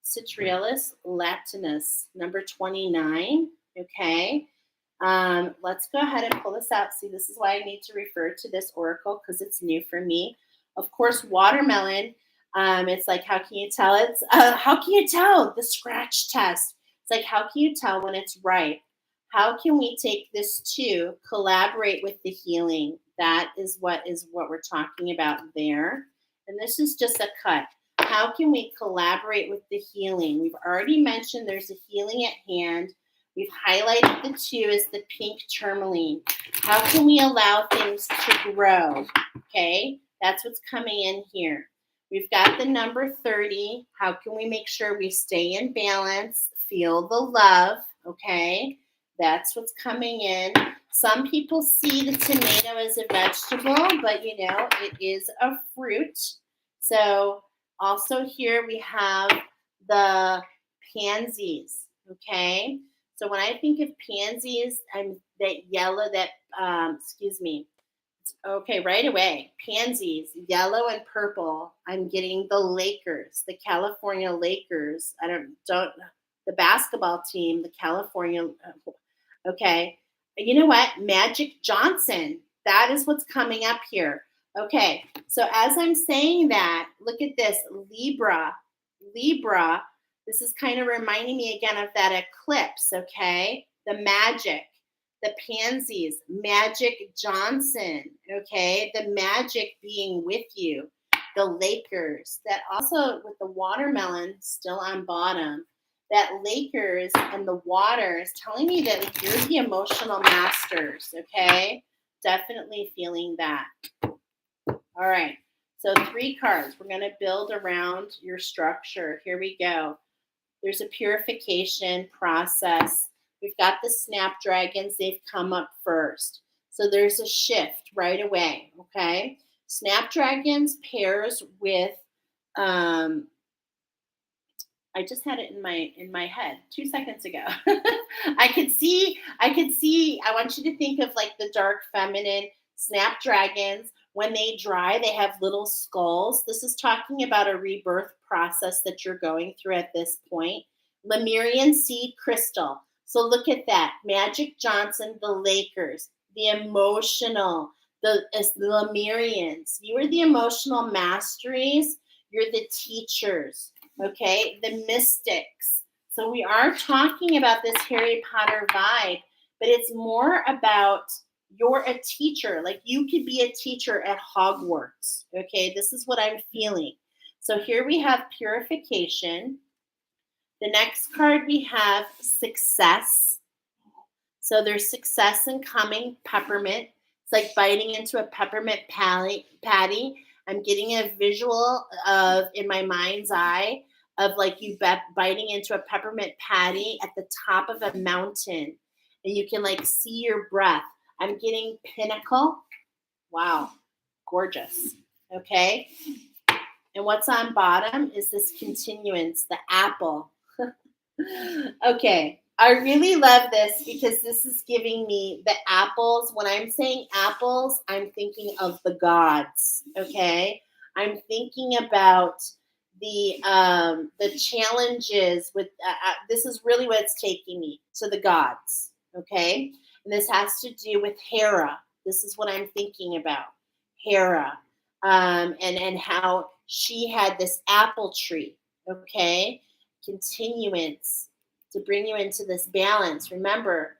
Citralis latinus, number 29, okay? Let's go ahead and pull this out. See, this is why I need to refer to this oracle because it's new for me. Of course, watermelon. It's like, how can you tell? It's how can you tell? The scratch test. It's like, how can you tell when it's ripe? How can we take this to collaborate with the healing? That is what we're talking about there. And this is just a cut. How can we collaborate with the healing? We've already mentioned there's a healing at hand. We've highlighted the 2 as the pink tourmaline. How can we allow things to grow? Okay, that's what's coming in here. We've got the number 30. How can we make sure we stay in balance? Feel the love, okay? That's what's coming in. Some people see the tomato as a vegetable, but you know, it is a fruit. So also here we have the pansies, okay? So when I think of pansies, I'm that yellow, okay, right away. Pansies, yellow and purple. I'm getting the Lakers, the California Lakers. The basketball team, the California. Okay. You know what? Magic Johnson. That is what's coming up here. Okay. So as I'm saying that, look at this. Libra. Libra. This is kind of reminding me again of that eclipse. Okay. The magic. The pansies. Magic Johnson. Okay. The magic being with you. The Lakers. That also with the watermelon still on bottom. That Lakers and the water is telling me that you're the emotional masters, okay? Definitely feeling that. All right, so 3 cards. We're going to build around your structure. Here we go. There's a purification process. We've got the snapdragons. They've come up first. So there's a shift right away, okay? Snapdragons pairs with I just had it in my head 2 seconds ago. I could see, I want you to think of like the dark feminine snapdragons. When they dry, they have little skulls. This is talking about a rebirth process that you're going through at this point. Lemurian seed crystal. So look at that. Magic Johnson, the Lakers, the emotional, the Lemurians. You are the emotional masteries. You're the teachers. Okay, the mystics. So we are talking about this Harry Potter vibe, but it's more about you're a teacher. Like you could be a teacher at Hogwarts. Okay, this is what I'm feeling. So here we have purification. The next card we have success. So there's success in coming, peppermint. It's like biting into a peppermint patty. I'm getting a visual of, in my mind's eye, of like you biting into a peppermint patty at the top of a mountain. And you can like see your breath. I'm getting pinnacle. Wow, gorgeous. Okay. And what's on bottom is this continuance, the apple. Okay. I really love this because this is giving me the apples. When I'm saying apples, I'm thinking of the gods. Okay. I'm thinking about the challenges with this is really what it's taking me to the gods. Okay. And this has to do with Hera. This is what I'm thinking about. Hera. And how she had this apple tree. Okay. Continuance to bring you into this balance. Remember,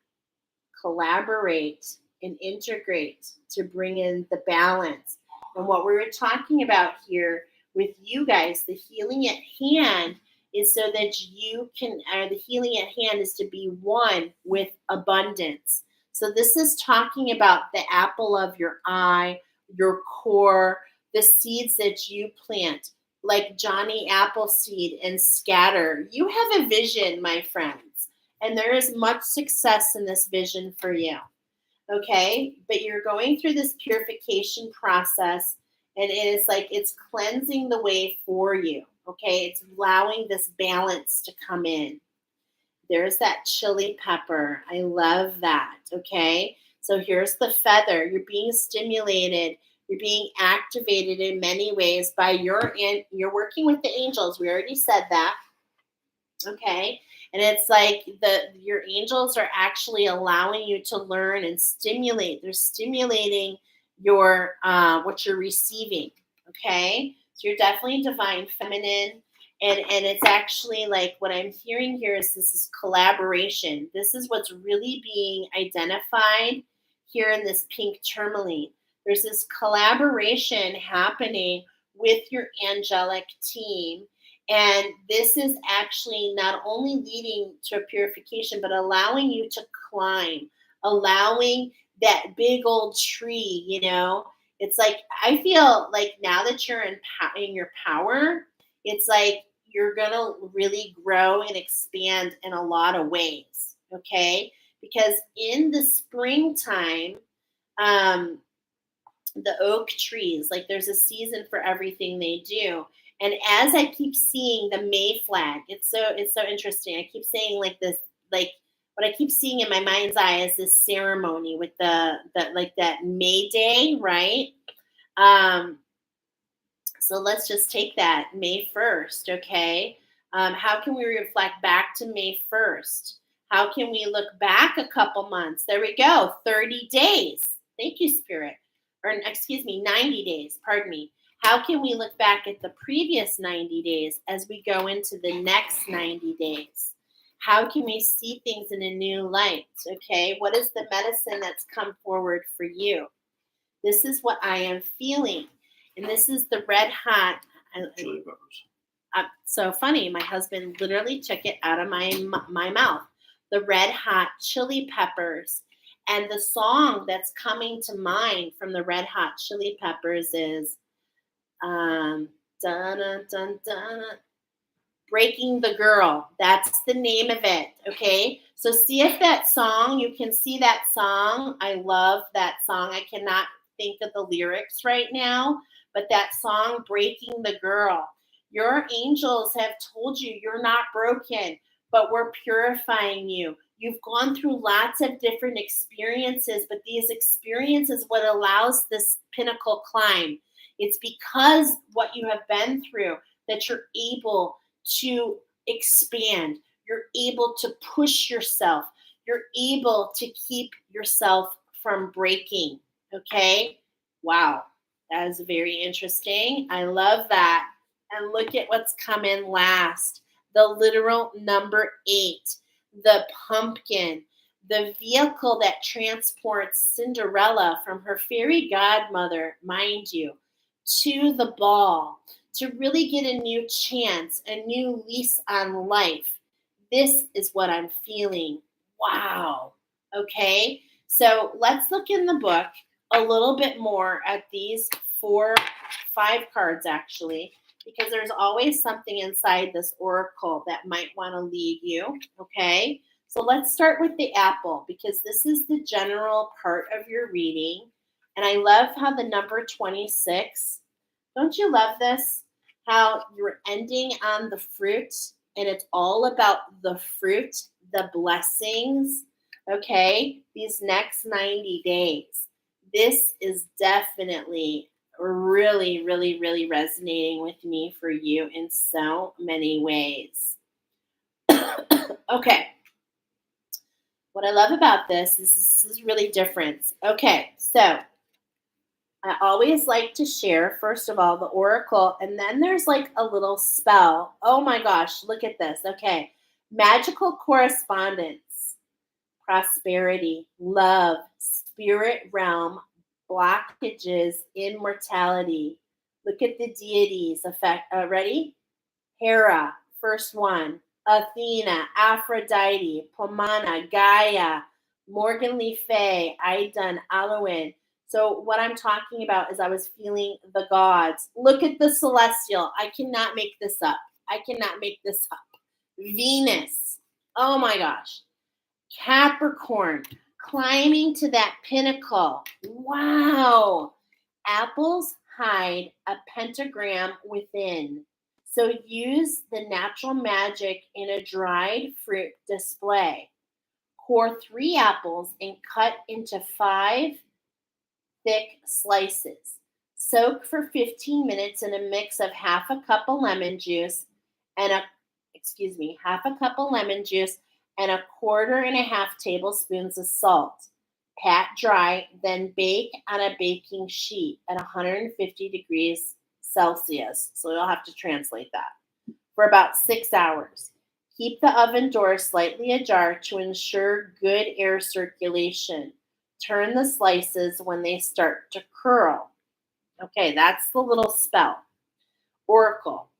collaborate and integrate to bring in the balance. And what we were talking about here with you guys, the healing at hand is so that you can, the healing at hand is to be one with abundance. So this is talking about the apple of your eye, your core, the seeds that you plant. like Johnny Appleseed and scatter. You have a vision, my friends, and there is much success in this vision for you. Okay, but you're going through this purification process, and it is like it's cleansing the way for you. Okay, it's allowing this balance to come in. There's that chili pepper. I love that. Okay. So here's the feather. You're being stimulated. You're being activated in many ways by you're working with the angels. We already said that. Okay. And it's like your angels are actually allowing you to learn and stimulate. They're stimulating your what you're receiving. Okay. So you're definitely divine feminine. And it's actually like what I'm hearing here is this is collaboration. This is what's really being identified here in this pink tourmaline. There's this collaboration happening with your angelic team, and this is actually not only leading to a purification, but allowing you to climb, allowing that big old tree, It's like, I feel like now that you're in your power, it's like you're going to really grow and expand in a lot of ways. Okay. Because in the springtime, um, the oak trees, like there's a season for everything they do. And as I keep seeing the May flag, it's so interesting. I keep saying like this, like what I keep seeing in my mind's eye is this ceremony with the like that May Day, right? Um, so let's just take that May 1st, okay? How can we reflect back to May 1st? How can we look back a couple months? There we go, 30 days. Thank you, Spirit. Or, excuse me, 90 days, pardon me. How can we look back at the previous 90 days as we go into the next 90 days? How can we see things in a new light, okay? What is the medicine that's come forward for you? This is what I am feeling. And this is the red hot. Chili peppers. So funny. My husband literally took it out of my mouth. The red hot chili peppers. And the song that's coming to mind from the red hot chili peppers is dun, dun, dun, dun, Breaking the Girl. That's the name of it. Okay. So see if that song, you can see that song. I love that song. I cannot think of the lyrics right now, but that song, Breaking the Girl. Your angels have told you you're not broken, but we're purifying you. You've gone through lots of different experiences, but these experiences what allows this pinnacle climb. It's because what you have been through that you're able to expand. You're able to push yourself. You're able to keep yourself from breaking. Okay? Wow. That is very interesting. I love that. And look at what's come in last. The literal number 8, the pumpkin, the vehicle that transports Cinderella from her fairy godmother, mind you, to the ball to really get a new chance, a new lease on life. This is what I'm feeling. Wow. Okay. So let's look in the book a little bit more at these 5 cards actually, because there's always something inside this oracle that might want to lead you. Okay. So let's start with the apple because this is the general part of your reading. And I love how the number 26, don't you love this? How you're ending on the fruit and it's all about the fruit, the blessings, okay? These next 90 days. This is definitely really, really, really resonating with me for you in so many ways. Okay. What I love about this is really different. Okay, so I always like to share, first of all, the oracle, and then there's like a little spell. Oh my gosh, look at this. Okay. Magical correspondence, prosperity, love, spirit realm, blockages, immortality. Look at the deities. Effect. Ready? Hera, first one. Athena, Aphrodite, Pomona, Gaia, Morgan Le Fay, Idun, Alwyn, So what I'm talking about is I was feeling the gods. Look at the celestial. I cannot make this up. I cannot make this up. Venus. Oh my gosh. Capricorn. Climbing to that pinnacle. Wow. Apples hide a pentagram within. So use the natural magic in a dried fruit display. Core 3 apples and cut into 5 thick slices. Soak for 15 minutes in a mix of half a cup of lemon juice and half a cup of lemon juice and 1.25 tablespoons of salt. Pat dry, then bake on a baking sheet at 150 degrees Celsius. So you'll have to translate that for about 6 hours. Keep the oven door slightly ajar to ensure good air circulation. Turn the slices when they start to curl. Okay, that's the little spell. Oracle.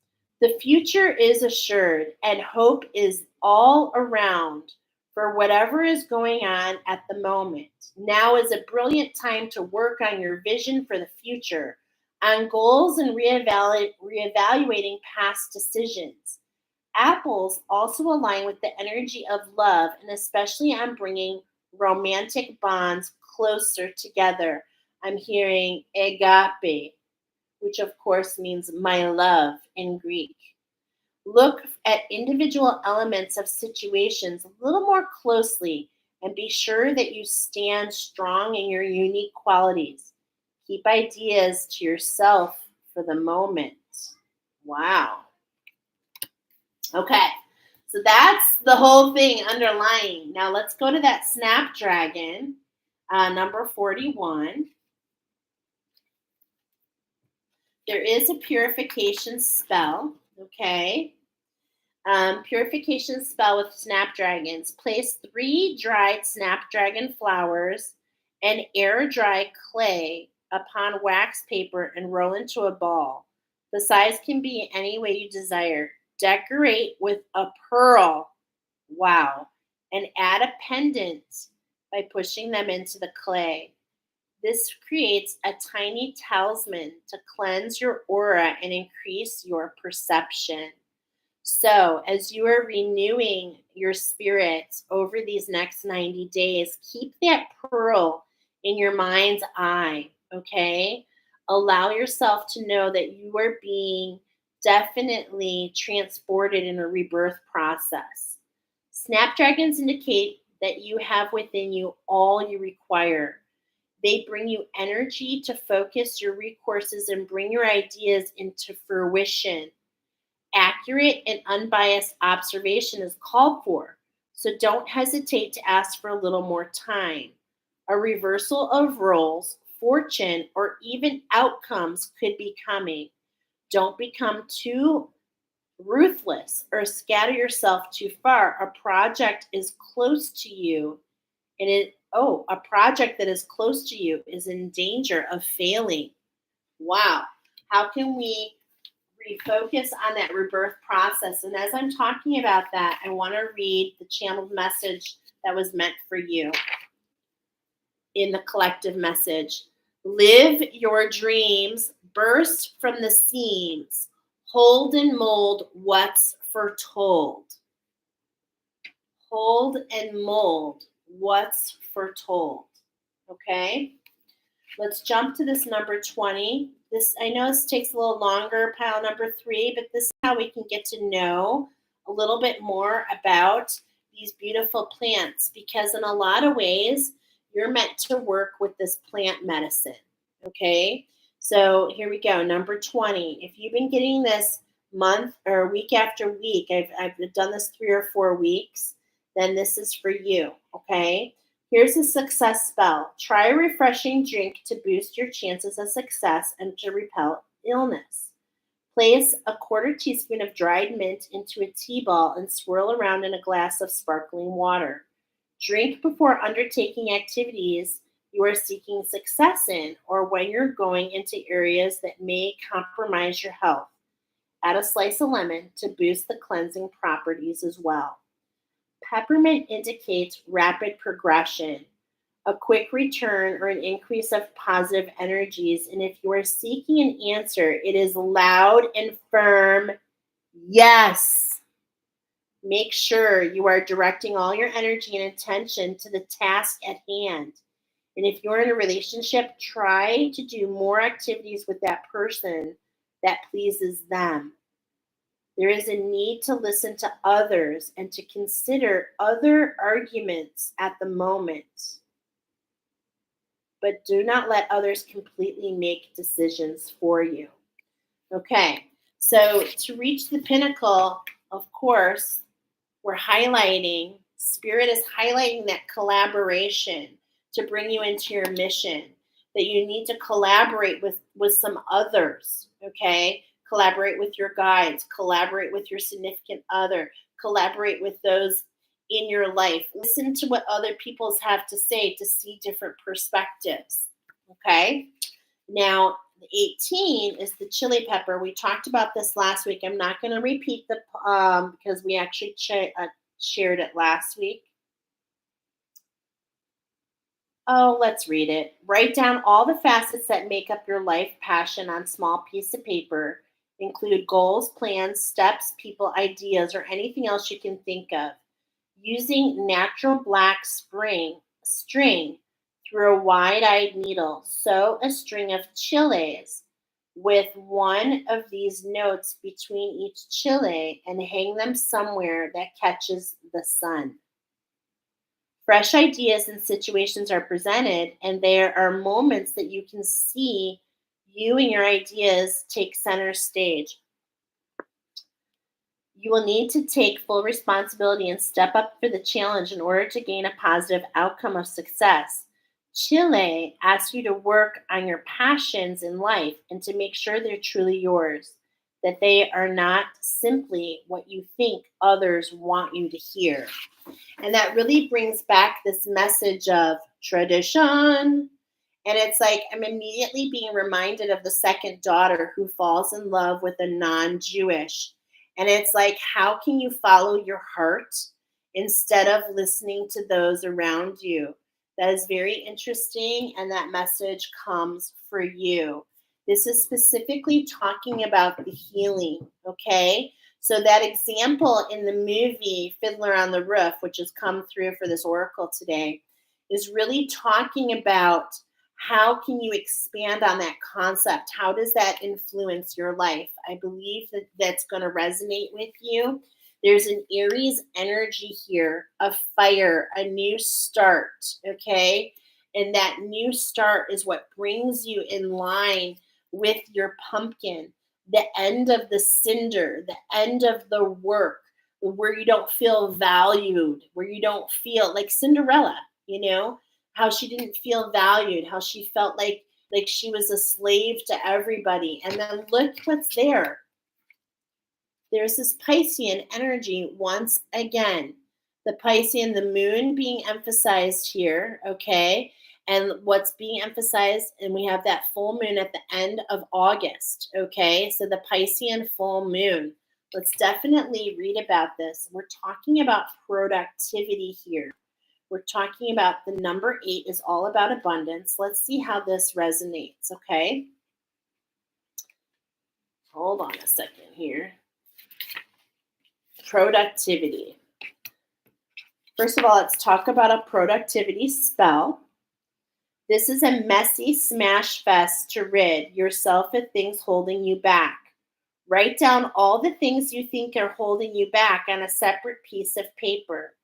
The future is assured and hope is all around for whatever is going on at the moment. Now is a brilliant time to work on your vision for the future, on goals and reevaluating past decisions. Apples also align with the energy of love and especially on bringing romantic bonds closer together. I'm hearing agape, which of course means my love in Greek. Look at individual elements of situations a little more closely and be sure that you stand strong in your unique qualities. Keep ideas to yourself for the moment. Wow. Okay, so that's the whole thing underlying. Now let's go to that Snapdragon, number 41. There is a purification spell, okay? Purification spell with snapdragons. Place 3 dried snapdragon flowers and air dry clay upon wax paper and roll into a ball. The size can be any way you desire. Decorate with a pearl. Wow. And add a pendant by pushing them into the clay. This creates a tiny talisman to cleanse your aura and increase your perception. So, as you are renewing your spirit over these next 90 days, keep that pearl in your mind's eye, okay? Allow yourself to know that you are being definitely transported in a rebirth process. Snapdragons indicate that you have within you all you require. They bring you energy to focus your recourses and bring your ideas into fruition. Accurate and unbiased observation is called for, so don't hesitate to ask for a little more time. A reversal of roles, fortune, or even outcomes could be coming. Don't become too ruthless or scatter yourself too far. A project is close to you, and a project that is close to you is in danger of failing. Wow. How can we refocus on that rebirth process? And as I'm talking about that, I want to read the channeled message that was meant for you in the collective message. Live your dreams, burst from the seams, hold and mold what's foretold. Hold and mold what's foretold. Okay? Let's jump to this number 20. This, I know this takes a little longer, pile number 3, but this is how we can get to know a little bit more about these beautiful plants, because in a lot of ways, you're meant to work with this plant medicine. Okay? So here we go, number 20. If you've been getting this month or week after week, I've done this 3 or 4 weeks, then this is for you. Okay? Here's a success spell. Try a refreshing drink to boost your chances of success and to repel illness. Place a 1/4 teaspoon of dried mint into a tea ball and swirl around in a glass of sparkling water. Drink before undertaking activities you are seeking success in or when you're going into areas that may compromise your health. Add a slice of lemon to boost the cleansing properties as well. Peppermint indicates rapid progression. a quick return, or an increase of positive energies. And if you are seeking an answer, it is loud and firm yes. Make sure you are directing all your energy and attention to the task at hand. And if you're in a relationship, try to do more activities with that person that pleases them. There is a need to listen to others and to consider other arguments at the moment, but do not let others completely make decisions for you. Okay, so to reach the pinnacle, of course, we're highlighting, Spirit is highlighting that collaboration to bring you into your mission, that you need to collaborate with some others, okay? Collaborate with your guides, collaborate with your significant other, collaborate with those in your life. Listen to what other people have to say to see different perspectives, okay? Now, the 18 is the chili pepper. We talked about this last week. I'm not going to repeat the because we actually shared it last week. Oh, let's read it. Write down all the facets that make up your life passion on small piece of paper. Include goals, plans, steps, people, ideas, or anything else you can think of. Using natural black string through a wide-eyed needle, sew a string of chiles with one of these notes between each chile and hang them somewhere that catches the sun. Fresh ideas and situations are presented, and there are moments that you can see you and your ideas take center stage. You will need to take full responsibility and step up for the challenge in order to gain a positive outcome of success. Chile asks you to work on your passions in life and to make sure they're truly yours, that they are not simply what you think others want you to hear. And that really brings back this message of tradition. And it's like I'm immediately being reminded of the second daughter who falls in love with a non Jewish. And it's like, how can you follow your heart instead of listening to those around you? That is very interesting. And that message comes for you. This is specifically talking about the healing, okay? So that example in the movie Fiddler on the Roof, which has come through for this oracle today, is really talking about how can you expand on that concept? How does that influence your life? I believe that that's going to resonate with you. There's an Aries energy here, a fire, a new start, okay? And that new start is what brings you in line with your pumpkin, the end of the cinder, the end of the work, where you don't feel valued, where you don't feel like Cinderella, how she didn't feel valued, how she felt like she was a slave to everybody. And then look what's there. There's this Piscean energy once again. The Piscean, the moon being emphasized here, okay? And what's being emphasized, and we have that full moon at the end of August, okay? So the Piscean full moon. Let's definitely read about this. We're talking about productivity here. We're talking about the number 8 is all about abundance. Let's see how this resonates, okay? Hold on a second here. Productivity. First of all, let's talk about a productivity spell. This is a messy smash fest to rid yourself of things holding you back. Write down all the things you think are holding you back on a separate piece of paper.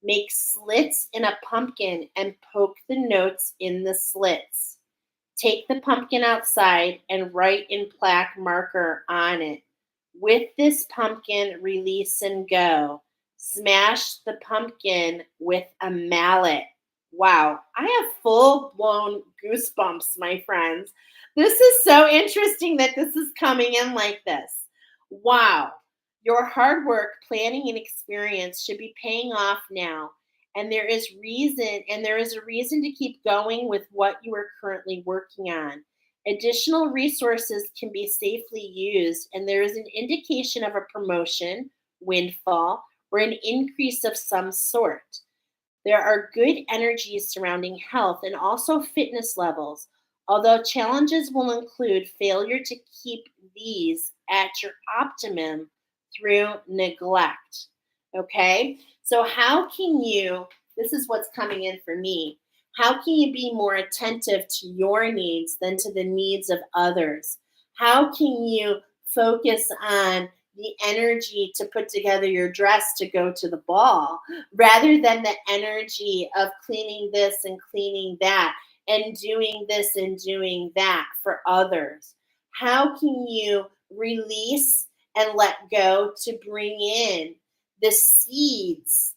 Make slits in a pumpkin and poke the notes in the slits. Take the pumpkin outside and write in black marker on it. With this pumpkin, release and go. Smash the pumpkin with a mallet. Wow, I have full-blown goosebumps, my friends. This is so interesting that this is coming in like this. Wow, your hard work, planning, and experience should be paying off now. And there is a reason to keep going with what you are currently working on. Additional resources can be safely used, and there is an indication of a promotion, windfall, or an increase of some sort. There are good energies surrounding health and also fitness levels, although challenges will include failure to keep these at your optimum through neglect. Okay? So, how can you, this is what's coming in for me, how can you be more attentive to your needs than to the needs of others? How can you focus on the energy to put together your dress to go to the ball rather than the energy of cleaning this and cleaning that and doing this and doing that for others? How can you release and let go to bring in the seeds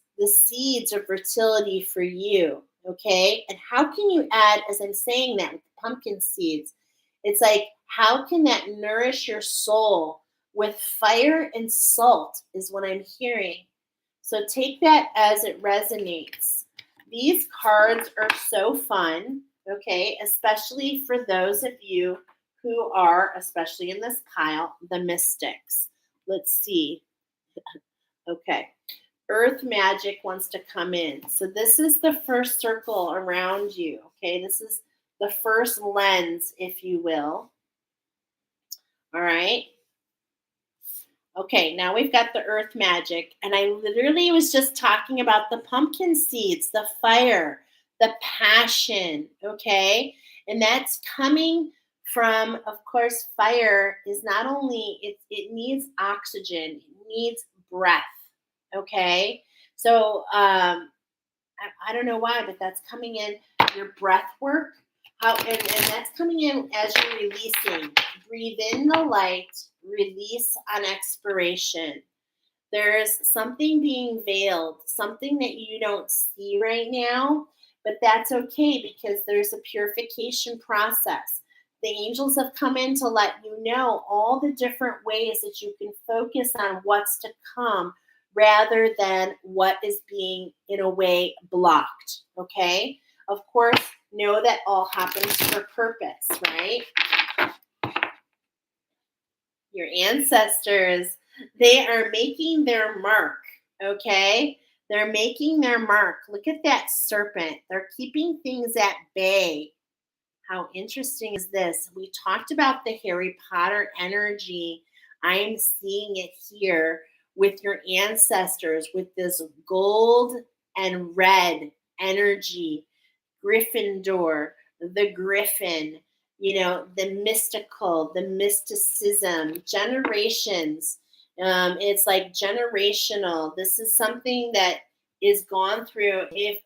of fertility for you? Okay. And how can you add, as I'm saying that with the pumpkin seeds, it's like, how can that nourish your soul with fire and salt, is what I'm hearing. So take that as it resonates. These cards are so fun, okay, especially for those of you who are, especially in this pile, the mystics. Let's see. Okay. Earth magic wants to come in. So this is the first circle around you, okay? This is the first lens, if you will. All right. Okay, now we've got the earth magic, and I literally was just talking about the pumpkin seeds, the fire, the passion, okay? And that's coming from, of course, fire is not only, it needs oxygen, it needs breath, okay? So I don't know why, but that's coming in your breath work. And that's coming in as you're releasing. Breathe in the light, release on expiration. There's something being veiled, something that you don't see right now, but that's okay because there's a purification process. The angels have come in to let you know all the different ways that you can focus on what's to come rather than what is being, in a way, blocked. Okay? Of course, know that all happens for purpose, right? Your ancestors, they are making their mark, okay? They're making their mark. Look at that serpent. They're keeping things at bay. How interesting is this? We talked about the Harry Potter energy. I'm seeing it here with your ancestors with this gold and red energy. Gryffindor, the griffin, the mystical, the mysticism, generations. It's like generational. This is something that is gone through. If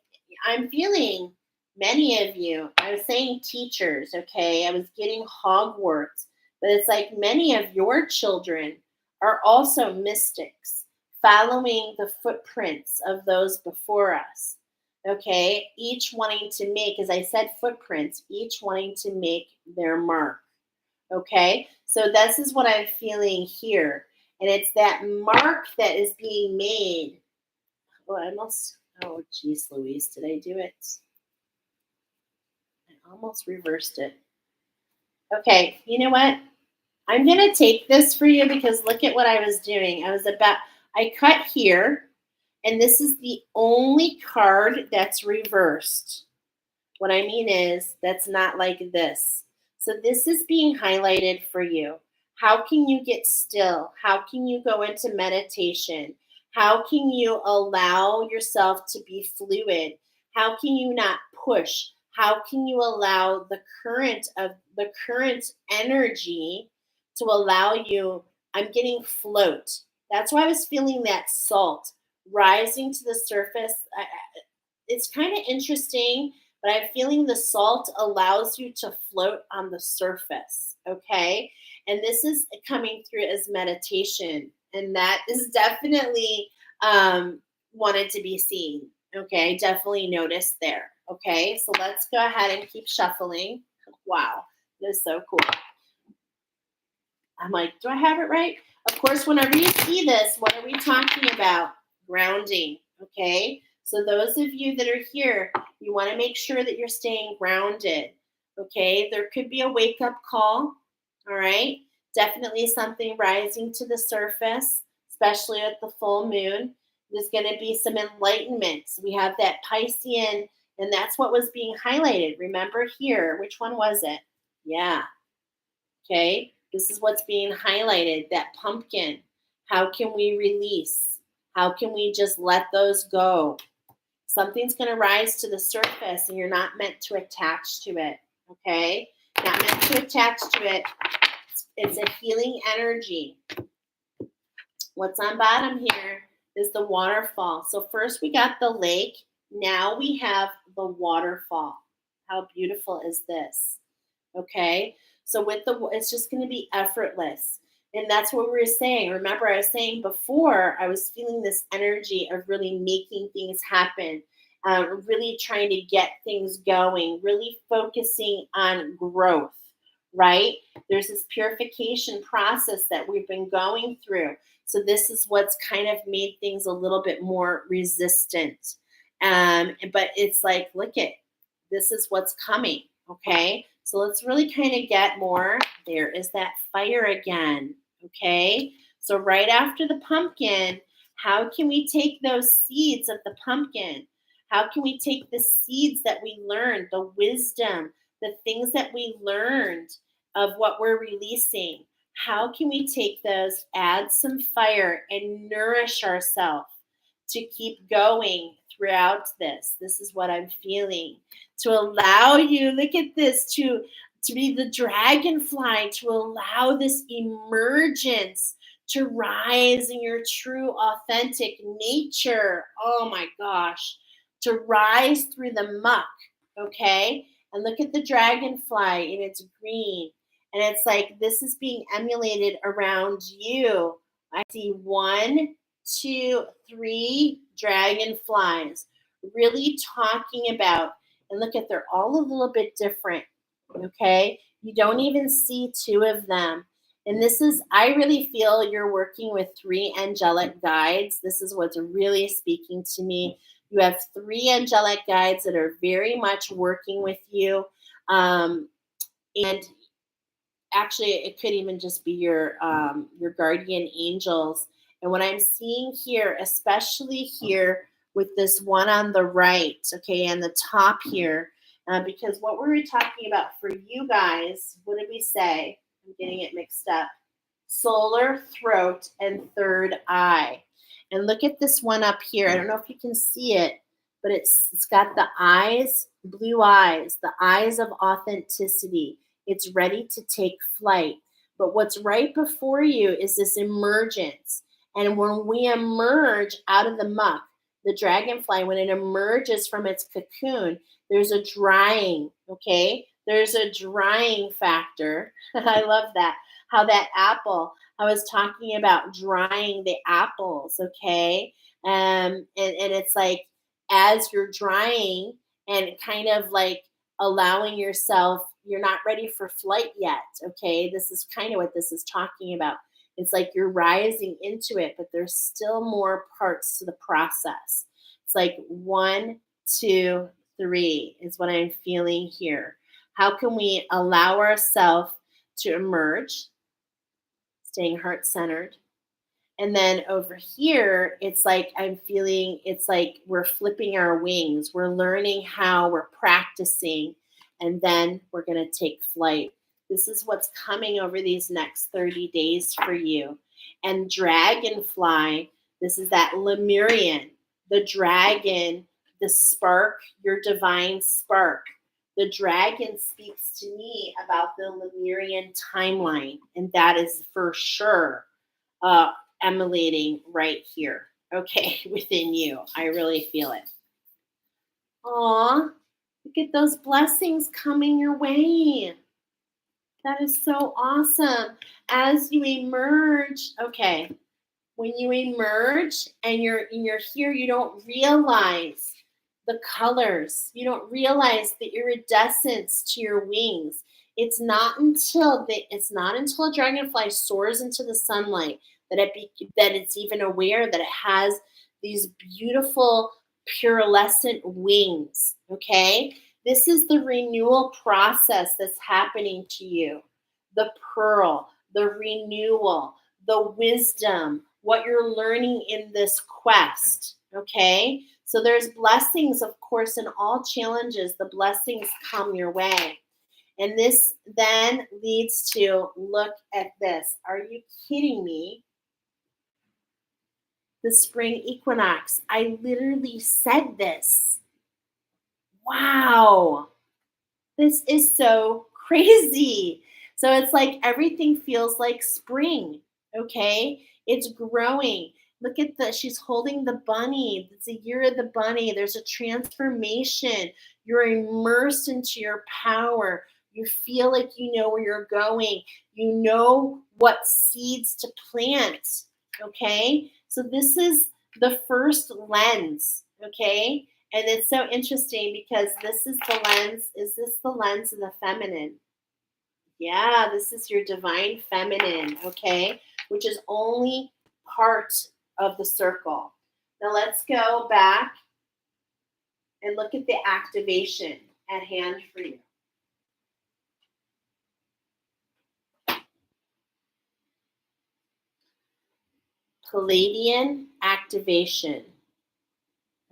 I'm feeling many of you, I was saying teachers, okay, I was getting Hogwarts, but it's like many of your children are also mystics, following the footprints of those before us. Okay, each wanting to make, as I said, footprints, each wanting to make their mark. Okay, so this is what I'm feeling here. And it's that mark that is being made. Oh, oh, geez, Louise, did I do it? I almost reversed it. Okay, you know what? I'm going to take this for you because look at what I was doing. I cut here, and this is the only card that's reversed. What I mean is, that's not like this. So this is being highlighted for you. How can you get still? How can you go into meditation? How can you allow yourself to be fluid? How can you not push? How can you allow the current energy to allow you? I'm getting float. That's why I was feeling that salt rising to the surface. It's kind of interesting, but I'm feeling the salt allows you to float on the surface. Okay. And this is coming through as meditation. And that is definitely wanted to be seen. Okay. Definitely noticed there. Okay. So let's go ahead and keep shuffling. Wow. This is so cool. I'm like, do I have it right? Of course, whenever you see this, what are we talking about? Grounding. Okay. So those of you that are here, you want to make sure that you're staying grounded. Okay. There could be a wake up call. All right. Definitely something rising to the surface, especially at the full moon. There's going to be some enlightenment. So we have that Piscean, and that's what was being highlighted. Remember here, which one was it? Yeah. Okay. This is what's being highlighted, that pumpkin. How can we release? How can we just let those go? Something's going to rise to the surface and you're not meant to attach to it. Okay. Not meant to attach to it. It's a healing energy. What's on bottom here is the waterfall. So first we got the lake. Now we have the waterfall. How beautiful is this? Okay. So it's just going to be effortless. And that's what we were saying. Remember, I was saying before, I was feeling this energy of really making things happen, really trying to get things going, really focusing on growth, right? There's this purification process that we've been going through. So this is what's kind of made things a little bit more resistant. But it's like, look at, this is what's coming, okay? So let's really kind of get more. There is that fire again, okay? So right after the pumpkin, how can we take those seeds of the pumpkin? How can we take the seeds that we learned, the wisdom, the things that we learned of what we're releasing? How can we take those, add some fire, and nourish ourselves to keep going throughout this? This is what I'm feeling. To allow you, look at this, to be the dragonfly, to allow this emergence to rise in your true, authentic nature. Oh my gosh. To rise through the muck, okay? And look at the dragonfly, and it's green. And it's like this is being emulated around you. I see 1, 2, 3 dragonflies really talking about, and look at, they're all a little bit different, okay? You don't even see 2 of them. And this is, I really feel you're working with 3 angelic guides. This is what's really speaking to me. You have 3 angelic guides that are very much working with you. And actually, it could even just be your guardian angels. And what I'm seeing here, especially here with this one on the right, okay, and the top here, because what were we talking about for you guys? What did we say? I'm getting it mixed up. Solar, throat, and third eye. And look at this one up here. I don't know if you can see it, but it's got the eyes, blue eyes, the eyes of authenticity. It's ready to take flight. But what's right before you is this emergence. And when we emerge out of the muck, the dragonfly, when it emerges from its cocoon, there's a drying, okay? There's a drying factor. I love that. How that apple, I was talking about drying the apples, okay? And it's like, as you're drying and kind of like allowing yourself, you're not ready for flight yet, okay? This is kind of what this is talking about. It's like you're rising into it, but there's still more parts to the process. It's like 1, 2, 3 is what I'm feeling here. How can we allow ourselves to emerge, staying heart-centered? And then over here, it's like I'm feeling, it's like we're flipping our wings. We're learning how, we're practicing, and then we're going to take flight. This is what's coming over these next 30 days for you. And dragonfly, this is that Lemurian, the dragon, the spark, your divine spark. The dragon speaks to me about the Lemurian timeline, and that is for sure emulating right here, okay, within you. I really feel it. Aw, look at those blessings coming your way. That is so awesome. As you emerge, okay, when you emerge and you're here, you don't realize the colors. You don't realize the iridescence to your wings. It's not until a dragonfly soars into the sunlight that it's even aware that it has these beautiful pearlescent wings. Okay, this is the renewal process that's happening to you. The pearl, the renewal, the wisdom, what you're learning in this quest. Okay? So there's blessings, of course, in all challenges. The blessings come your way. And this then leads to look at this. Are you kidding me? The spring equinox. I literally said this. Wow. This is so crazy. So it's like everything feels like spring. Okay. It's growing. Look at she's holding the bunny. It's a year of the bunny. There's a transformation. You're immersed into your power. You feel like you know where you're going. You know what seeds to plant. Okay. So this is the first lens. Okay. And it's so interesting because this is the lens. Is this the lens of the feminine? Yeah, this is your divine feminine, okay? Which is only part of the circle. Now let's go back and look at the activation at hand for you. Palladian activation.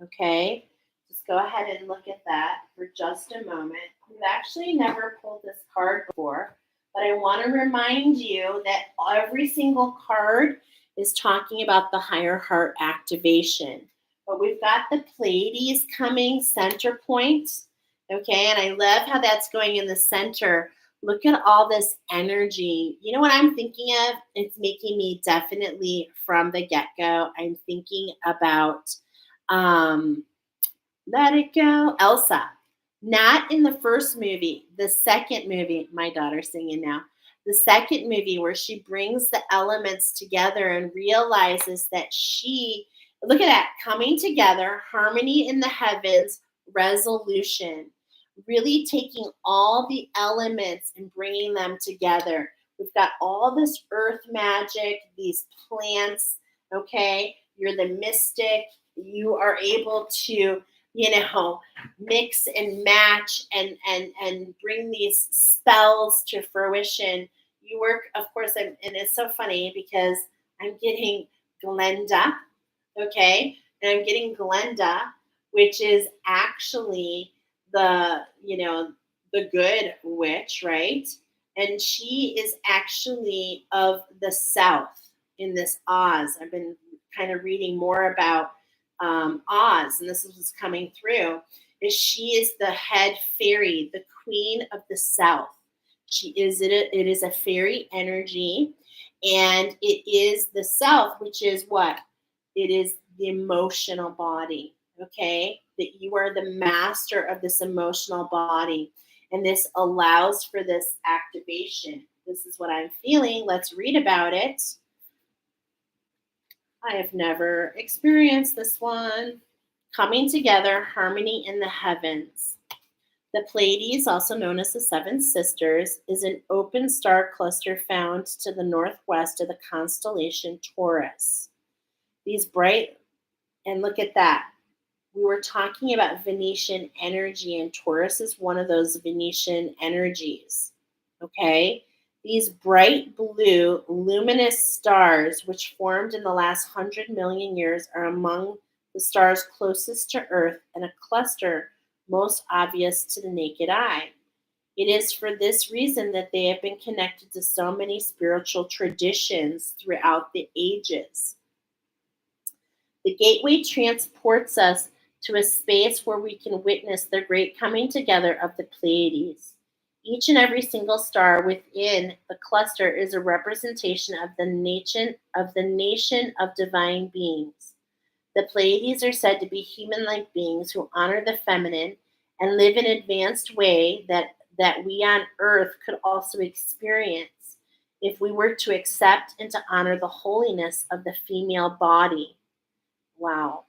Okay, just go ahead and look at that for just a moment. We've actually never pulled this card before, but I want to remind you that every single card is talking about the higher heart activation. But we've got the Pleiades coming center point. Okay, and I love how that's going in the center. Look at all this energy. You know what I'm thinking of? It's making me definitely from the get go. I'm thinking about Let It Go, Elsa. Not in the first movie, the second movie, my daughter's singing now. The second movie where she brings the elements together and realizes that look at that, coming together, harmony in the heavens, resolution, really taking all the elements and bringing them together. We've got all this earth magic, these plants, okay? You're the mystic. You are able to, mix and match and bring these spells to fruition. You work, of course, and it's so funny because I'm getting Glenda, okay? And I'm getting Glenda, which is actually the good witch, right? And she is actually of the South in this Oz. I've been kind of reading more about Oz, and this is what's coming through. She is the head fairy, the queen of the South. It is a fairy energy, and it is the South, which is what? It is the emotional body, okay? That you are the master of this emotional body. And this allows for this activation. This is what I'm feeling. Let's read about it. I have never experienced this one. Coming together, harmony in the heavens. The Pleiades, also known as the Seven Sisters, is an open star cluster found to the northwest of the constellation Taurus. These bright, and look at that. We were talking about Venetian energy, and Taurus is one of those Venetian energies. Okay? These bright blue, luminous stars, which formed in the last 100 million years, are among the stars closest to Earth and a cluster most obvious to the naked eye. It is for this reason that they have been connected to so many spiritual traditions throughout the ages. The gateway transports us to a space where we can witness the great coming together of the Pleiades. Each and every single star within the cluster is a representation of the nation of divine beings. The Pleiades are said to be human-like beings who honor the feminine and live in an advanced way that we on Earth could also experience if we were to accept and to honor the holiness of the female body. Wow.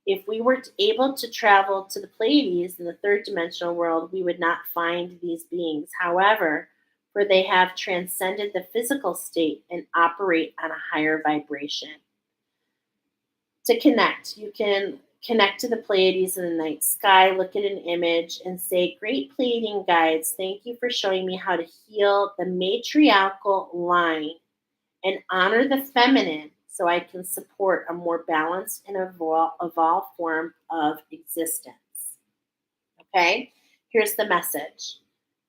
If we were able to travel to the Pleiades in the third dimensional world, we would not find these beings. However, for they have transcended the physical state and operate on a higher vibration. To connect, you can connect to the Pleiades in the night sky, look at an image, and say, Great Pleiadian guides, thank you for showing me how to heal the matriarchal line and honor the feminine so I can support a more balanced and evolved form of existence. Okay, here's the message.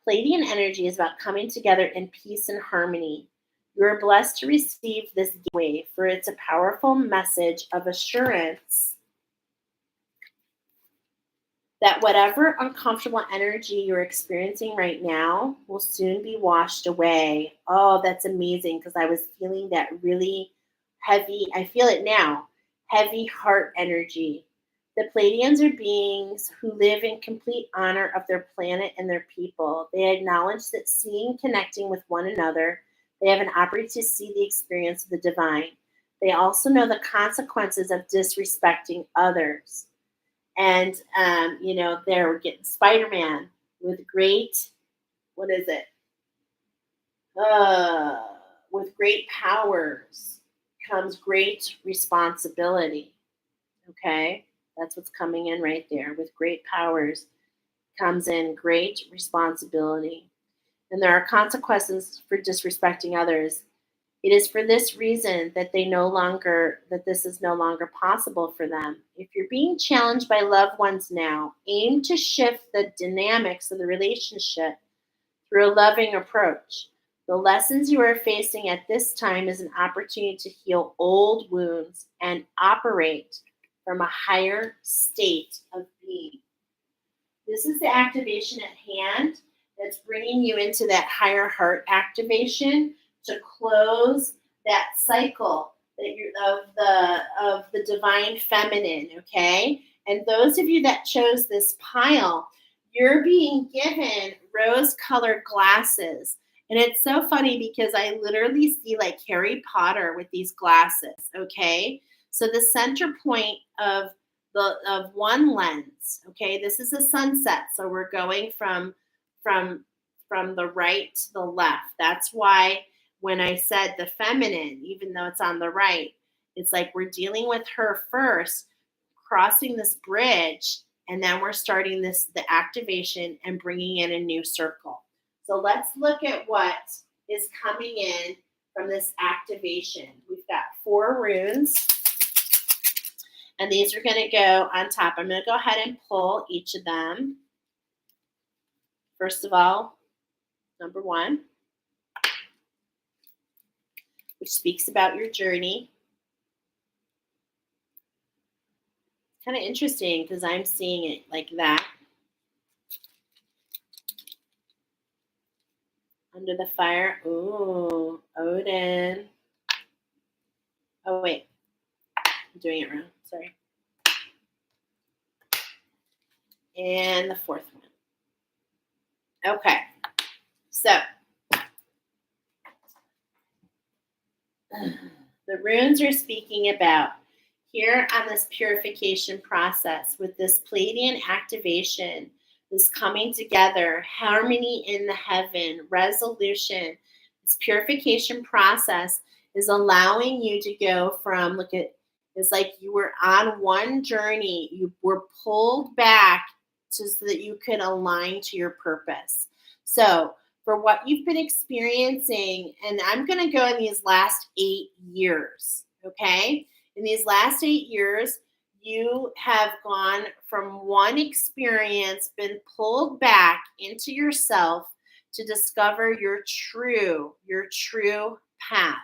Pleiadian energy is about coming together in peace and harmony. You are blessed to receive this gateway, for it's a powerful message of assurance that whatever uncomfortable energy you're experiencing right now will soon be washed away. Oh, that's amazing, because I was feeling that really heavy, I feel it now, heavy heart energy. The Pleiadians are beings who live in complete honor of their planet and their people. They acknowledge that seeing, connecting with one another, they have an opportunity to see the experience of the divine. They also know the consequences of disrespecting others. And they're getting Spider-Man with great, what is it? With great powers comes great responsibility. Okay, that's what's coming in right there. With great powers comes in great responsibility, and there are consequences for disrespecting others. It is for this reason that this is no longer possible for them. If you're being challenged by loved ones now, aim to shift the dynamics of the relationship through a loving approach. The lessons you are facing at this time is an opportunity to heal old wounds and operate from a higher state of being. This is the activation at hand that's bringing you into that higher heart activation to close that cycle that you're of the divine feminine, okay? And those of you that chose this pile, you're being given rose-colored glasses. And it's so funny because I literally see like Harry Potter with these glasses, okay? So the center point of one lens, okay? This is a sunset, so we're going from the right to the left. That's why when I said the feminine, even though it's on the right, it's like we're dealing with her first, crossing this bridge, and then we're starting the activation and bringing in a new circle. So let's look at what is coming in from this activation. We've got 4 runes, and these are going to go on top. I'm going to go ahead and pull each of them. First of all, number 1, which speaks about your journey. Kind of interesting because I'm seeing it like that. Under the fire. Ooh, Odin. Oh, wait. I'm doing it wrong. Sorry. And the 4th one. Okay. So, the runes are speaking about here on this purification process with this Pleiadian activation, this coming together, harmony in the heaven, resolution. This purification process is allowing you to go from, it's like you were on one journey, you were pulled back so that you could align to your purpose. So, for what you've been experiencing, and I'm going to go in these last 8 years, okay? In these last 8 years, you have gone from one experience, been pulled back into yourself to discover your true path,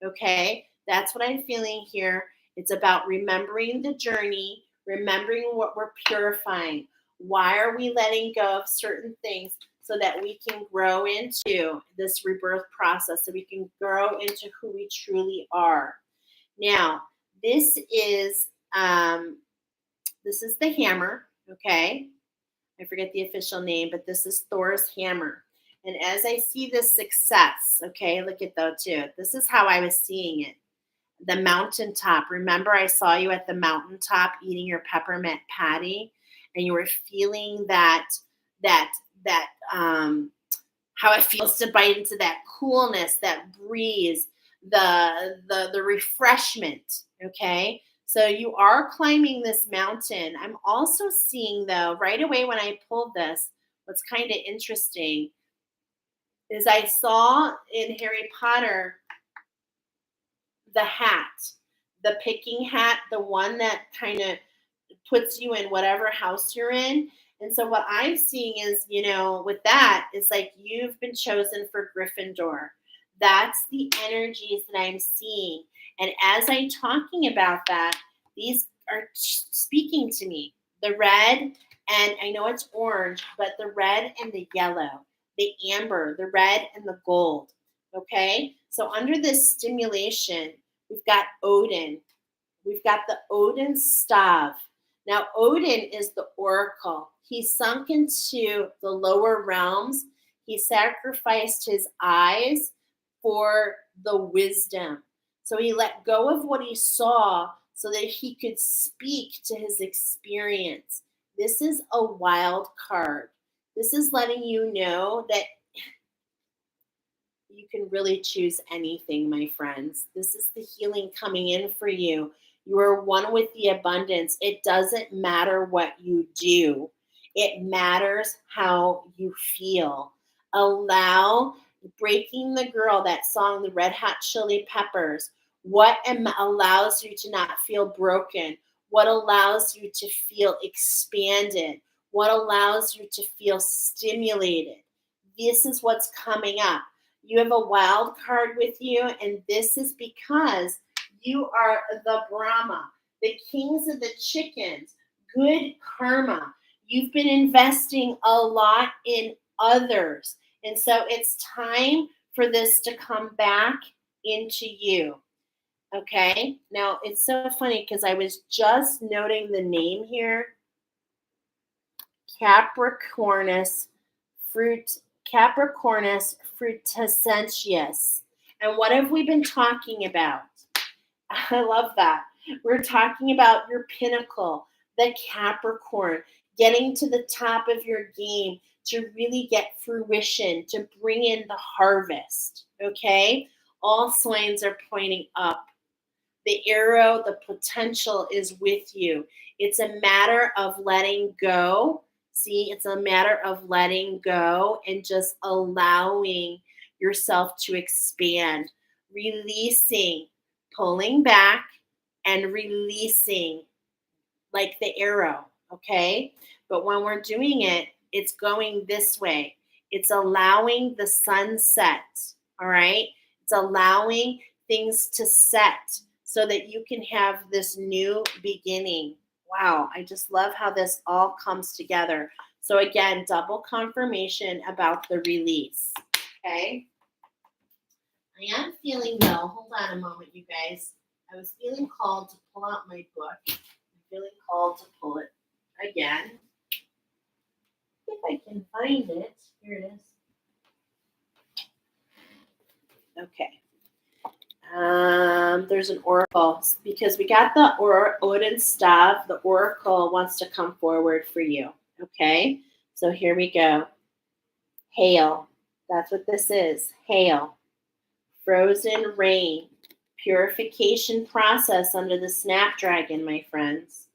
okay? That's what I'm feeling here. It's about remembering the journey, remembering what we're purifying. Why are we letting go of certain things? So that we can grow into this rebirth process, so we can grow into who we truly are. Now, this is the hammer, okay? I forget the official name, but this is Thor's hammer. And as I see this success, okay, look at that too. This is how I was seeing it. The mountaintop. Remember, I saw you at the mountaintop eating your peppermint patty, and you were feeling that how it feels to bite into that coolness, that breeze, the refreshment. Okay, so you are climbing this mountain. I'm also seeing, though, right away when I pulled this, what's kind of interesting is I saw in Harry Potter the hat, the picking hat, the one that kind of puts you in whatever house you're in. And so what I'm seeing is, with that, is like you've been chosen for Gryffindor. That's the energies that I'm seeing. And as I'm talking about that, these are speaking to me. The red, and I know it's orange, but the red and the yellow, the amber, the red and the gold. Okay? So under this stimulation, we've got Odin. We've got the Odin staff. Now, Odin is the oracle. He sunk into the lower realms. He sacrificed his eyes for the wisdom. So he let go of what he saw so that he could speak to his experience. This is a wild card. This is letting you know that you can really choose anything, my friends. This is the healing coming in for you. You are one with the abundance. It doesn't matter what you do, it matters how you feel. Allow Breaking the Girl, that song, the Red Hot Chili Peppers. What allows you to not feel broken? What allows you to feel expanded? What allows you to feel stimulated? This is what's coming up. You have a wild card with you, and this is because you are the Brahma, the kings of the chickens, good karma. You've been investing a lot in others. And so it's time for this to come back into you. Okay? Now, it's so funny because I was just noting the name here, Capricornus Capricornus frutescentius. And what have we been talking about? I love that. We're talking about your pinnacle, the Capricorn, getting to the top of your game to really get fruition, to bring in the harvest. Okay? All signs are pointing up. The arrow, the potential is with you. It's a matter of letting go. See, it's a matter of letting go and just allowing yourself to expand, releasing, pulling back, and releasing like the arrow. Okay. But when we're doing it, it's going this way. It's allowing the sunset. All right. It's allowing things to set so that you can have this new beginning. Wow, I just love how this all comes together. So again, double confirmation about the release. Okay. I am feeling though, hold on a moment, you guys. I was feeling called to pull out my book. I'm feeling called to pull it again. If I can find it. Here it is. Okay. There's an oracle because we got the Odin staff. The oracle wants to come forward for you. Okay, so here we go. Hail. That's what this is. Hail. Frozen rain. Purification process under the snapdragon, my friends.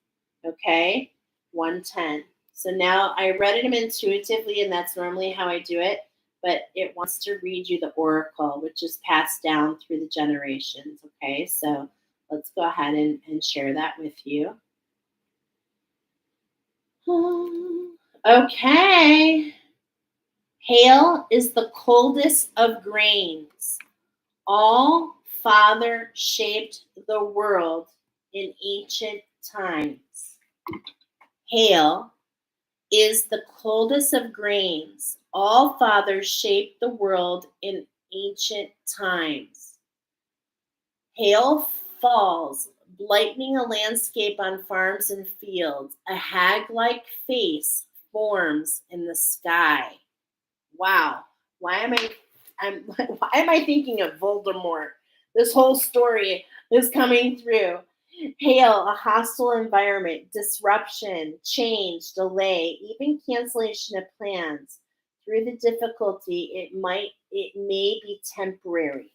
Okay, 110. So now I read them intuitively, and that's normally how I do it. But it wants to read you the oracle, which is passed down through the generations. Okay, so let's go ahead and share that with you. Okay. Hail is the coldest of grains. All Father shaped the world in ancient times. Hail is the coldest of grains. All fathers shaped the world in ancient times. Hail falls, lightening a landscape on farms and fields. A hag-like face forms in the sky. Wow. Why am I thinking of Voldemort? This whole story is coming through. Hail, a hostile environment, disruption, change, delay, even cancellation of plans. Through the difficulty, it may be temporary.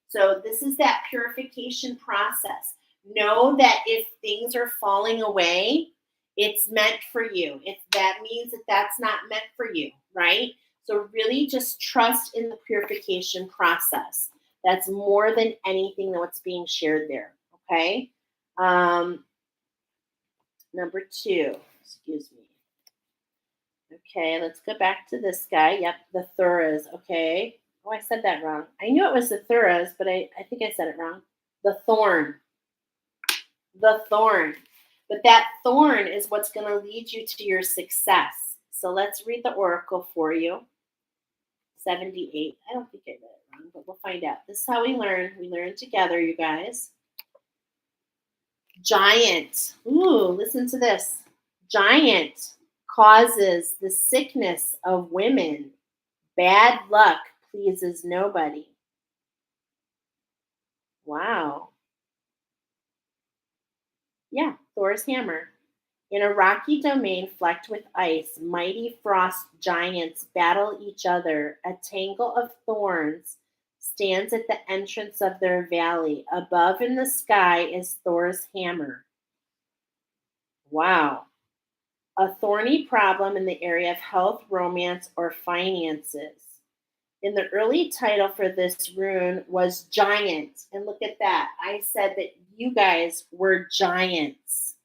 So this is that purification process. Know that if things are falling away, it's meant for you. If that means that that's not meant for you, right? So really just trust in the purification process. That's more than anything than what's being shared there. Okay. Um, Number 2, excuse me. Okay, let's go back to this guy. Yep, the Thuras. Okay. Oh, I said that wrong. I knew it was the Thuras, but I think I said it wrong. The Thorn. The Thorn. But that thorn is what's going to lead you to your success. So let's read the oracle for you. 78. I don't think I read it wrong, but we'll find out. This is how we learn. We learn together, you guys. Giant. Ooh, listen to this. Giant causes the sickness of women. Bad luck pleases nobody. Wow. Yeah, Thor's hammer. In a rocky domain flecked with ice, mighty frost giants battle each other. A tangle of thorns stands at the entrance of their valley. Above in the sky is Thor's hammer. Wow. A thorny problem in the area of health, romance, or finances. In the early title for this rune was giant. And look at that. I said that you guys were giants.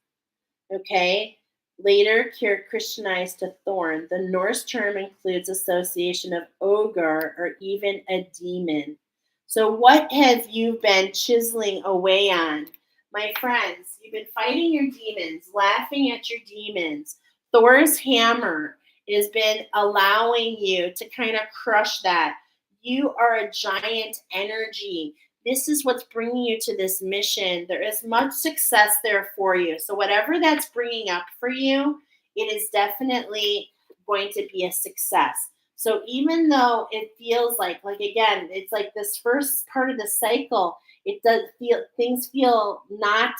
Okay. Later Christianized to thorn. The Norse term includes association of ogre or even a demon. So what have you been chiseling away on? My friends, you've been fighting your demons, laughing at your demons. Thor's hammer has been allowing you to kind of crush that. You are a giant energy. This is what's bringing you to this mission. There is much success there for you. So whatever that's bringing up for you, it is definitely going to be a success. So even though it feels like again, it's like this first part of the cycle, it does feel things feel not,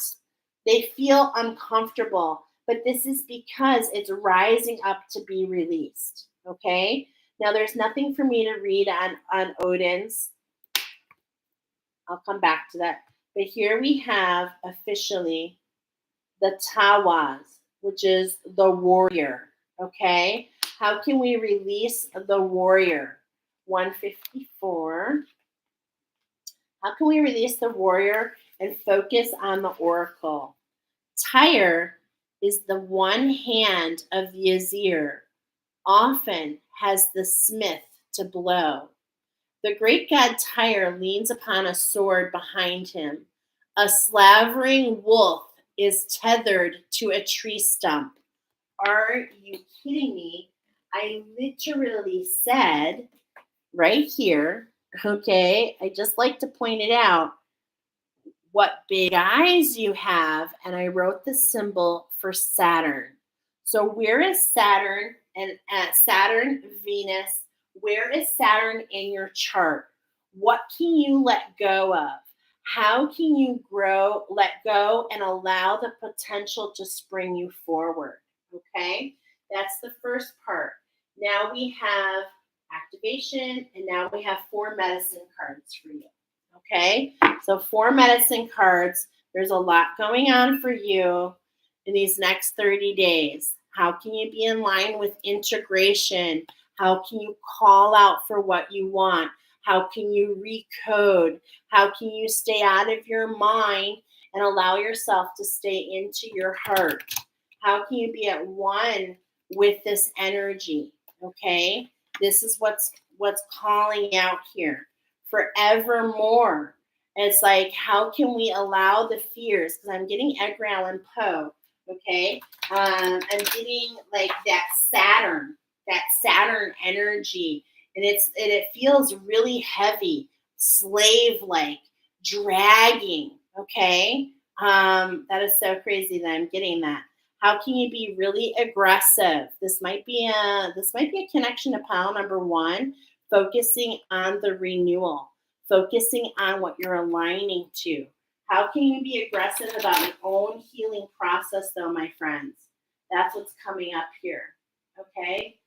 they feel uncomfortable, but this is because it's rising up to be released. Okay. Now there's nothing for me to read on Odin's. I'll come back to that. But here we have officially the Tawaz, which is the warrior. Okay. How can we release the warrior? 154. How can we release the warrior and focus on the oracle? Tyre is the one hand of the Azir, often has the smith to blow. The great god Tyre leans upon a sword behind him. A slavering wolf is tethered to a tree stump. Are you kidding me? I literally said right here, okay, I just like to point it out, what big eyes you have, and I wrote the symbol for Saturn. So where is Saturn and Saturn, Venus? Where is Saturn in your chart? What can you let go of? How can you grow, let go, and allow the potential to spring you forward? Okay, that's the first part. Now we have activation, and now we have 4 medicine cards for you. Okay, so 4 medicine cards. There's a lot going on for you in these next 30 days. How can you be in line with integration? How can you call out for what you want? How can you recode? How can you stay out of your mind and allow yourself to stay into your heart? How can you be at one with this energy? Okay, this is what's calling out here. Forevermore. And it's like, how can we allow the fears? Because I'm getting Edgar Allan Poe. Okay, I'm getting like that Saturn energy, and it feels really heavy, slave-like, dragging. Okay, that is so crazy that I'm getting that. How can you be really aggressive? This might be a connection to pile number 1. Focusing on the renewal, focusing on what you're aligning to. How can you be aggressive about your own healing process, though, my friends? That's what's coming up here. Okay?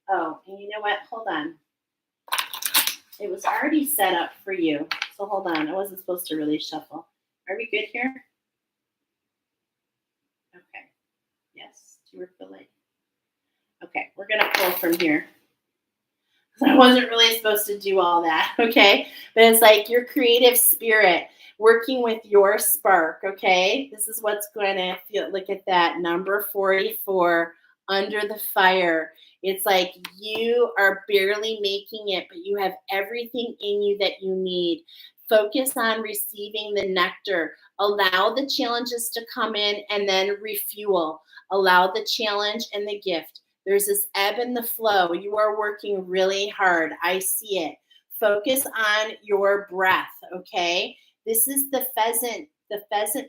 Oh, and you know what? Hold on. It was already set up for you. So hold on. I wasn't supposed to really shuffle. Are we good here? Okay. Yes. Do you feel like? Okay. We're going to pull from here. I wasn't really supposed to do all that, okay? But it's like your creative spirit working with your spark, okay? This is what's going to feel. Look at that number 44, under the fire. It's like you are barely making it, but you have everything in you that you need. Focus on receiving the nectar. Allow the challenges to come in and then refuel. Allow the challenge and the gift. There's this ebb and the flow. You are working really hard. I see it. Focus on your breath, okay? This is the pheasant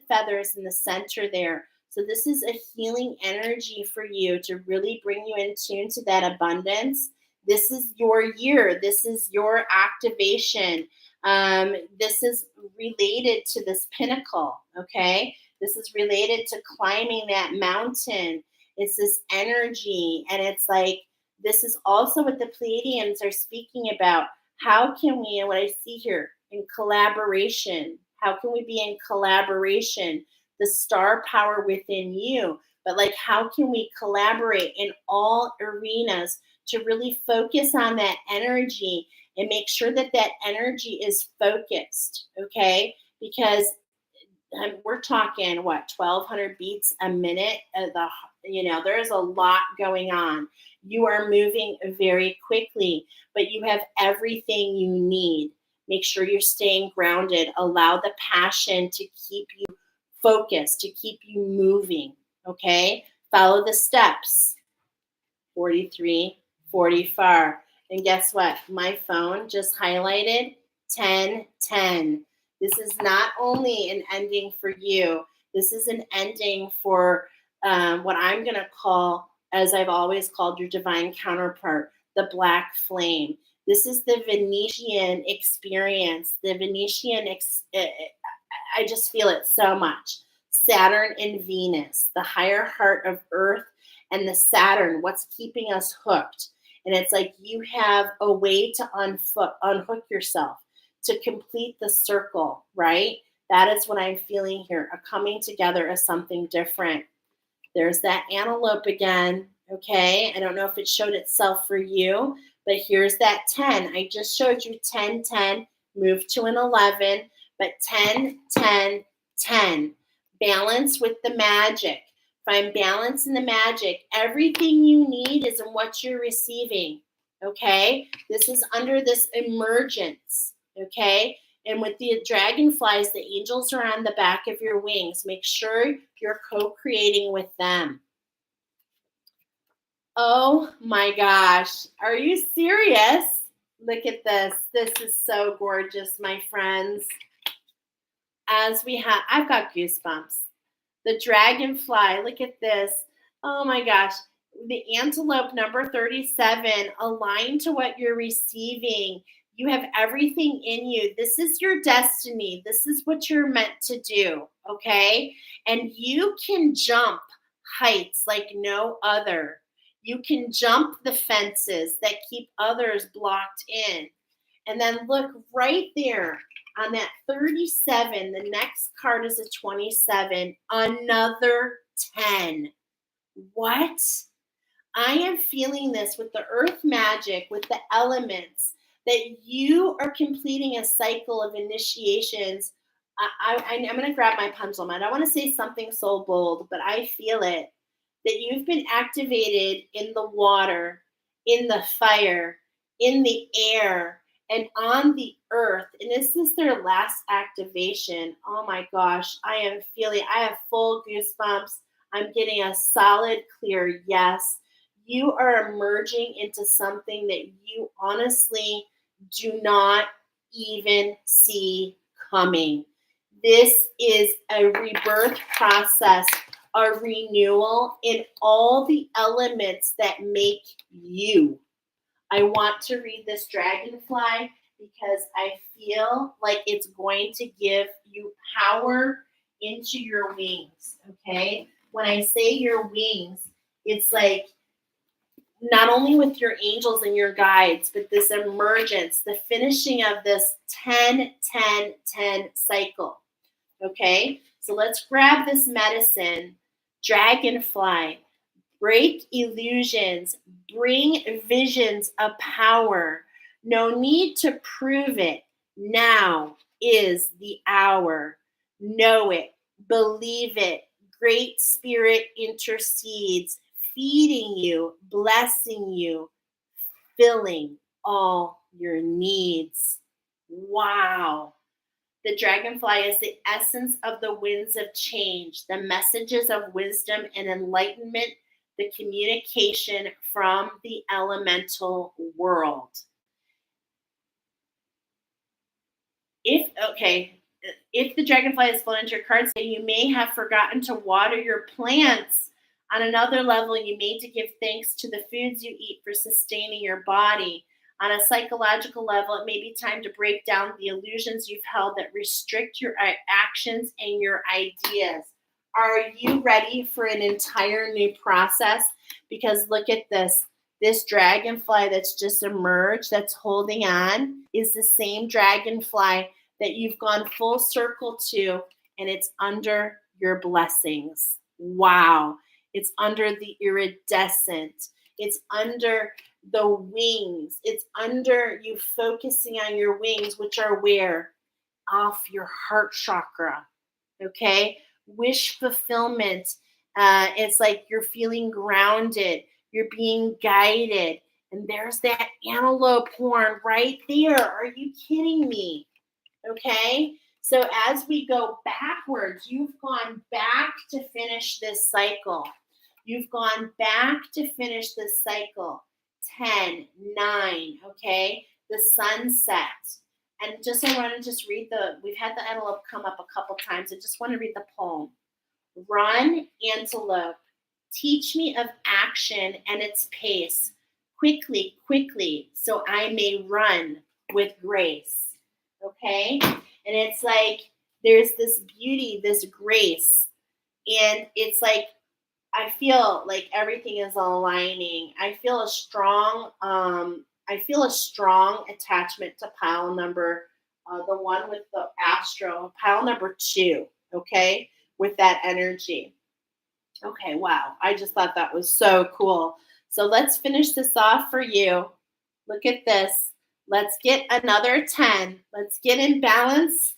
feathers in the center there. So this is a healing energy for you to really bring you in tune to that abundance. This is your year. This is your activation. This is related to this pinnacle, okay? This is related to climbing that mountain. It's this energy, and it's like this is also what the Pleiadians are speaking about. How can we, and what I see here, in collaboration, how can we be in collaboration? The star power within you, but like, how can we collaborate in all arenas to really focus on that energy and make sure that that energy is focused, okay? Because we're talking what 1,200 beats a minute. There is a lot going on. You are moving very quickly, but you have everything you need. Make sure you're staying grounded. Allow the passion to keep you focused, to keep you moving. Okay, follow the steps. 43, 44. And guess what? My phone just highlighted 10, 10. This is not only an ending for you, this is an ending for what I'm going to call, as I've always called your divine counterpart, the black flame. This is the Venetian experience. The I just feel it so much. Saturn and Venus, the higher heart of Earth, and the Saturn, what's keeping us hooked. And it's like you have a way to unhook yourself, to complete the circle, right? That is what I'm feeling here, a coming together of something different. There's that antelope again, okay? I don't know if it showed itself for you, but here's that 10. I just showed you 10, 10, move to an 11, but 10, 10, 10. Balance with the magic. Find balance in the magic. Everything you need is in what you're receiving, okay? This is under this emergence, okay? And with the dragonflies, the angels are on the back of your wings. Make sure you're co-creating with them. Oh my gosh. Are you serious? Look at this. This is so gorgeous, my friends. I've got goosebumps. The dragonfly, look at this. Oh my gosh. The antelope number 37, aligned to what you're receiving. You have everything in you. This is your destiny. This is what you're meant to do, okay? And you can jump heights like no other. You can jump the fences that keep others blocked in. And then look right there on that 37. The next card is a 27, another 10. What? I am feeling this with the earth magic, with the elements, that you are completing a cycle of initiations. I'm going to grab my pendulum. I don't want to say something so bold, but I feel it, that you've been activated in the water, in the fire, in the air, and on the earth. And this is their last activation. Oh my gosh, I have full goosebumps. I'm getting a solid, clear yes. You are emerging into something that you honestly do not even see coming. This is a rebirth process, a renewal in all the elements that make you. I want to read this dragonfly because I feel like it's going to give you power into your wings, okay? When I say your wings, it's like not only with your angels and your guides, but this emergence, the finishing of this 10, 10, 10 cycle, okay? So let's grab this medicine, dragonfly. Break illusions. Bring visions of power. No need to prove it. Now is the hour. Know it. Believe it. Great Spirit intercedes, feeding you, blessing you, filling all your needs. Wow. The dragonfly is the essence of the winds of change, the messages of wisdom and enlightenment, the communication from the elemental world. If the dragonfly has flown into your cards, you may have forgotten to water your plants. On another level, you may need to give thanks to the foods you eat for sustaining your body. On a psychological level, it may be time to break down the illusions you've held that restrict your actions and your ideas. Are you ready for an entire new process? Because look at this. This dragonfly that's just emerged, that's holding on, is the same dragonfly that you've gone full circle to, and it's under your blessings. Wow. It's under the iridescent. It's under the wings. It's under you focusing on your wings, which are where? Off your heart chakra. Okay? Wish fulfillment. It's like you're feeling grounded. You're being guided. And there's that antelope horn right there. Are you kidding me? Okay, so as we go backwards, you've gone back to finish this cycle. You've gone back to finish this cycle. 10, 9, okay? The sunset. And I want to just read we've had the antelope come up a couple times. I just want to read the poem. Run, antelope, teach me of action and its pace. Quickly, quickly, so I may run with grace. Okay? And it's like there's this beauty, this grace. And it's like I feel like everything is aligning. I feel a strong attachment to pile number the one with the astro, pile number 2, okay? With that energy. Okay, wow. I just thought that was so cool. So let's finish this off for you. Look at this. Let's get another 10. Let's get in balance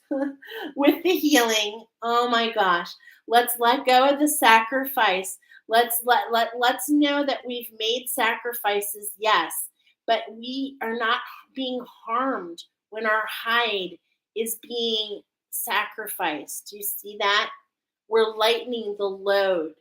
with the healing. Oh my gosh. Let's let go of the sacrifice. Let's know that we've made sacrifices, yes, but we are not being harmed when our hide is being sacrificed. Do you see that? We're lightening the load.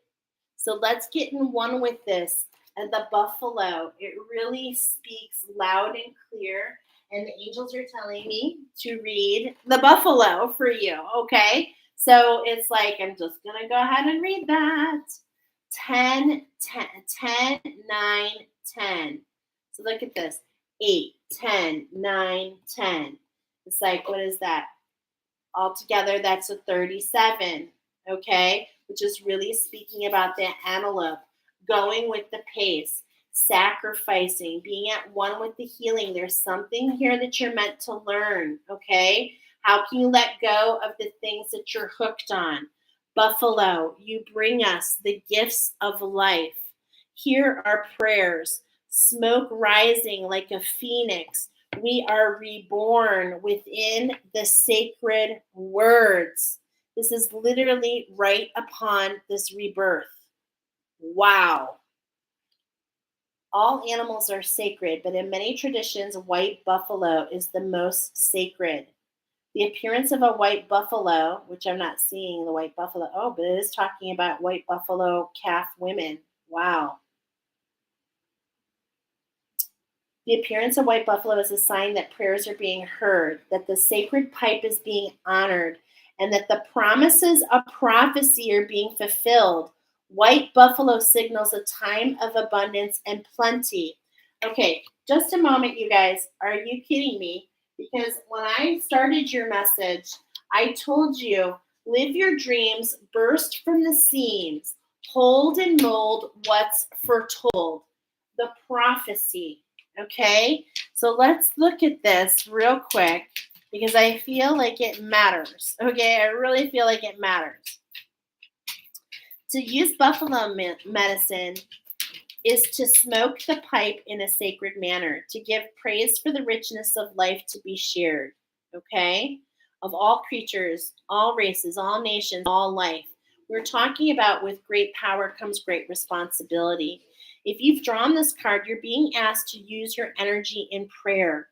So let's get in one with this. And the buffalo, it really speaks loud and clear. And the angels are telling me to read the buffalo for you, okay? So it's like, I'm just going to go ahead and read that. 10, 9, 10. So look at this. 8, 10, 9, 10. It's like, what is that? Altogether, that's a 37, okay? Which is really speaking about the antelope, going with the pace, sacrificing, being at one with the healing. There's something here that you're meant to learn, okay? How can you let go of the things that you're hooked on? Buffalo, you bring us the gifts of life. Here are prayers, smoke rising like a phoenix. We are reborn within the sacred words. This is literally right upon this rebirth. Wow. All animals are sacred, but in many traditions, white buffalo is the most sacred. The appearance of a white buffalo, which I'm not seeing the white buffalo. Oh, but it is talking about white buffalo calf women. Wow. The appearance of white buffalo is a sign that prayers are being heard, that the sacred pipe is being honored, and that the promises of prophecy are being fulfilled. White buffalo signals a time of abundance and plenty. Okay, just a moment, you guys. Are you kidding me? Because when I started your message, I told you, live your dreams, burst from the seams, hold and mold what's foretold. The prophecy. Okay, so let's look at this real quick because I feel like it matters. Okay, I really feel like it matters. To use buffalo medicine, is to smoke the pipe in a sacred manner, to give praise for the richness of life to be shared, okay? Of all creatures, all races, all nations, all life. We're talking about with great power comes great responsibility. If you've drawn this card, you're being asked to use your energy in prayer.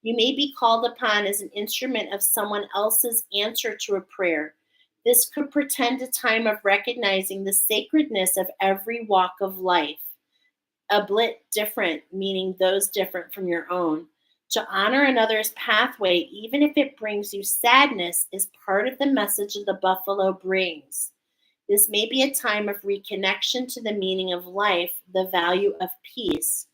You may be called upon as an instrument of someone else's answer to a prayer. This could portend a time of recognizing the sacredness of every walk of life. A blit different, meaning those different from your own. To honor another's pathway, even if it brings you sadness, is part of the message that the buffalo brings. This may be a time of reconnection to the meaning of life, the value of peace.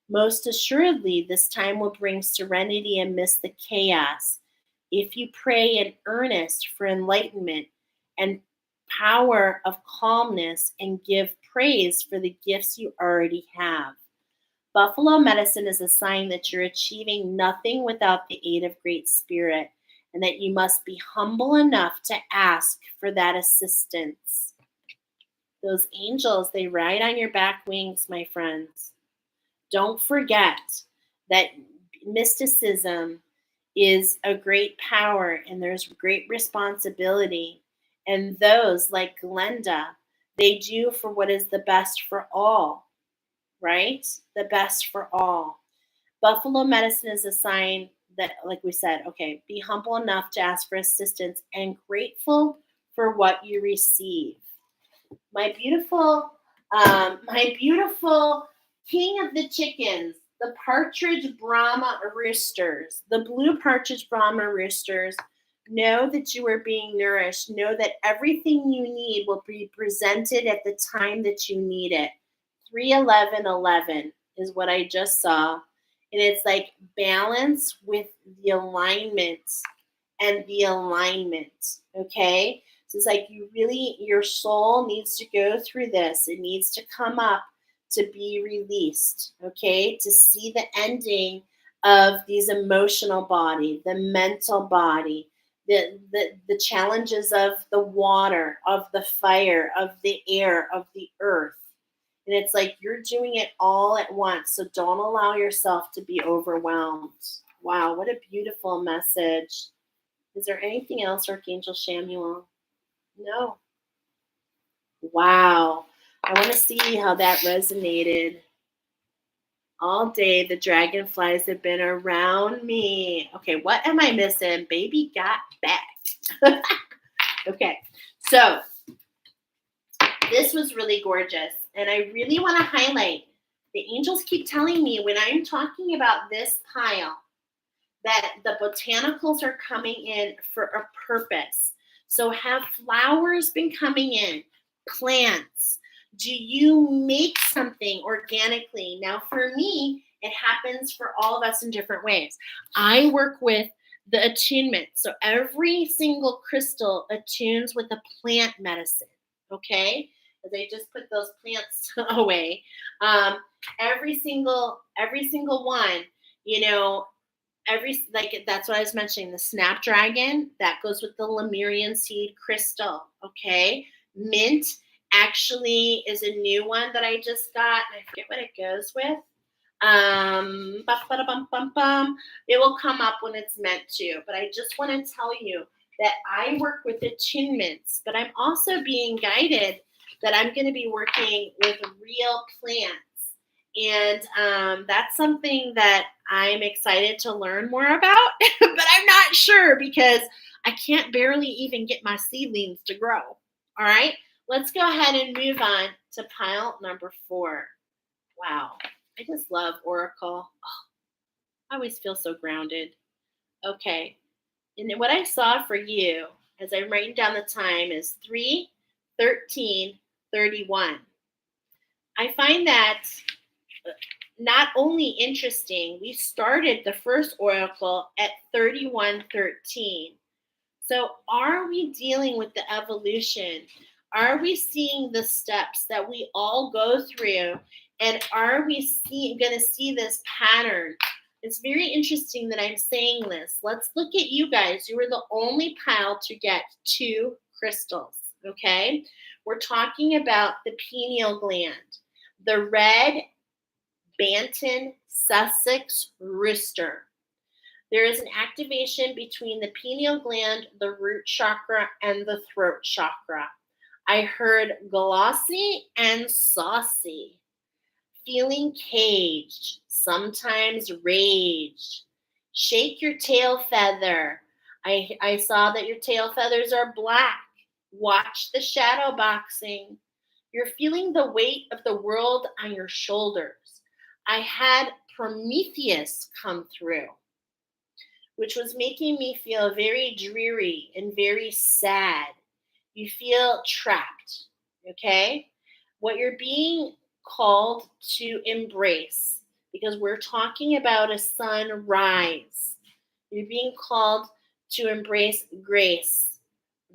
Most assuredly, this time will bring serenity amidst the chaos. If you pray in earnest for enlightenment and power of calmness and give praise for the gifts you already have. Buffalo medicine is a sign that you're achieving nothing without the aid of Great Spirit and that you must be humble enough to ask for that assistance. Those angels, they ride on your back wings, my friends. Don't forget that mysticism is a great power and there's great responsibility. And those like Glenda, they do for what is the best for all, right? The best for all. Buffalo medicine is a sign that, like we said, okay, be humble enough to ask for assistance and grateful for what you receive. My beautiful king of the chickens, the partridge Brahma roosters, the blue partridge Brahma roosters, know that you are being nourished. Know that everything you need will be presented at the time that you need it. 31111 is what I just saw. And it's like balance with the alignment and the alignment. Okay? So it's like your soul needs to go through this. It needs to come up to be released, okay? To see the ending of these emotional body, the mental body, the challenges of the water, of the fire, of the air, of the earth. And it's like you're doing it all at once. So don't allow yourself to be overwhelmed. Wow, what a beautiful message. Is there anything else, Archangel Shamuel? No. Wow. I want to see how that resonated. All day, the dragonflies have been around me. Okay, what am I missing? Baby got back. Okay, so this was really gorgeous. And I really want to highlight the angels keep telling me when I'm talking about this pile that the botanicals are coming in for a purpose. So have flowers been coming in? Plants? Do you make something organically? Now, for me, it happens for all of us in different ways. I work with the attunement. So every single crystal attunes with a plant medicine. Okay? As I just put those plants away. Every single one, you know, that's what I was mentioning. The snapdragon that goes with the Lemurian seed crystal. Okay, mint actually is a new one that I just got. I forget what it goes with. It will come up when it's meant to. But I just want to tell you that I work with attunements, but I'm also being guided that I'm going to be working with real plants. And that's something that I'm excited to learn more about, but I'm not sure because I can't barely even get my seedlings to grow. All right, let's go ahead and move on to pile number 4. Wow, I just love Oracle. Oh, I always feel so grounded. Okay, and what I saw for you as I'm writing down the time is 3:13:31. I find that not only interesting, we started the first oracle at 31:13. So are we dealing with the evolution? Are we seeing the steps that we all go through? And are we going to see this pattern? It's very interesting that I'm saying this. Let's look at you guys. You were the only pile to get 2 crystals, okay? We're talking about the pineal gland. the red Bantam Sussex Rooster. There is an activation between the pineal gland, the root chakra, and the throat chakra. I heard glossy and saucy, feeling caged, sometimes raged. Shake your tail feather. I saw that your tail feathers are black. Watch the shadow boxing. You're feeling the weight of the world on your shoulders. I had Prometheus come through, which was making me feel very dreary and very sad. You feel trapped, okay? What you're being called to embrace, because we're talking about a sunrise. You're being called to embrace grace,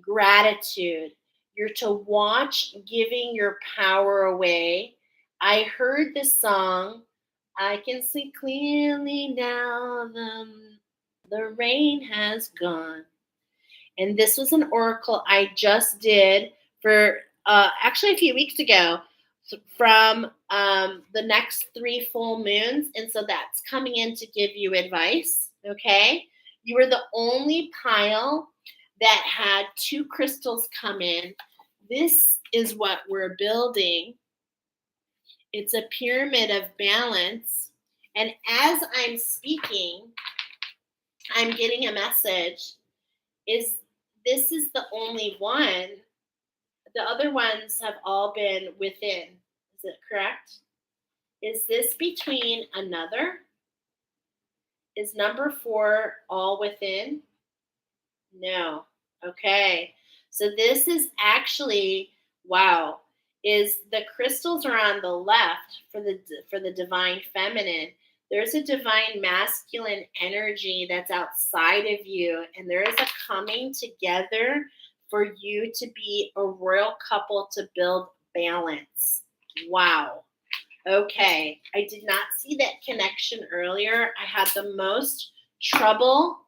gratitude. You're to watch giving your power away. I heard this song. I can see clearly now the rain has gone. And this was an oracle I just did for actually a few weeks ago from the next 3 full moons. And so that's coming in to give you advice. Okay. You were the only pile that had 2 crystals come in. This is what we're building. It's a pyramid of balance. And as I'm speaking, I'm getting a message. This is the only one. The other ones have all been within. Is it correct? Is this between another? Is number 4 all within? No. Okay. So this is actually, wow, is the crystals are on the left for the divine feminine. There's a divine masculine energy that's outside of you, and there is a coming together for you to be a royal couple to build balance. Wow. Okay. I did not see that connection earlier. I had the most trouble,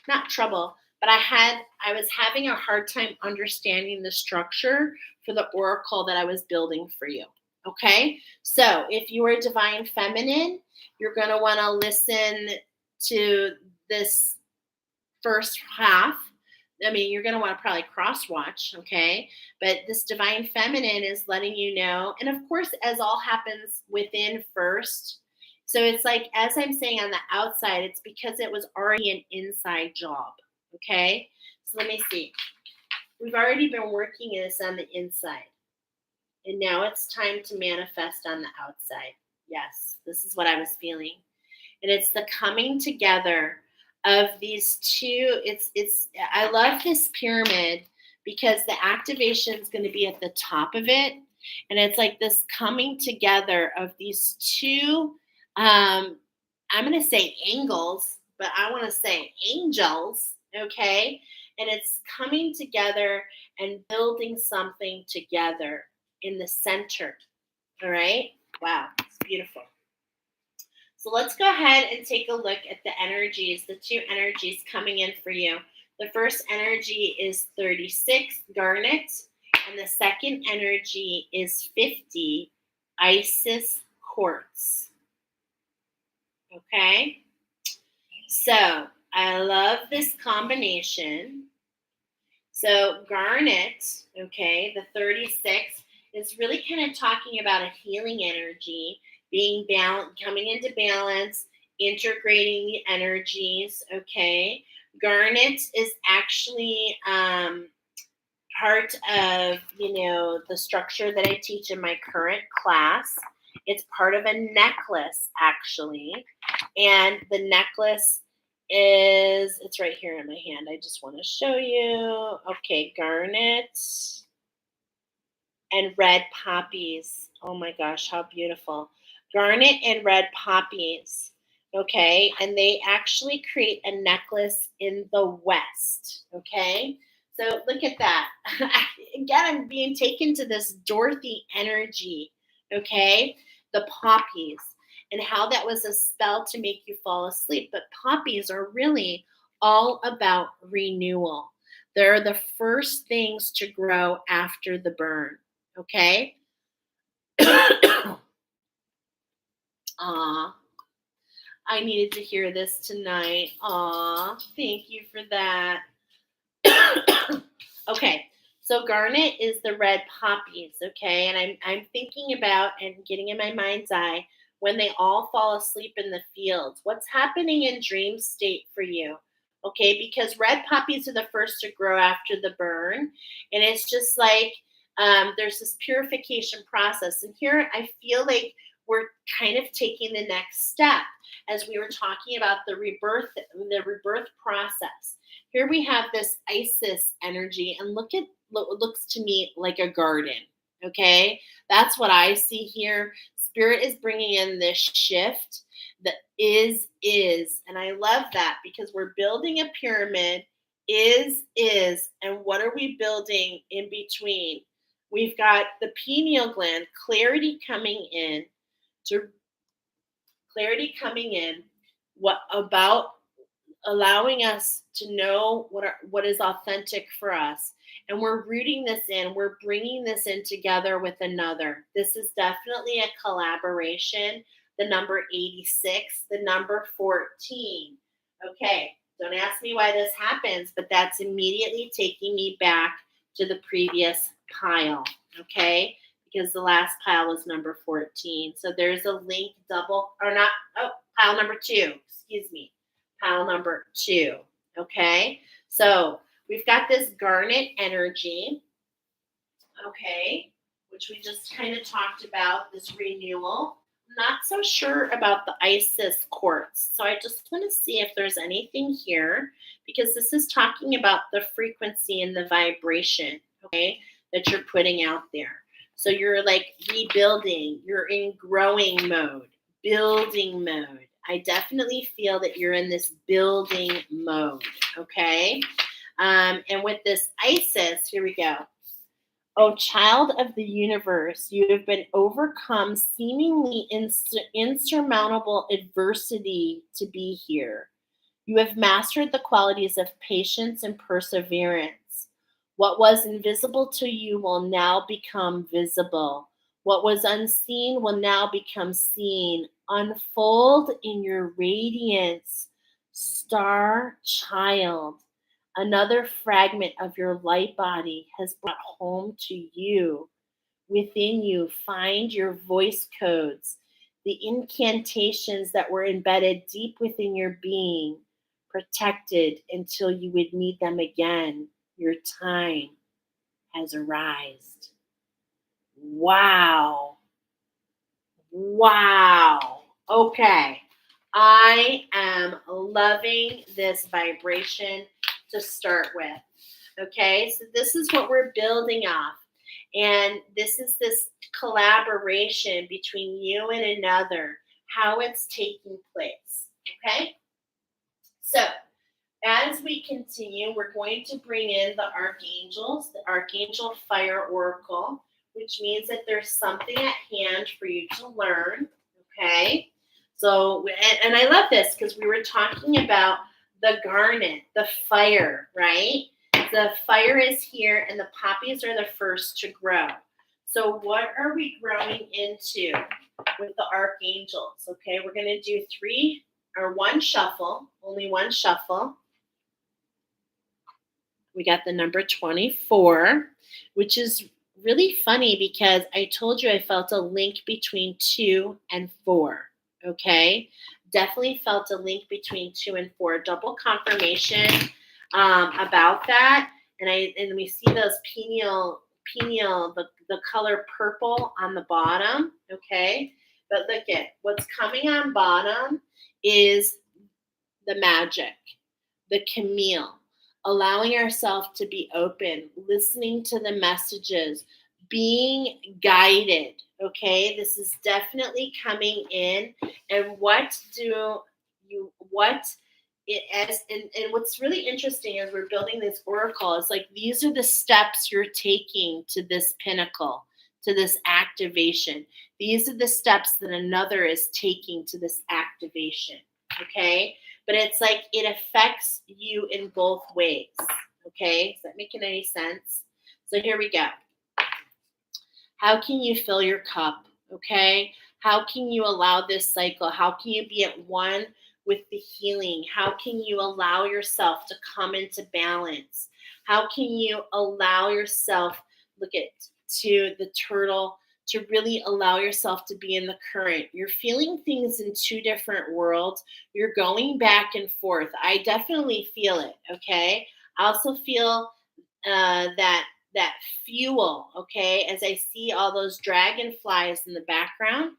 not trouble, but I was having a hard time understanding the structure for the oracle that I was building for you. Okay? So, if you are divine feminine, you're going to want to listen to this first half. I mean, you're going to want to probably cross watch, okay? But this divine feminine is letting you know. And of course, as all happens within first. So it's like, as I'm saying on the outside, it's because it was already an inside job, okay? So let me see. We've already been working this on the inside. And now it's time to manifest on the outside. Yes, this is what I was feeling. And it's the coming together of these 2. It's I love this pyramid because the activation is going to be at the top of it, and it's like this coming together of these 2 I'm going to say angles, but I want to say angels, okay? And it's coming together and building something together in the center. All right? Wow, it's beautiful. So let's go ahead and take a look at the energies, the 2 energies coming in for you. The first energy is 36, garnet, and the second energy is 50, Isis quartz. Okay? So I love this combination. So garnet, okay, the 36 is really kind of talking about a healing energy, being balanced, coming into balance, integrating the energies, okay. Garnet is actually part of, the structure that I teach in my current class. It's part of a necklace, actually. And the necklace it's right here in my hand. I just want to show you. Okay, garnet and red poppies. Oh my gosh, how beautiful. Garnet and red poppies. Okay, and they actually create a necklace in the West. Okay, so look at that. Again, I'm being taken to this Dorothy energy. Okay, the poppies and how that was a spell to make you fall asleep. But poppies are really all about renewal. They're the first things to grow after the burn. Okay. Aw. I needed to hear this tonight. Aw. Thank you for that. Okay, so garnet is the red poppies, okay? And I'm thinking about and getting in my mind's eye when they all fall asleep in the fields. What's happening in dream state for you? Okay, because red poppies are the first to grow after the burn, and it's just like there's this purification process. And here I feel like we're kind of taking the next step as we were talking about the rebirth process. Here we have this Isis energy, and it looks to me like a garden. Okay, that's what I see here. Spirit is bringing in this shift that is, and I love that because we're building a pyramid. Is, and what are we building in between? We've got the pineal gland, to clarity coming in. What about allowing us to know what is authentic for us, and we're rooting this in, we're bringing this in together with another. This is definitely a collaboration. The number 86, the number 14. Okay, don't ask me why this happens, but that's immediately taking me back to the previous pile. Okay, because the last pile was number 14, so there's a link, pile number 2, excuse me, pile number 2. Okay, so we've got this garnet energy, okay, which we just kind of talked about, this renewal. I'm not so sure about the Isis quartz, so I just want to see if there's anything here, because this is talking about the frequency and the vibration, okay, that you're putting out there. So you're like rebuilding, you're in growing mode, building mode. I definitely feel that you're in this building mode, okay? And with this Isis, here we go. Oh, child of the universe, you have been overcome seemingly insurmountable adversity to be here. You have mastered the qualities of patience and perseverance. What was invisible to you will now become visible. What was unseen will now become seen. Unfold in your radiance, star child. Another fragment of your light body has brought home to you. Within you, find your voice codes, the incantations that were embedded deep within your being, protected until you would need them again. Your time has arisen. Wow. Wow. Okay. I am loving this vibration to start with. Okay. So this is what we're building off. And this is this collaboration between you and another, how it's taking place. Okay. So as we continue, we're going to bring in the archangels, the Archangel Fire Oracle, which means that there's something at hand for you to learn. Okay. So, and I love this because we were talking about the garnet, the fire, right? The fire is here and the poppies are the first to grow. So, what are we growing into with the archangels? Okay, we're going to do one shuffle, only one shuffle. We got the number 24, which is really funny because I told you I felt a link between 2 and 4. Okay, definitely felt a link between 2 and 4. Double confirmation about that, and we see those pineal, the color purple on the bottom. Okay, but look at what's coming on bottom is the magic, the Camille, allowing ourselves to be open, listening to the messages, being guided. Okay, this is definitely coming in. And what's really interesting as we're building this oracle is like these are the steps you're taking to this pinnacle, to this activation. These are the steps that another is taking to this activation. Okay, but it's like it affects you in both ways. Okay, is that making any sense? So here we go. How can you fill your cup? Okay, How can you allow this cycle? How can you be at one with the healing? How can you allow yourself to come into balance? How can you allow yourself, look at to the turtle, to really allow yourself to be in the current? You're feeling things in two different worlds. You're going back and forth. I definitely feel it. Okay. I also feel that fuel. Okay. As I see all those dragonflies in the background,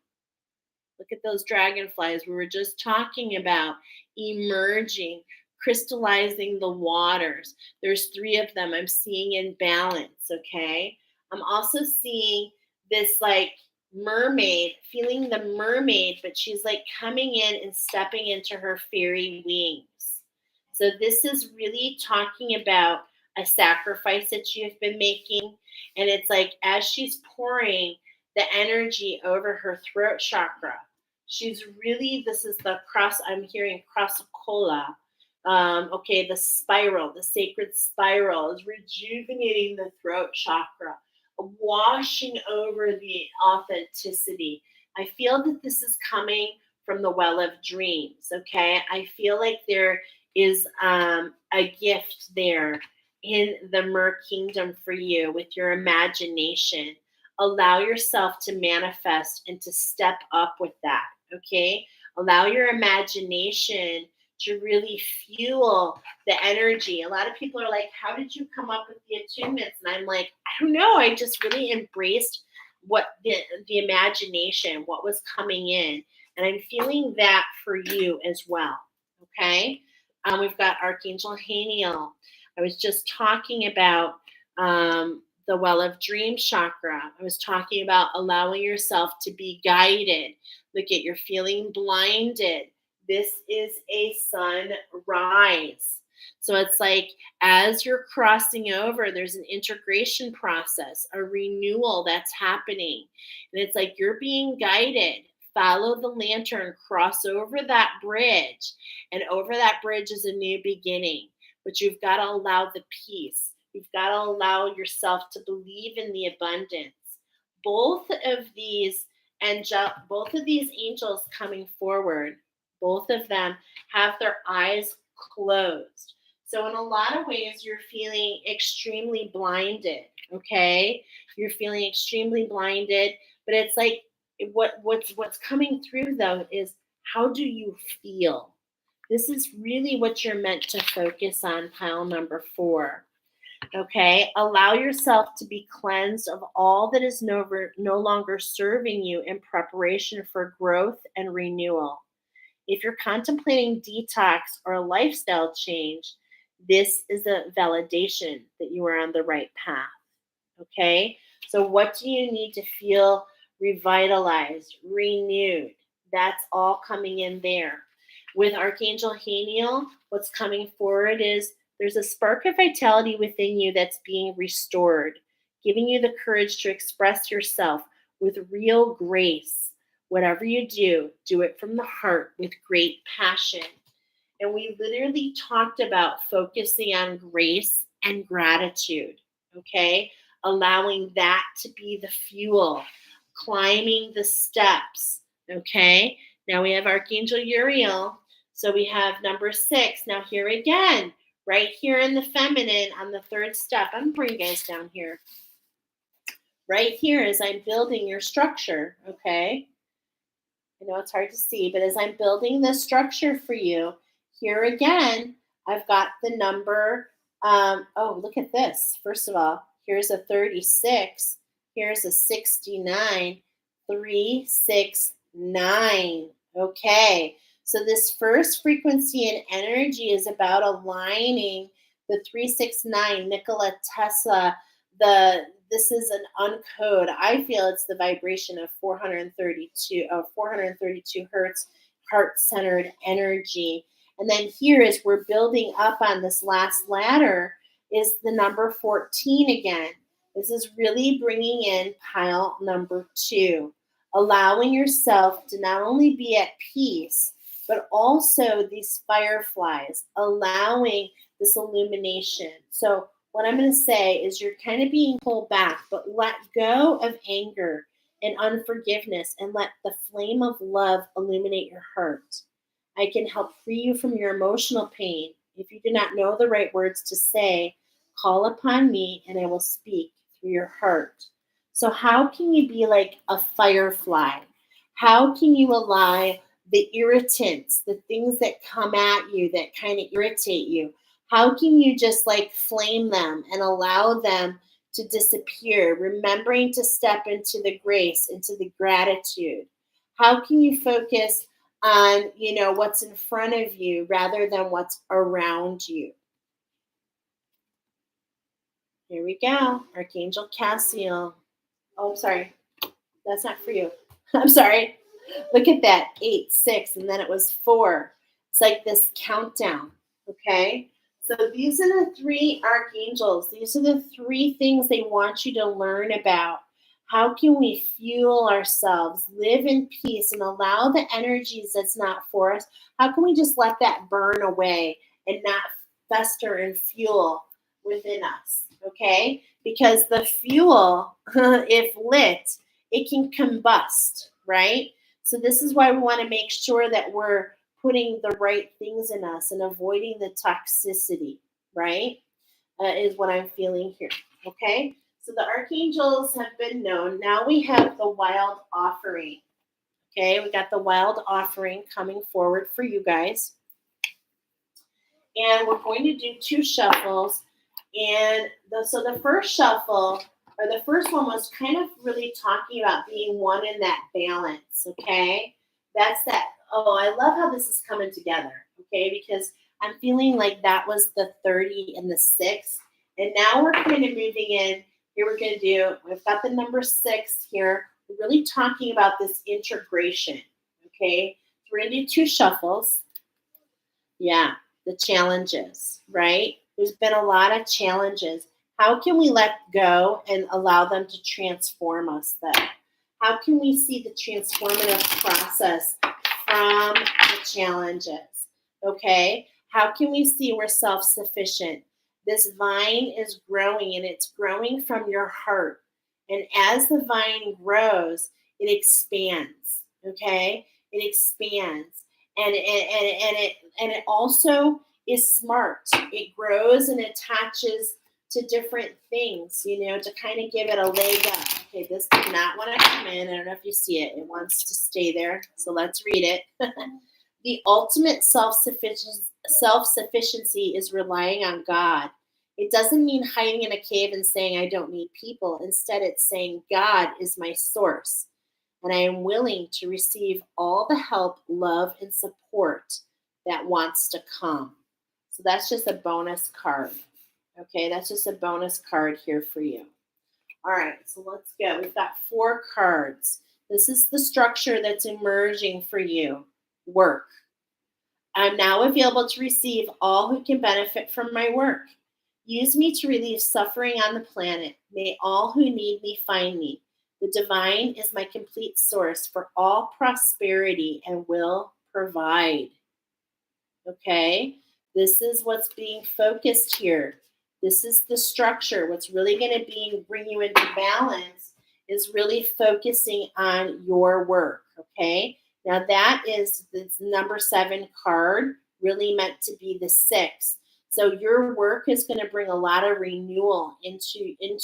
look at those dragonflies we were just talking about emerging, crystallizing the waters. There's three of them I'm seeing in balance, okay? I'm also seeing this like mermaid, feeling the mermaid, but she's like coming in and stepping into her fairy wings. So this is really talking about a sacrifice that you've been making. And it's like as she's pouring the energy over her throat chakra, she's really, this is the cross, I'm hearing crossocola. Okay, the spiral, the sacred spiral is rejuvenating the throat chakra, washing over the authenticity. I feel that this is coming from the well of dreams. Okay, I feel like there is a gift there in the Mer Kingdom for you with your imagination. Allow yourself to manifest and to step up with that. Okay, allow your imagination to really fuel the energy. A lot of people are like, how did you come up with the attunements? And I'm like, I don't know. I just really embraced what the imagination, what was coming in. And I'm feeling that for you as well. Okay. We've got Archangel Haniel. I was just talking about the well of dream chakra. I was talking about allowing yourself to be guided. Look at, you're feeling blinded. This is a sunrise. So it's like as you're crossing over, there's an integration process, a renewal that's happening. And it's like you're being guided. Follow the lantern, cross over that bridge. And over that bridge is a new beginning. But you've got to allow the peace. You've got to allow yourself to believe in the abundance. Both of these both of these angels coming forward, both of them have their eyes closed. So in a lot of ways, you're feeling extremely blinded. Okay, you're feeling extremely blinded, but it's like what's coming through though is how do you feel? This is really what you're meant to focus on, pile number 4. Okay, allow yourself to be cleansed of all that is no longer serving you in preparation for growth and renewal. If you're contemplating detox or a lifestyle change, this is a validation that you are on the right path. Okay, so what do you need to feel revitalized, renewed? That's all coming in there. With Archangel Haniel, what's coming forward is there's a spark of vitality within you that's being restored, giving you the courage to express yourself with real grace. Whatever you do it from the heart with great passion. And we literally talked about focusing on grace and gratitude, okay? Allowing that to be the fuel, climbing the steps, okay? Now we have Archangel Uriel. So we have number 6. Now here again, right here in the feminine on the 3rd step. I'm going to bring you guys down here. Right here as I'm building your structure, okay? I know it's hard to see, but as I'm building this structure for you, here again, I've got the number. Oh, look at this. First of all, here's a 36. Here's a 69. 369. Okay. So this first frequency and energy is about aligning the 369, Nikola Tesla. This is an uncode. I feel it's the vibration of 432 hertz, heart-centered energy. And then here, as we're building up on this last ladder, is the number 14 again. This is really bringing in pile number 2, allowing yourself to not only be at peace, but also these fireflies, allowing this illumination. So what I'm going to say is you're kind of being pulled back, but let go of anger and unforgiveness, and let the flame of love illuminate your heart. I can help free you from your emotional pain. If you do not know the right words to say, call upon me and I will speak through your heart. So, how can you be like a firefly? How can you allow the irritants, the things that come at you that kind of irritate you? How can you just like flame them and allow them to disappear, remembering to step into the grace, into the gratitude? How can you focus on, what's in front of you rather than what's around you? Here we go. Archangel Cassiel. Oh, I'm sorry. That's not for you. I'm sorry. Look at that. 8, 6, and then it was 4. It's like this countdown. Okay. So these are the 3 archangels. These are the 3 things they want you to learn about. How can we fuel ourselves, live in peace, and allow the energies that's not for us? How can we just let that burn away and not fester and fuel within us? Okay? Because the fuel, if lit, it can combust, right? So this is why we want to make sure that we're putting the right things in us and avoiding the toxicity, right? Is what I'm feeling here. Okay? So the archangels have been known. Now we have the wild offering. Okay, we got the wild offering coming forward for you guys. And we're going to do 2 shuffles. And so the first shuffle, or the first one, was kind of really talking about being one in that balance. Okay, that's that. Oh, I love how this is coming together. Okay, because I'm feeling like that was the 30 and the 6. And now we're kind of moving in. Here we're going to do, we've got the number 6 here. We're really talking about this integration. Okay, so we're going to do 2 shuffles. Yeah, the challenges, right? There's been a lot of challenges. How can we let go and allow them to transform us then? How can we see the transformative process from the challenges? Okay? How can we see we're self-sufficient? This vine is growing, and it's growing from your heart. And as the vine grows, it expands. Okay? It expands. And it also is smart. It grows and attaches to different things, to kind of give it a leg up. Okay, this did not want to come in. I don't know if you see it. It wants to stay there. So let's read it. The ultimate self-sufficiency is relying on God. It doesn't mean hiding in a cave and saying, I don't need people. Instead, it's saying, God is my source, and I am willing to receive all the help, love, and support that wants to come. So that's just a bonus card. Okay, that's just a bonus card here for you. All right, so let's go. We've got 4 cards. This is the structure that's emerging for you. Work. I'm now available to receive all who can benefit from my work. Use me to relieve suffering on the planet. May all who need me find me. The divine is my complete source for all prosperity and will provide. Okay? This is what's being focused here. This is the structure. What's really going to bring you into balance is really focusing on your work. Okay? Now that is this number 7 card, really meant to be the 6. So your work is going to bring a lot of renewal into in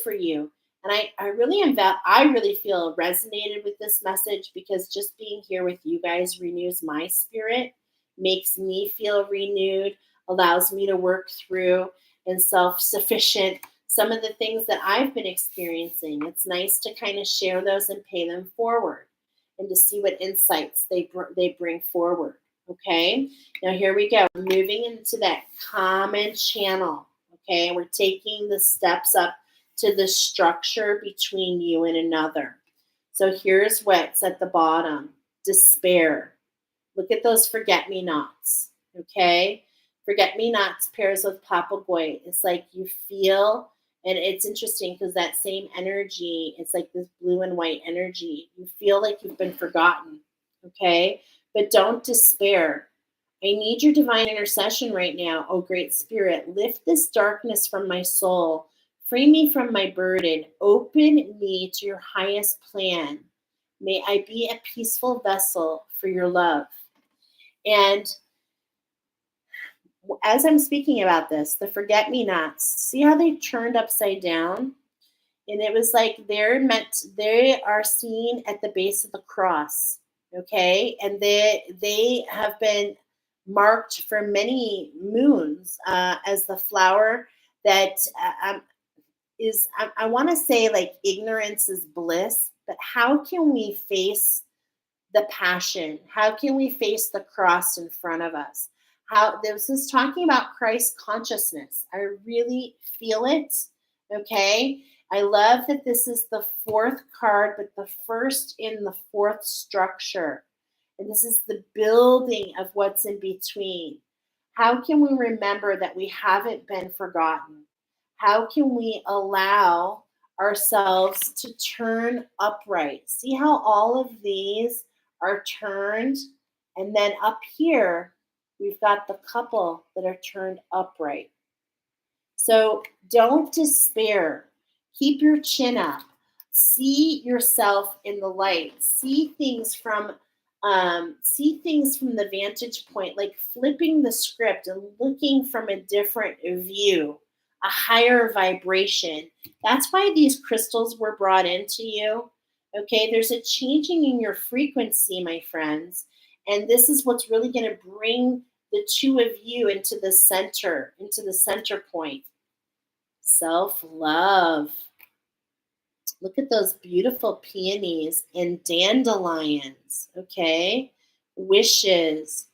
for you. And I really feel resonated with this message, because just being here with you guys renews my spirit, makes me feel renewed, allows me to work through and self-sufficient some of the things that I've been experiencing. It's nice to kind of share those and pay them forward, and to see what insights they bring forward. Okay, now here we go. We're moving into that common channel. Okay, we're taking the steps up to the structure between you and another. So here's what's at the bottom: despair. Look at those forget-me-nots. Okay, forget-me-nots pairs with papagoy. It's like you feel, and it's interesting because that same energy, it's like this blue and white energy. You feel like you've been forgotten. Okay, but don't despair. I need your divine intercession right now, oh great spirit. Lift this darkness from my soul. Free me from my burden. Open me to your highest plan. May I be a peaceful vessel for your love. And as I'm speaking about this, the forget me nots, see how they turned upside down? And it was like they are seen at the base of the cross, okay? And they have been marked for many moons as the flower that I want to say like ignorance is bliss, but how can we face the passion? How can we face the cross in front of us? How this is talking about Christ consciousness. I really feel it. Okay. I love that this is the fourth card, but the first in the fourth structure. And this is the building of what's in between. How can we remember that we haven't been forgotten? How can we allow ourselves to turn upright? See how all of these are turned? And then up here, we've got the couple that are turned upright. So don't despair. Keep your chin up. See yourself in the light. See things from the vantage point, like flipping the script and looking from a different view, a higher vibration. That's why these crystals were brought into you. Okay, there's a changing in your frequency, my friends. And this is what's really going to bring the two of you into the center point. Self love. Look at those beautiful peonies and dandelions, okay? Wishes.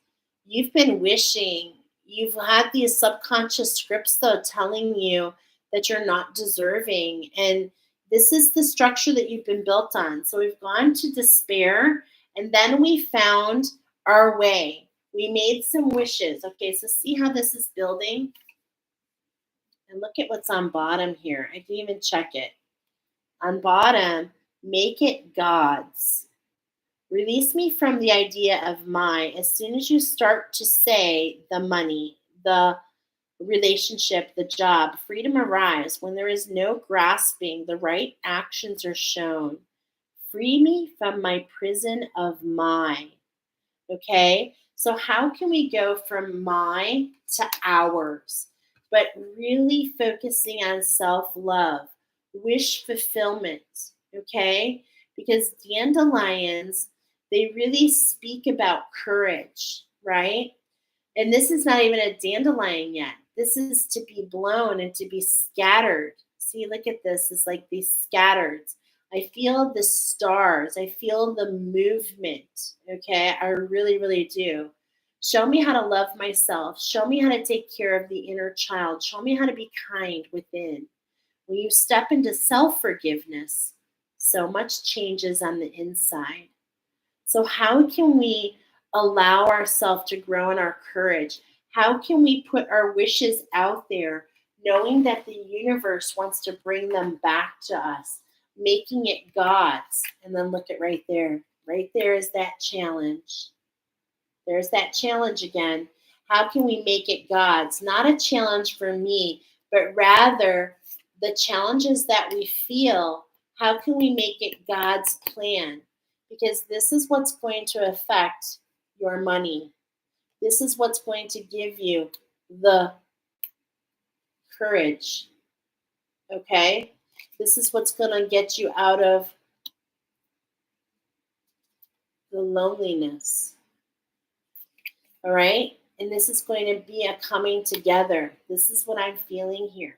You've been wishing. You've had these subconscious scripts, though, telling you that you're not deserving. And this is the structure that you've been built on. So we've gone to despair, and then we found our way. We made some wishes. Okay, so see how this is building? And look at what's on bottom here. I didn't even check it. On bottom, make it God's. Release me from the idea of my. As soon as you start to say the money, the relationship, the job, freedom arrives. When there is no grasping, the right actions are shown. Free me from my prison of my. Okay? So, how can we go from my to ours? But really focusing on self love, wish fulfillment. Okay? Because dandelions, they really speak about courage, right? And this is not even a dandelion yet. This is to be blown and to be scattered. See, look at this. It's like these scattered. I feel the stars. I feel the movement. Okay. I really, really do. Show me how to love myself. Show me how to take care of the inner child. Show me how to be kind within. When you step into self forgiveness, so much changes on the inside. So, how can we allow ourselves to grow in our courage? How can we put our wishes out there, knowing that the universe wants to bring them back to us, making it God's? And then look at right there. Right there is that challenge. There's that challenge again. How can we make it God's? Not a challenge for me, but rather the challenges that we feel. How can we make it God's plan? Because this is what's going to affect your money. This is what's going to give you the courage. Okay? This is what's going to get you out of the loneliness. All right? And this is going to be a coming together. This is what I'm feeling here.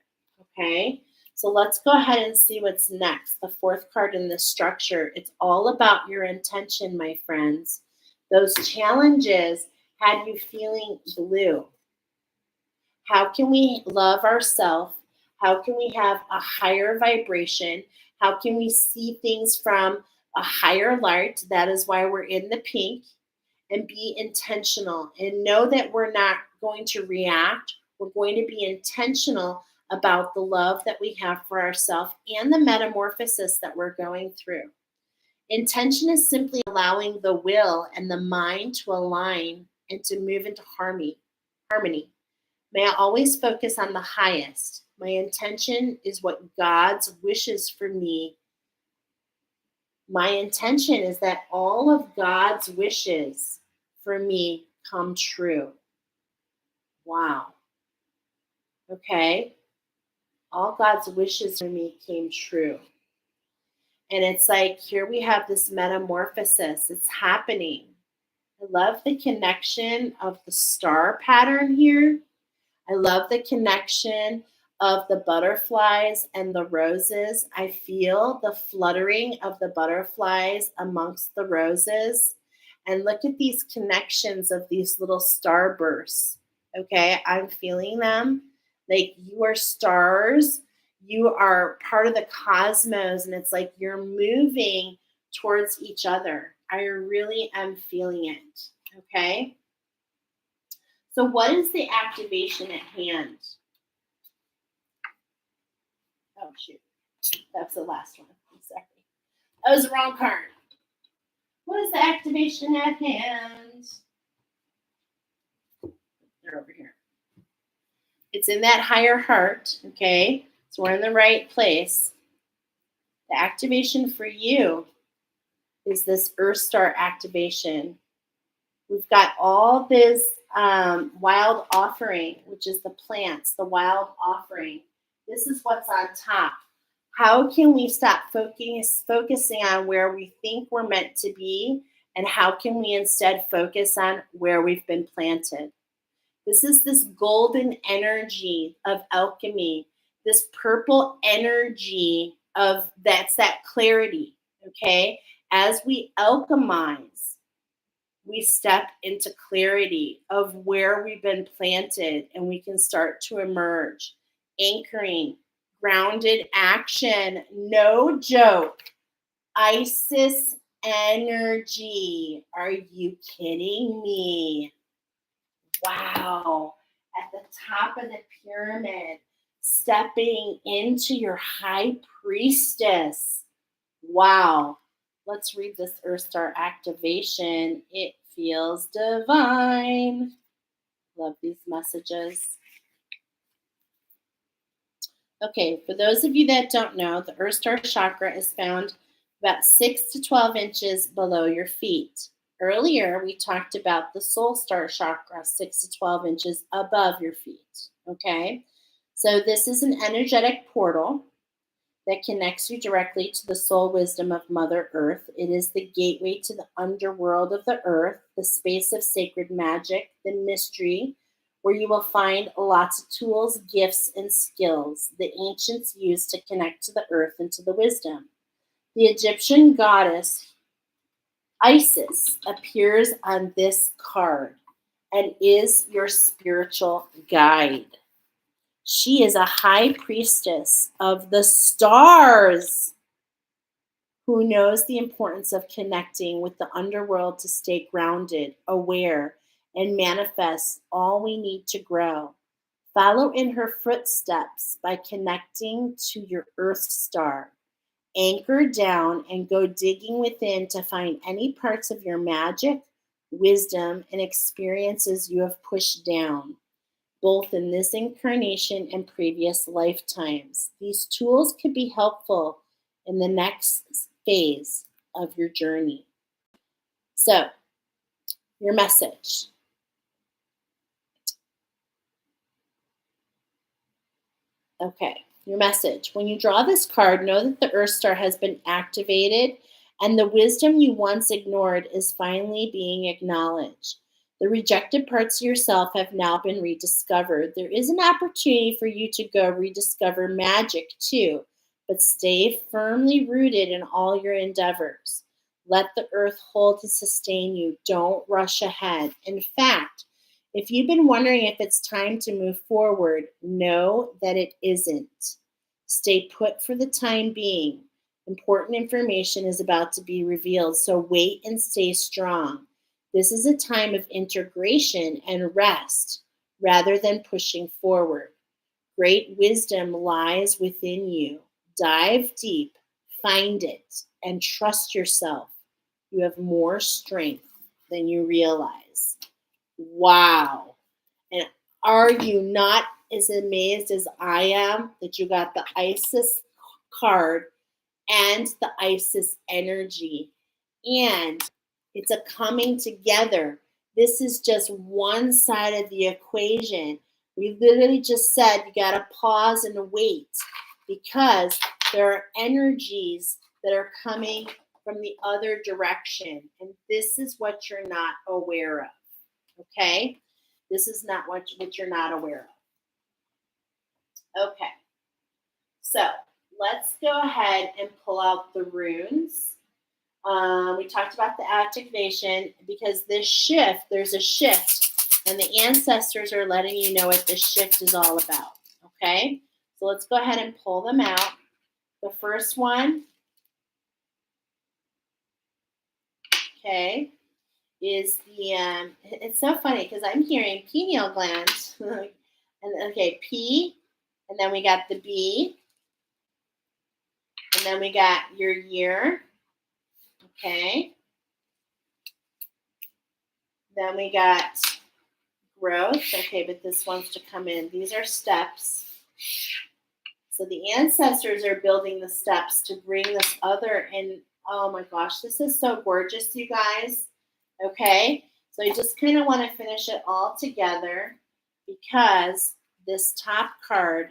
Okay? So let's go ahead and see what's next. The fourth card in this structure. It's all about your intention, my friends. Those challenges had you feeling blue. How can we love ourselves? How can we have a higher vibration? How can we see things from a higher light? That is why we're in the pink. And be intentional and know that we're not going to react. We're going to be intentional about the love that we have for ourselves and the metamorphosis that we're going through. Intention is simply allowing the will and the mind to align and to move into harmony. May I always focus on the highest. My intention is what God's wishes for me. My intention is that all of God's wishes for me come true. Wow. Okay. All God's wishes for me came true. And it's like, here we have this metamorphosis. It's happening. I love the connection of the star pattern here. I love the connection of the butterflies and the roses. I feel the fluttering of the butterflies amongst the roses. And look at these connections of these little starbursts. Okay, I'm feeling them. Like you are stars, you are part of the cosmos, and it's like you're moving towards each other. I really am feeling it. Okay. So, what is the activation at hand? Oh, shoot. That's the last one. I'm sorry. That was the wrong card. What is the activation at hand? They're over here. It's in that higher heart, okay? So we're in the right place. The activation for you is this Earth Star activation. We've got all this wild offering, which is the plants, the wild offering. This is what's on top. How can we stop focusing on where we think we're meant to be, and how can we instead focus on where we've been planted? This is this golden energy of alchemy, this purple energy of that clarity, okay? As we alchemize, we step into clarity of where we've been planted, and we can start to emerge. Anchoring, grounded action, no joke. Isis energy. Are you kidding me? Wow. At the top of the pyramid, stepping into your high priestess. Wow. Let's read this Earth Star activation. It feels divine. Love these messages. Okay, for those of you that don't know, the Earth Star chakra is found about 6 to 12 inches below your feet. Earlier, we talked about the Soul Star chakra, 6 to 12 inches above your feet. Okay, so this is an energetic portal that connects you directly to the soul wisdom of Mother Earth. It is the gateway to the underworld of the earth, the space of sacred magic, the mystery, where you will find lots of tools, gifts, and skills the ancients used to connect to the earth and to the wisdom. The Egyptian goddess Isis appears on this card and is your spiritual guide. She is a high priestess of the stars who knows the importance of connecting with the underworld to stay grounded, aware, and manifest all we need to grow. Follow in her footsteps by connecting to your Earth Star. Anchor down and go digging within to find any parts of your magic, wisdom, and experiences you have pushed down, both in this incarnation and previous lifetimes. These tools could be helpful in the next phase of your journey. So, your message. Okay, your message. When you draw this card, know that the Earth Star has been activated and the wisdom you once ignored is finally being acknowledged. The rejected parts of yourself have now been rediscovered. There is an opportunity for you to go rediscover magic too, but stay firmly rooted in all your endeavors. Let the earth hold and sustain you. Don't rush ahead. In fact, if you've been wondering if it's time to move forward, know that it isn't. Stay put for the time being. Important information is about to be revealed, so wait and stay strong. This is a time of integration and rest rather than pushing forward. Great wisdom lies within you. Dive deep, find it, and trust yourself. You have more strength than you realize. Wow. And are you not as amazed as I am that you got the Isis card and the Isis energy. And it's a coming together. This is just one side of the equation. We literally just said you got to pause and wait because there are energies that are coming from the other direction. And this is what you're not aware of. Okay? This is not what you're not aware of. Okay. So let's go ahead and pull out the runes. We talked about the activation because this shift, there's a shift, and the ancestors are letting you know what this shift is all about. Okay? So let's go ahead and pull them out. The first one, okay, is the, it's so funny because I'm hearing pineal gland. And okay, P, and then we got the B, and then we got your year. Okay. Then we got growth. Okay, but this wants to come in. These are steps. So the ancestors are building the steps to bring this other in. Oh my gosh, this is so gorgeous, you guys. Okay, so I just kind of want to finish it all together because this top card,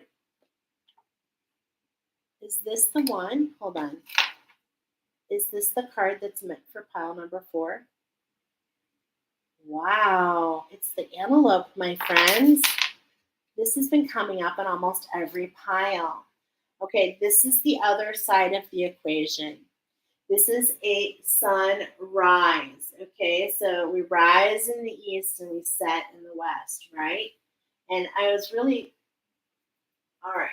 is this the one? Hold on. Is this the card that's meant for pile number 4? Wow, it's the antelope, my friends. This has been coming up in almost every pile. Okay, this is the other side of the equation. This is a sunrise. Okay, so we rise in the east and we set in the west, right? And I was really, all right,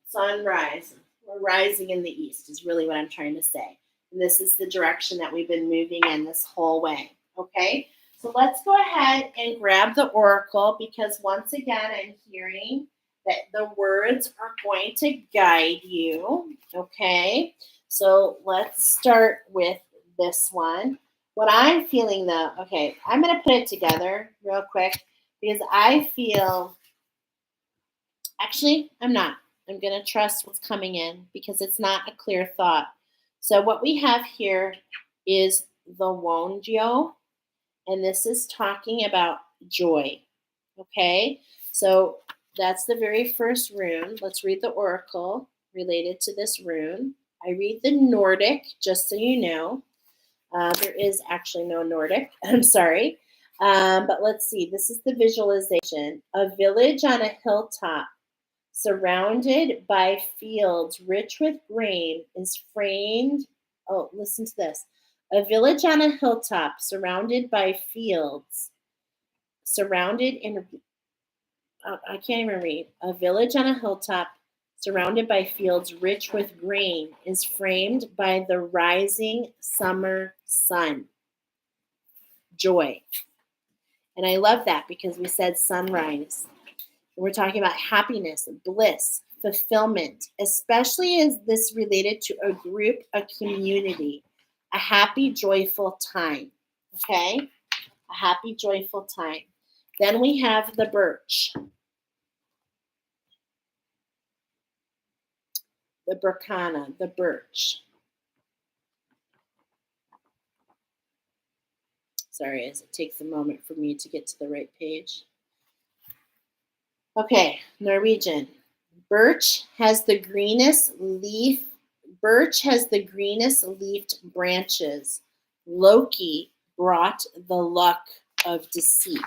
sunrise. We're rising in the east is really what I'm trying to say. And this is the direction that we've been moving in this whole way. Okay, so let's go ahead and grab the oracle because once again, I'm hearing that the words are going to guide you. Okay, so let's start with this one. What I'm feeling though, okay, I'm going to put it together real quick because I feel, actually, I'm not. I'm going to trust what's coming in because it's not a clear thought. So what we have here is the Wonjo, and this is talking about joy. Okay, so that's the very first rune. Let's read the oracle related to this rune. I read the Nordic, just so you know. There is actually no Nordic. I'm sorry. But let's see. This is the visualization. A village on a hilltop surrounded by fields rich with grain is framed. Oh, listen to this. A village on a hilltop surrounded by fields, surrounded in, I can't even read. A village on a hilltop surrounded by fields rich with grain is framed by the rising summer sun. Joy. And I love that because we said sunrise. We're talking about happiness, bliss, fulfillment, especially as this related to a group, a community, a happy, joyful time. Okay? A happy, joyful time. Then we have the birch. The Burkana, the birch. Sorry, as it takes a moment for me to get to the right page. Okay, Norwegian. Birch has the greenest leafed branches. Loki brought the luck of deceit.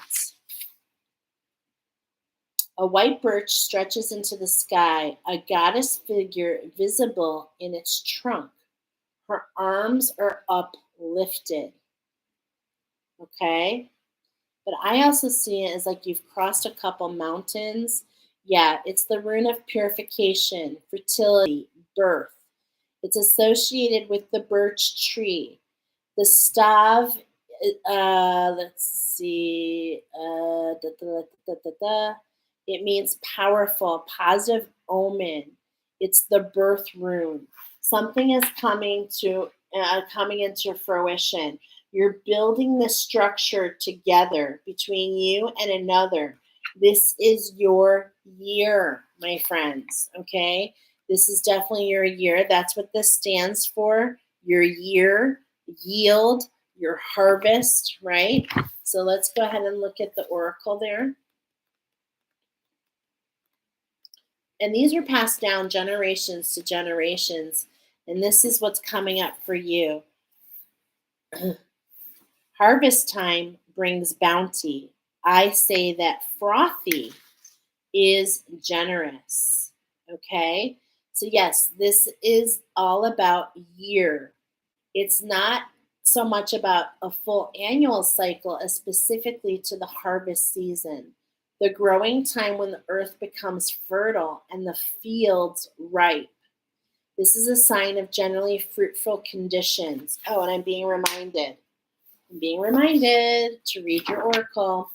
A white birch stretches into the sky, a goddess figure visible in its trunk. Her arms are uplifted. Okay? But I also see it as like you've crossed a couple mountains. Yeah, it's the rune of purification, fertility, birth. It's associated with the birch tree. The stav, let's see, it means powerful, positive omen. It's the birth rune. Something is coming into fruition. You're building this structure together between you and another. This is your year, my friends, okay? This is definitely your year. That's what this stands for. Your year, yield, your harvest, right? So let's go ahead and look at the oracle there. And these are passed down generations to generations. And this is what's coming up for you. Harvest time brings bounty. I say that frothy is generous. Okay? So, yes, this is all about year. It's not so much about a full annual cycle as specifically to the harvest season, the growing time when the earth becomes fertile and the fields ripe. This is a sign of generally fruitful conditions. Oh, and I'm being reminded to read your oracle.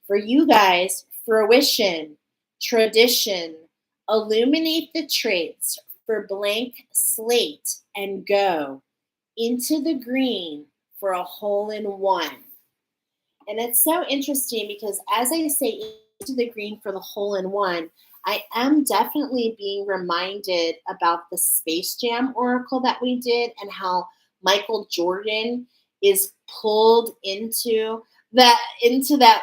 For you guys, fruition, tradition, illuminate the traits for blank slate and go into the green for a hole in one. And it's so interesting because as I say into the green for the hole in one, I am definitely being reminded about the Space Jam oracle that we did and how Michael Jordan is pulled into that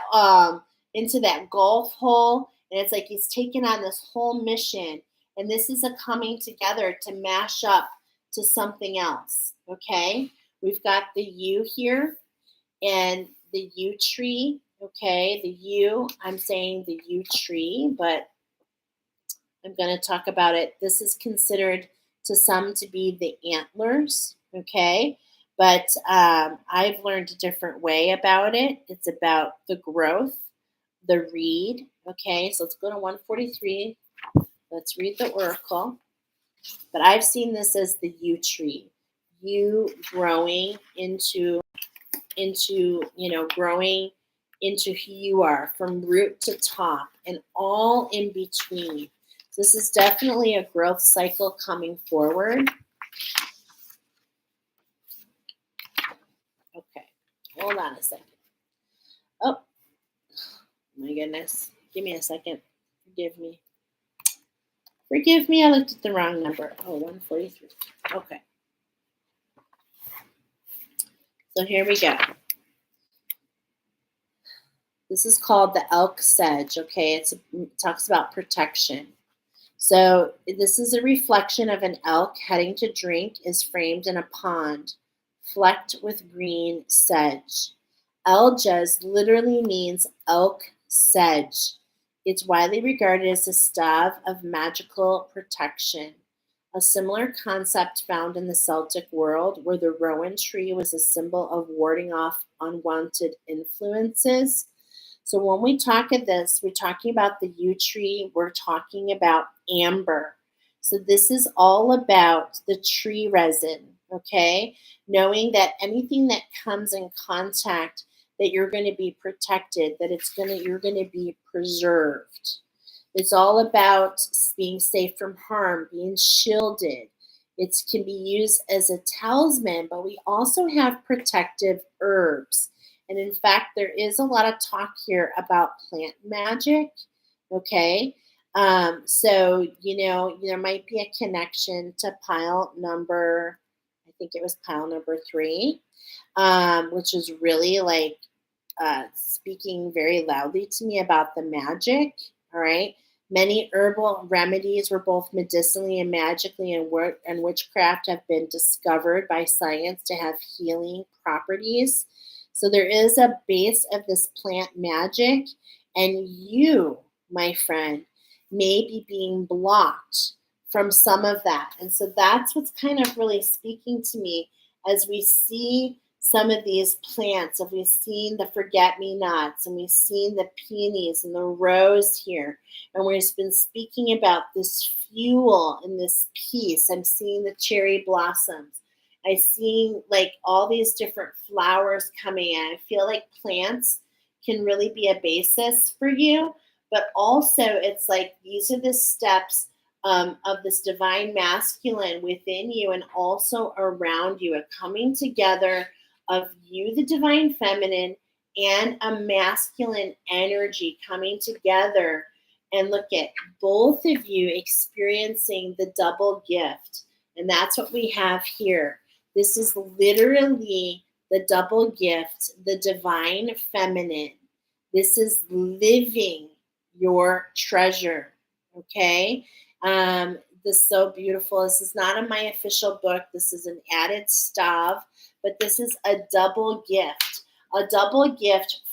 golf hole, and it's like he's taken on this whole mission, and this is a coming together to mash up to something else. Okay, we've got the U here and the yew tree. Okay, the yew, I'm saying the yew tree, but I'm going to talk about it. This is considered to some to be the antlers. Okay, but I've learned a different way about it. It's about the growth, the reed. Okay, so let's go to 143. Let's read the oracle. But I've seen this as the yew tree, yew growing into growing into who you are from root to top and all in between. So this is definitely a growth cycle coming forward. Okay, hold on a second. Oh my goodness, give me a second. Forgive me, I looked at the wrong number. Oh, 143. Okay, so here we go. This is called the elk sedge. Okay, it talks about protection. So this is a reflection of an elk heading to drink is framed in a pond, flecked with green sedge. Eljas literally means elk sedge. It's widely regarded as a staff of magical protection. A similar concept found in the Celtic world, where the rowan tree was a symbol of warding off unwanted influences. So when we talk of this, we're talking about the yew tree, we're talking about amber. So this is all about the tree resin, okay? Knowing that anything that comes in contact, that you're going to be protected, that you're going to be preserved. It's all about being safe from harm, being shielded. It can be used as a talisman, but we also have protective herbs. And in fact, there is a lot of talk here about plant magic. Okay. So, there might be a connection to pile number, I think it was pile number 3, which is really like speaking very loudly to me about the magic. All right. Many herbal remedies were both medicinally and magically and witchcraft have been discovered by science to have healing properties. So there is a base of this plant magic, and you, my friend, may be being blocked from some of that. And so that's what's kind of really speaking to me as we see some of these plants. If we've seen the forget-me-nots, and we've seen the peonies and the rose here, and we've been speaking about this fuel and this peace. I'm seeing the cherry blossoms. I see like all these different flowers coming in. I feel like plants can really be a basis for you, but also it's like these are the steps of this divine masculine within you and also around you, a coming together of you, the divine feminine, and a masculine energy coming together. And look at both of you experiencing the double gift. And that's what we have here. This is literally the double gift, the divine feminine. This is living your treasure. Okay. This is so beautiful. This is not in my official book. This is an added stav, but this is a double gift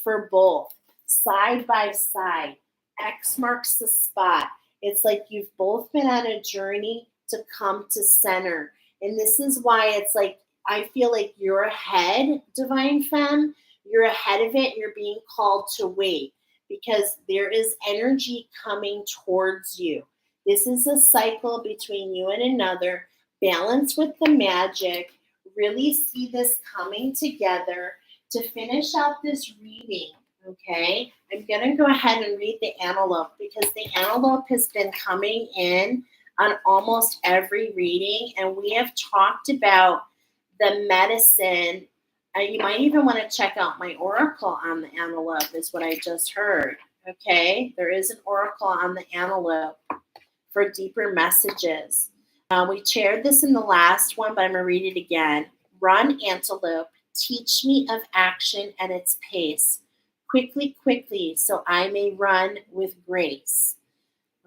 for both, side by side. X marks the spot. It's like you've both been on a journey to come to center. And this is why it's like, I feel like you're ahead, Divine Femme. You're ahead of it. You're being called to wait because there is energy coming towards you. This is a cycle between you and another. Balance with the magic. Really see this coming together. To finish out this reading, okay, I'm going to go ahead and read the antelope because the antelope has been coming in on almost every reading, and we have talked about the medicine. You might even want to check out my oracle on the antelope, is what I just heard, okay? There is an oracle on the antelope for deeper messages. We shared this in the last one, but I'm going to read it again. Run, antelope. Teach me of action and its pace. Quickly, quickly, so I may run with grace.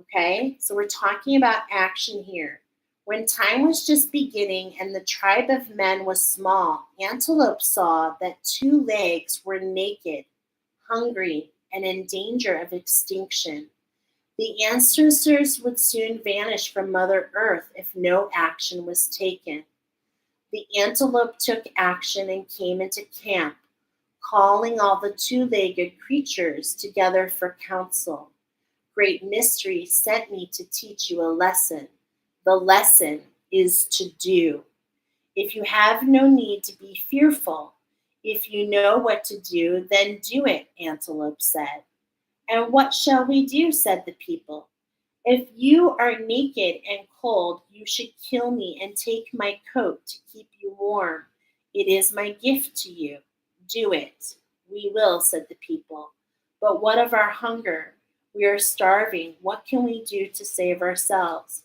Okay, so we're talking about action here. When time was just beginning and the tribe of men was small, Antelope saw that 2 legs were naked, hungry, and in danger of extinction. The ancestors would soon vanish from Mother Earth if no action was taken. The antelope took action and came into camp, calling all the 2-legged creatures together for counsel. Great mystery sent me to teach you a lesson. The lesson is to do. If you have no need to be fearful, if you know what to do, then do it, Antelope said. And what shall we do, said the people. If you are naked and cold, you should kill me and take my coat to keep you warm. It is my gift to you. Do it. We will, said the people. But what of our hunger? We are starving. What can we do to save ourselves?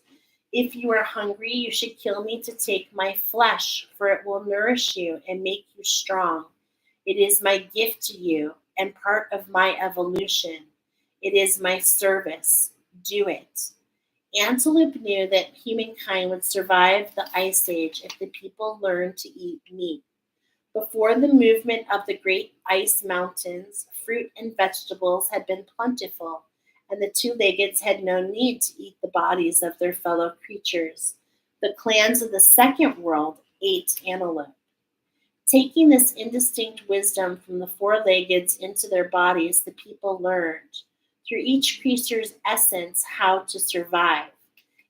If you are hungry, you should kill me to take my flesh, for it will nourish you and make you strong. It is my gift to you and part of my evolution. It is my service. Do it. Antelope knew that humankind would survive the Ice Age if the people learned to eat meat. Before the movement of the great ice mountains, fruit and vegetables had been plentiful, and the 2-leggeds had no need to eat the bodies of their fellow creatures. The clans of the second world ate antelope. Taking this indistinct wisdom from the 4-leggeds into their bodies, the people learned, through each creature's essence, how to survive.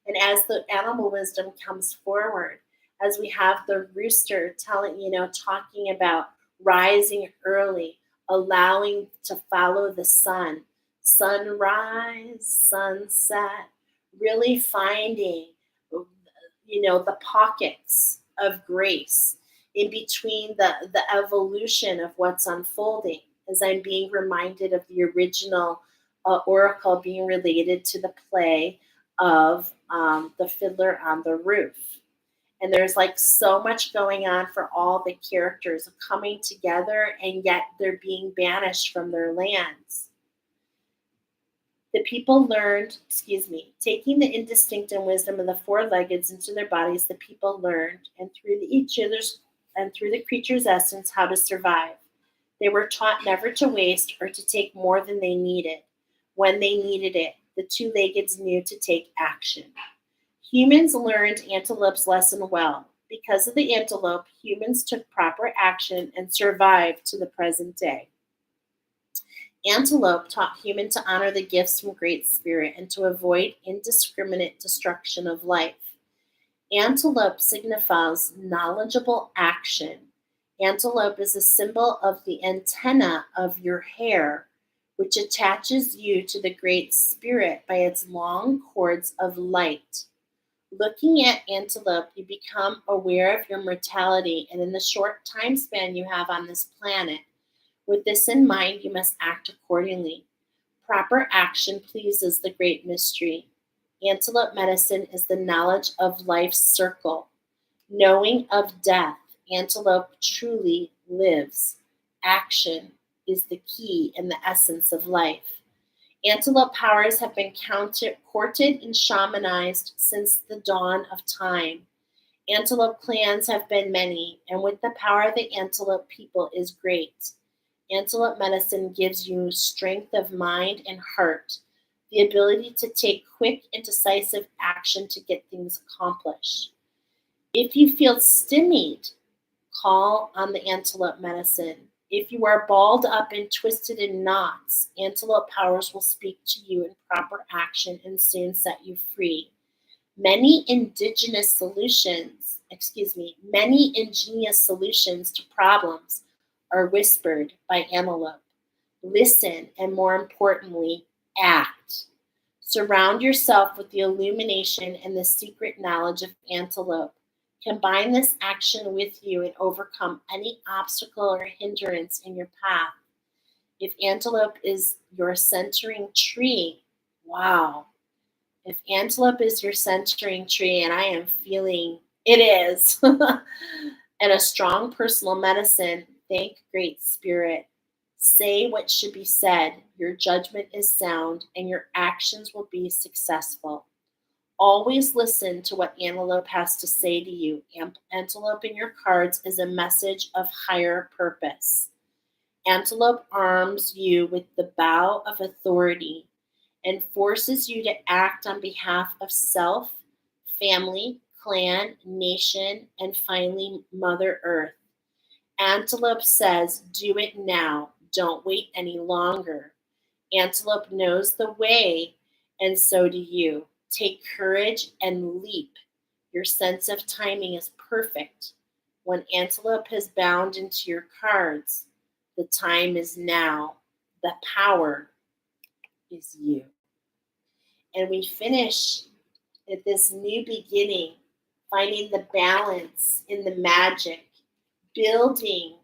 And as the animal wisdom comes forward, as we have the rooster talking about rising early, allowing to follow the sun, sunrise, sunset, really finding, the pockets of grace in between the evolution of what's unfolding, as I'm being reminded of the original oracle being related to the play of the Fiddler on the Roof. And there's like so much going on for all the characters coming together, and yet they're being banished from their lands. The people learned, taking the instinct and wisdom of the 4-leggeds into their bodies, the people learned, and through the creature's essence, how to survive. They were taught never to waste or to take more than they needed. When they needed it, the 2-leggeds knew to take action. Humans learned Antelope's lesson well. Because of the antelope, humans took proper action and survived to the present day. Antelope taught humans to honor the gifts from Great Spirit and to avoid indiscriminate destruction of life. Antelope signifies knowledgeable action. Antelope is a symbol of the antenna of your hair, which attaches you to the Great Spirit by its long cords of light. Looking at antelope, you become aware of your mortality and in the short time span you have on this planet. With this in mind, you must act accordingly. Proper action pleases the great mystery. Antelope medicine is the knowledge of life's circle. Knowing of death, antelope truly lives. Action is the key and the essence of life. Antelope powers have been courted and shamanized since the dawn of time. Antelope clans have been many, and with the power of the antelope people is great. Antelope medicine gives you strength of mind and heart, the ability to take quick and decisive action to get things accomplished. If you feel stymied, call on the antelope medicine. If you are balled up and twisted in knots, antelope powers will speak to you in proper action and soon set you free. Many ingenious solutions to problems are whispered by antelope. Listen, and more importantly, act. Surround yourself with the illumination and the secret knowledge of antelope. Combine this action with you and overcome any obstacle or hindrance in your path. If antelope is your centering tree, wow. If antelope is your centering tree, and I am feeling it is, and a strong personal medicine, thank Great Spirit. Say what should be said. Your judgment is sound, and your actions will be successful. Always listen to what antelope has to say to you. Antelope in your cards is a message of higher purpose. Antelope arms you with the bow of authority and forces you to act on behalf of self, family, clan, nation, and finally, Mother Earth. Antelope says, do it now. Don't wait any longer. Antelope knows the way, and so do you. Take courage and leap. Your sense of timing is perfect. When antelope has bound into your cards, the time is now. The power is you. And we finish at this new beginning, finding the balance in the magic, building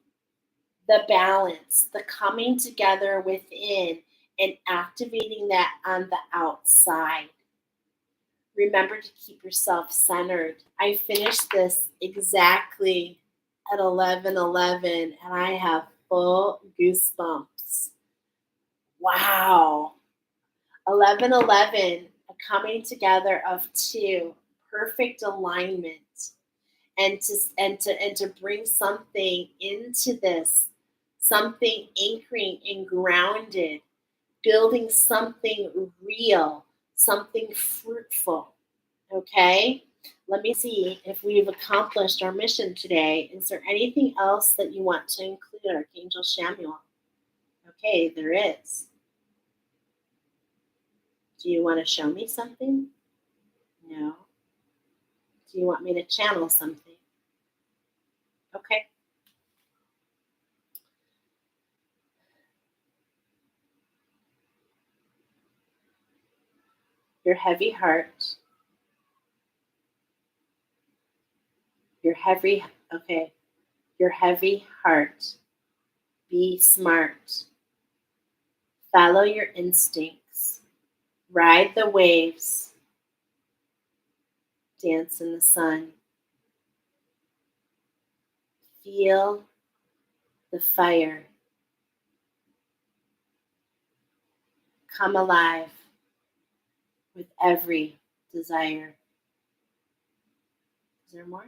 the balance, the coming together within, and activating that on the outside. Remember to keep yourself centered. I finished this exactly at 11:11, and I have full goosebumps. Wow. 11:11, a coming together of two, perfect alignment, and to bring something into this, something anchoring and grounded, building something real, something fruitful. Okay? Let me see if we've accomplished our mission today. Is there anything else that you want to include, Archangel Samuel? Okay, there is. Do you want to show me something? No. Do you want me to channel something? Okay. Your heavy heart. Your heavy heart. Be smart. Follow your instincts. Ride the waves. Dance in the sun. Feel the fire. Come alive with every desire. Is there more?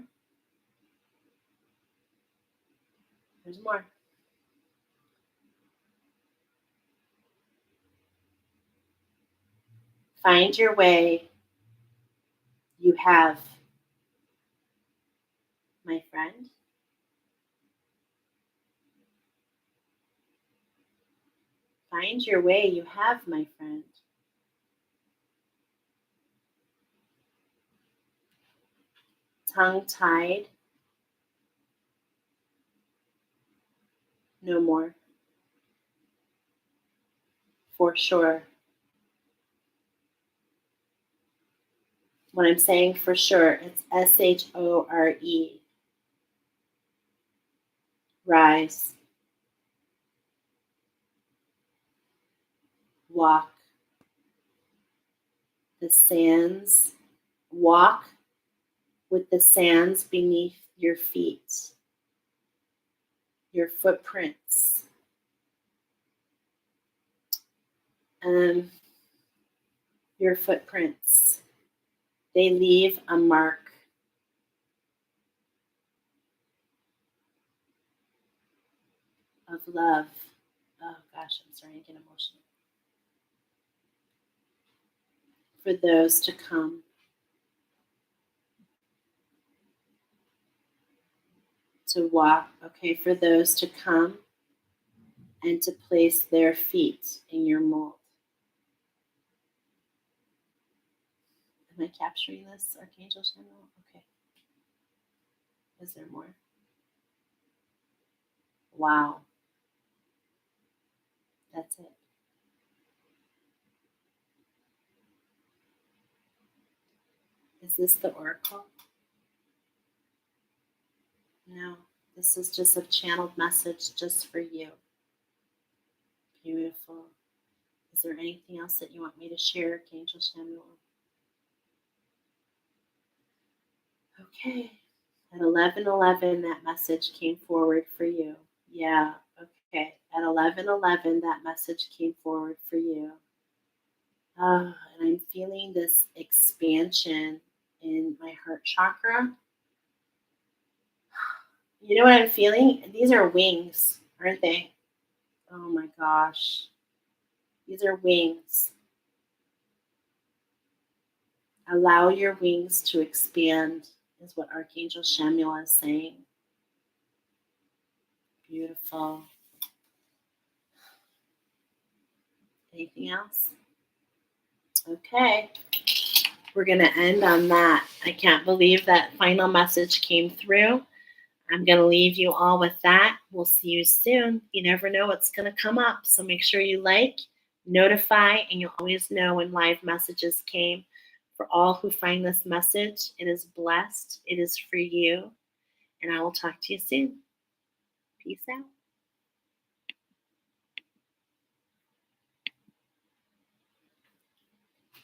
There's more. Find your way. You have, my friend. Find your way. You have, my friend. Tongue-tied. No more. For sure. When I'm saying for sure, it's SHORE. Rise. walk the sands, walk with the sands beneath your feet, your footprints. Your footprints, they leave a mark. Of love. Oh gosh, I'm starting to get emotional. For those to come. To walk, okay, for those to come and to place their feet in your mold. Am I capturing this, Archangel Samuel? Okay. Is there more? Wow. That's it. Is this the oracle? No. This is just a channeled message just for you. Beautiful. Is there anything else that you want me to share, Archangel Samuel? Okay. At 11:11, that message came forward for you. Yeah, okay. At 11:11, that message came forward for you. And I'm feeling this expansion in my heart chakra. You know what I'm feeling? These are wings, aren't they? Oh my gosh. These are wings. Allow your wings to expand, is what Archangel Samuel is saying. Beautiful. Anything else? Okay. We're going to end on that. I can't believe that final message came through. I'm going to leave you all with that. We'll see you soon. You never know what's going to come up. So make sure you like, notify, and you'll always know when live messages came. For all who find this message, it is blessed. It is for you. And I will talk to you soon. Peace out.